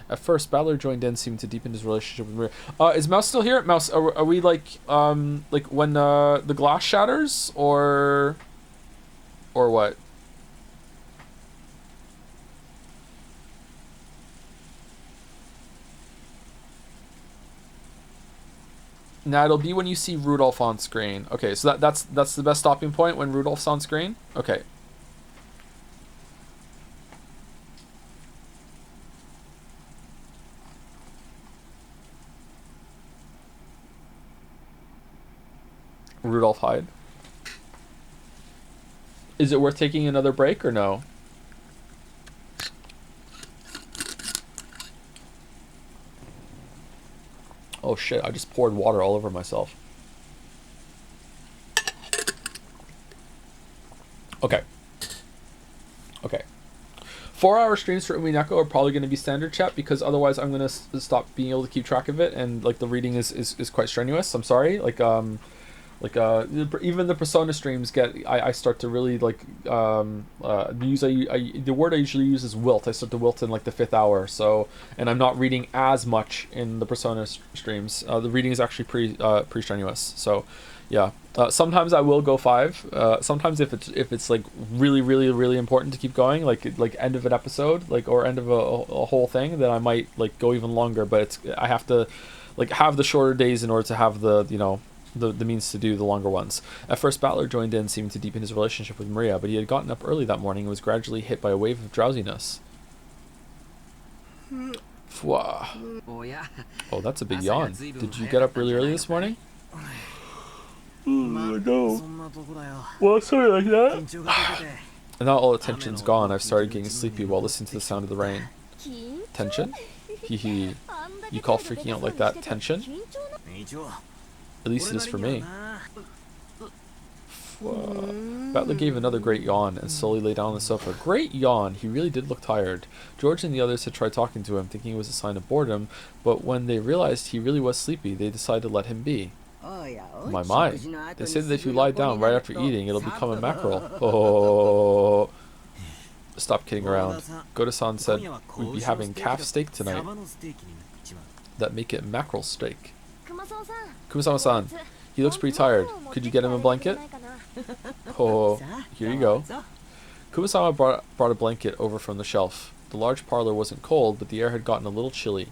At first, Ballard joined in, seeming to deepen his relationship with Maria. Is Mouse still here? Mouse, are we like when the glass shatters, or what? Nah, it'll be when you see Rudolph on screen. Okay, so that's the best stopping point, when Rudolph's on screen? Okay. Rudolph hide. Is it worth taking another break or no? Oh shit, I just poured water all over myself. Okay. Okay. 4-hour streams for Umineko are probably going to be standard, chat, because otherwise I'm going to stop being able to keep track of it, and like the reading is quite strenuous. I'm sorry. Even the Persona streams I start to really like the word I usually use is wilt. I start to wilt in like the 5th hour, so, and I'm not reading as much in the Persona streams. The reading is actually pretty strenuous, so yeah. Sometimes I will go 5. Sometimes if it's like really important to keep going, like end of an episode, like, or end of a whole thing, then I might like go even longer. But I have to like have the shorter days in order to have the the means to do the longer ones. At first, Ballard joined in, seeming to deepen his relationship with Maria, but he had gotten up early that morning and was gradually hit by a wave of drowsiness. Fwah. Oh, that's a big yawn. Did you get up really early this morning? No. Well, sorry like that. And now all the tension's gone. I've started getting sleepy while listening to the sound of the rain. Tension? Hee. You call freaking out like that tension? At least it is for me. Battler gave another great yawn and slowly lay down on the sofa. Great yawn! He really did look tired. George and the others had tried talking to him, thinking it was a sign of boredom, but when they realized he really was sleepy, they decided to let him be. My. They say that if you lie down right after eating, it'll become a mackerel. Oh. Stop kidding around. Goto-san said we'd be having calf steak tonight. That make it mackerel steak. Kumasama-san, he looks pretty tired. Could you get him a blanket? Oh, here you go. Kumasama brought a blanket over from the shelf. The large parlor wasn't cold, but the air had gotten a little chilly.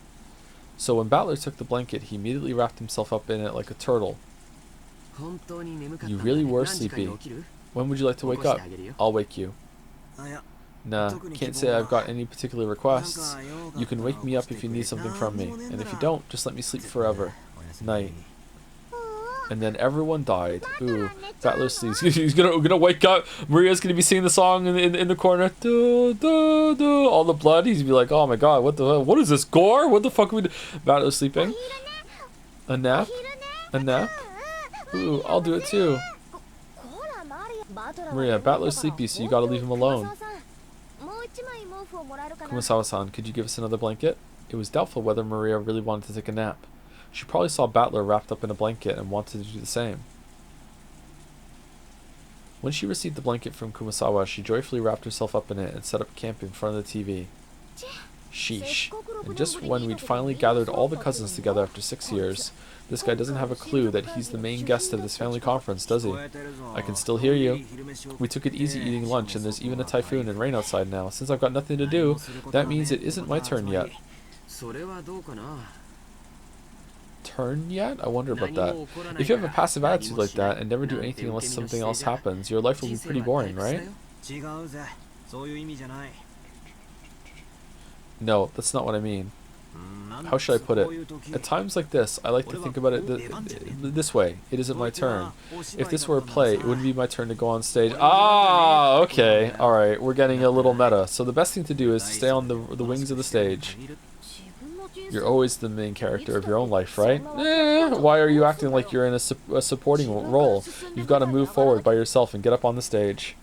So when Battler took the blanket, he immediately wrapped himself up in it like a turtle. You really were sleepy. When would you like to wake up? I'll wake you. Nah, can't say I've got any particular requests. You can wake me up if you need something from me, and if you don't, just let me sleep forever. Night. And then everyone died. Ooh, Battler sleeps. He's gonna wake up. Maria's gonna be singing the song in the corner. Do, do, do. All the blood. He's gonna be like, oh my god, what is this, gore? What the fuck are we do? Battler's sleeping. A nap? A nap? Ooh, I'll do it too. Maria, Battler's sleepy, so you gotta leave him alone. Kumasawa-san, could you give us another blanket? It was doubtful whether Maria really wanted to take a nap. She probably saw Battler wrapped up in a blanket and wanted to do the same. When she received the blanket from Kumasawa, she joyfully wrapped herself up in it and set up camp in front of the TV. Sheesh. And just when we'd finally gathered all the cousins together after 6 years, this guy doesn't have a clue that he's the main guest of this family conference, does he? I can still hear you. We took it easy eating lunch, and there's even a typhoon and rain outside now. Since I've got nothing to do, that means it isn't my turn yet. Turn yet? I wonder about that. If you have a passive attitude like that and never do anything unless something else happens, your life will be pretty boring, right? No, that's not what I mean. How should I put it? At times like this, I like to think about it this way. It isn't my turn. If this were a play, it wouldn't be my turn to go on stage. Ah, okay. Alright, we're getting a little meta. So the best thing to do is stay on the wings of the stage. You're always the main character of your own life, right? Why are you acting like you're in a supporting role? You've got to move forward by yourself and get up on the stage.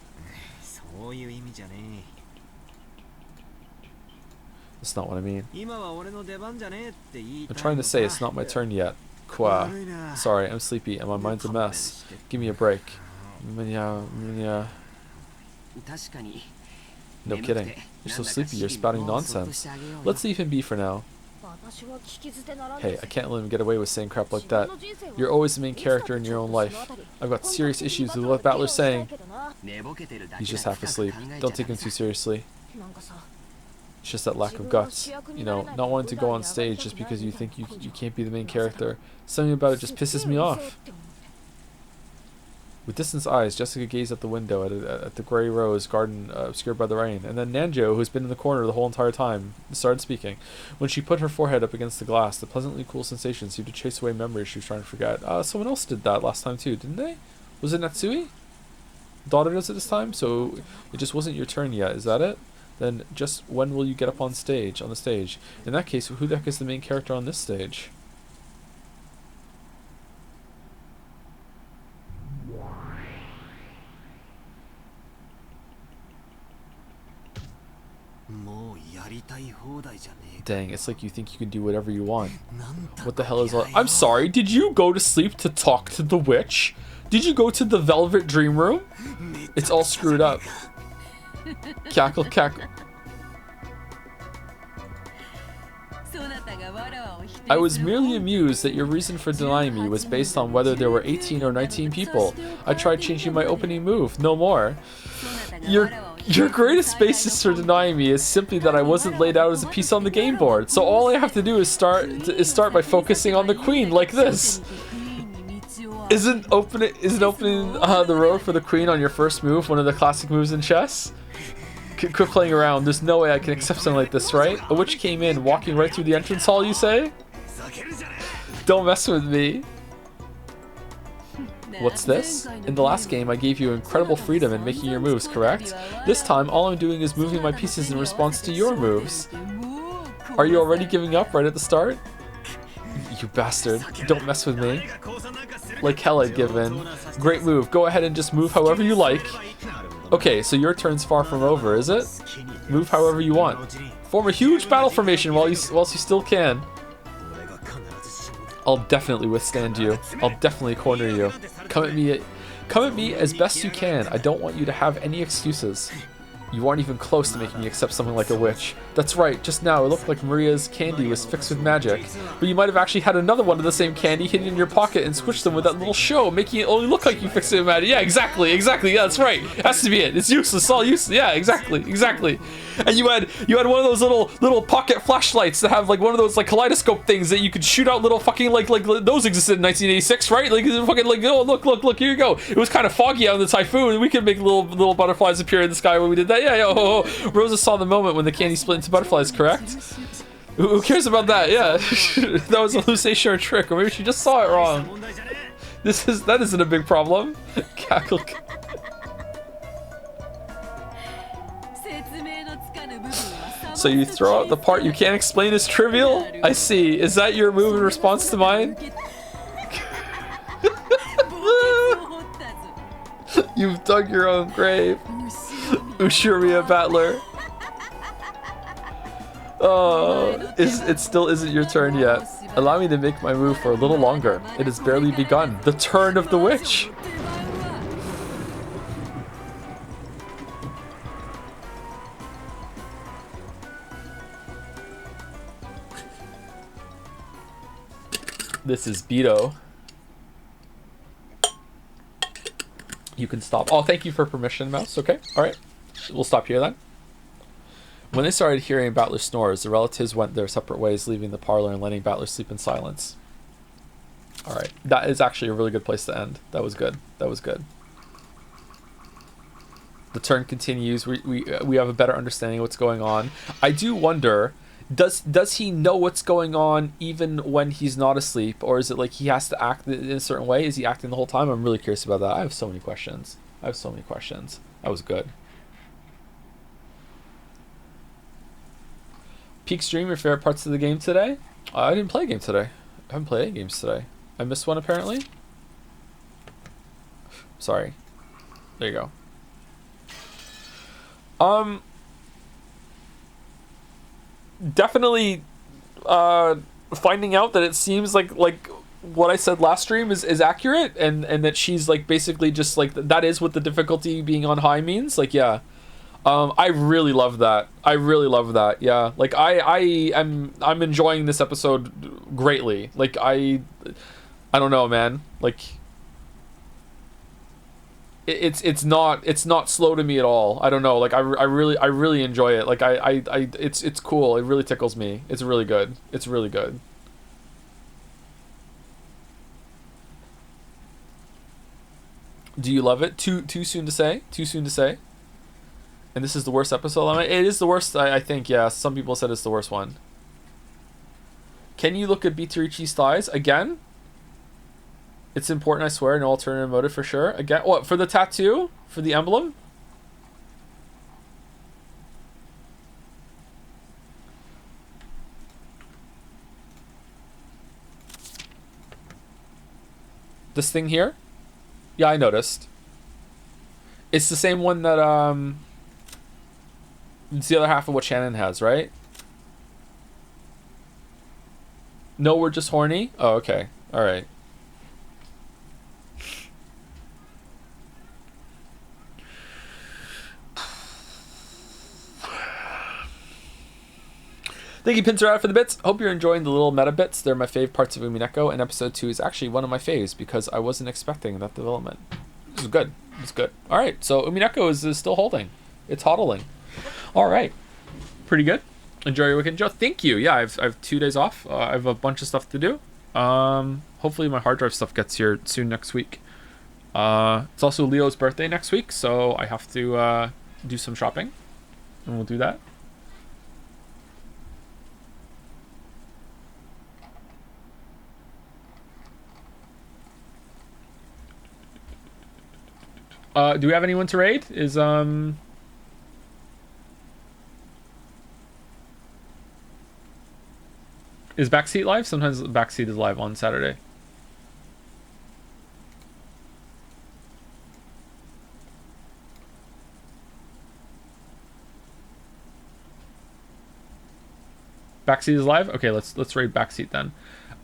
That's not what I mean. I'm trying to say it's not my turn yet. Qua. Sorry, I'm sleepy and my mind's a mess. Give me a break. No kidding. You're so sleepy, you're spouting nonsense. Let's leave him be for now. Hey, I can't let him get away with saying crap like that. You're always the main character in your own life. I've got serious issues with what Battler's saying. He's just half asleep. Don't take him too seriously. It's just that lack of guts. You know, not wanting to go on stage just because you think you can't be the main character. Something about it just pisses me off. With distanced eyes, Jessica gazed out the window at the gray rose garden obscured by the rain, and then Nanjo, who's been in the corner the whole entire time, started speaking. When she put her forehead up against the glass, the pleasantly cool sensation seemed to chase away memories she was trying to forget. Someone else did that last time too, didn't they? Was it Natsui? Daughter does it this time, so it just wasn't your turn yet, is that it? Then just when will you get up on stage? In that case, who the heck is the main character on this stage? Dang, it's like you think you can do whatever you want. What the hell is all— I'm sorry, did you go to sleep to talk to the witch? Did you go to the Velvet Dream Room? It's all screwed up. Cackle, cackle. I was merely amused that your reason for denying me was based on whether there were 18 or 19 people. I tried changing my opening move, no more. Your greatest basis for denying me is simply that I wasn't laid out as a piece on the game board. So all I have to do is start by focusing on the queen like this. Isn't opening the road for the queen on your first move one of the classic moves in chess? Quit playing around. There's no way I can accept something like this, right? A witch came in, walking right through the entrance hall, you say? Don't mess with me. What's this? In the last game, I gave you incredible freedom in making your moves, correct? This time, all I'm doing is moving my pieces in response to your moves. Are you already giving up right at the start? You bastard. Don't mess with me. Like hell I'd give in. Great move. Go ahead and just move however you like. Okay, so your turn's far from over, is it? Move however you want. Form a huge battle formation whilst you still can. I'll definitely withstand you. I'll definitely corner you. Come at me as best you can. I don't want you to have any excuses. You aren't even close to making me accept something like a witch. That's right, just now it looked like Maria's candy was fixed with magic. But you might have actually had another one of the same candy hidden in your pocket and switched them with that little show, making it only look like you fixed it with magic. Yeah, exactly, yeah, that's right. Has to be it. It's useless, all useless. Yeah, exactly. And you had one of those little pocket flashlights that have like one of those like kaleidoscope things that you could shoot out little fucking like those existed in 1986, right? Like fucking like, oh look, here you go. It was kind of foggy out in the typhoon, and we could make little butterflies appear in the sky when we did that. Yeah. Rosa saw the moment when the candy split into butterflies, correct? Who cares about that? Yeah. That was a hallucination or a trick, or maybe she just saw it wrong. That isn't a big problem. Cackle. So you throw out the part you can't explain as trivial? I see. Is that your move in response to mine? You've dug your own grave. Ushuria Battler. Oh, it still isn't your turn yet. Allow me to make my move for a little longer. It has barely begun. The turn of the witch. This is Beto. You can stop. Oh, thank you for permission, Mouse. Okay, all right. We'll stop here then. When they started hearing Battler snores, the relatives went their separate ways, leaving the parlor and letting Battler sleep in silence. All right, that is actually a really good place to end. That was good. That was good. The turn continues. We have a better understanding of what's going on. I do wonder, does he know what's going on even when he's not asleep, or is it like he has to act in a certain way? Is he acting the whole time? I'm really curious about that. I have so many questions. That was good. Peak stream, your favorite parts of the game today? I didn't play a game today. I haven't played any games today. I missed one apparently. Sorry. There you go. Definitely finding out that it seems like what I said last stream is accurate, and that she's like basically just like that is what the difficulty being on high means. Like, yeah. I really love that. Yeah. Like I'm enjoying this episode greatly. Like I don't know, man. Like it's not slow to me at all. I don't know. Like I really enjoy it. Like it's cool. It really tickles me. It's really good. Do you love it? Too soon to say? And this is the worst episode? I mean, it is the worst, I think, yeah. Some people said it's the worst one. Can you look at Bitorichi's thighs? Again? It's important, I swear. No alternative motive for sure. Again? What? For the tattoo? For the emblem? This thing here? Yeah, I noticed. It's the same one that, it's the other half of what Shannon has, right? No, we're just horny? Oh, okay. Alright. Thank you, Pincerata, for the bits. Hope you're enjoying the little meta bits. They're my fave parts of Umineko, and episode 2 is actually one of my faves because I wasn't expecting that development. This is good. Alright, so Umineko is still holding. It's hodling. All right, pretty good. Enjoy your weekend, Joe. Thank you. Yeah, I have 2 days off. I have a bunch of stuff to do. Hopefully my hard drive stuff gets here soon next week. It's also Leo's birthday next week, so I have to do some shopping, and we'll do that. Do we have anyone to raid? Is Backseat live? Sometimes Backseat is live on Saturday. Backseat is live? Okay, let's raid Backseat then.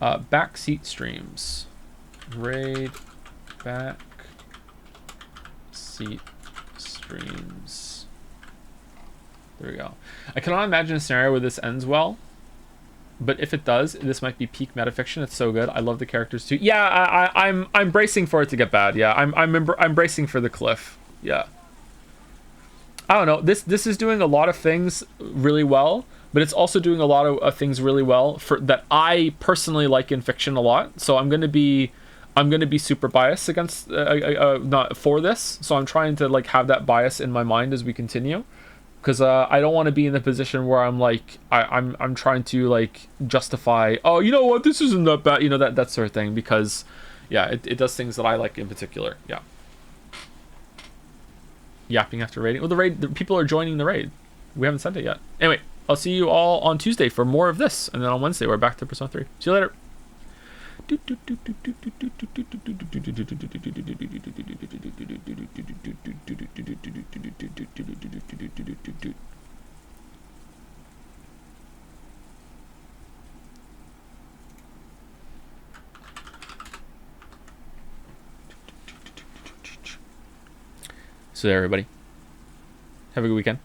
Backseat streams. Raid Backseat streams. There we go. I cannot imagine a scenario where this ends well. But if it does, this might be peak metafiction. It's so good. I love the characters too. Yeah, I'm bracing for it to get bad. Yeah, I'm bracing for the cliff. Yeah. I don't know. This is doing a lot of things really well, but it's also doing a lot of things really well for that I personally like in fiction a lot. So I'm gonna be super biased against not for this. So I'm trying to like have that bias in my mind as we continue. Because I don't want to be in the position where I'm like I'm trying to like justify, oh, you know what, this isn't that bad, you know, that sort of thing, because Yeah, it does things that I like in particular. Yeah. Yapping after raiding. Well, the people are joining the raid. We haven't sent it yet. Anyway, I'll see you all on Tuesday for more of this, and then on Wednesday we're back to Persona 3. See you later. So there, everybody. Have a good weekend.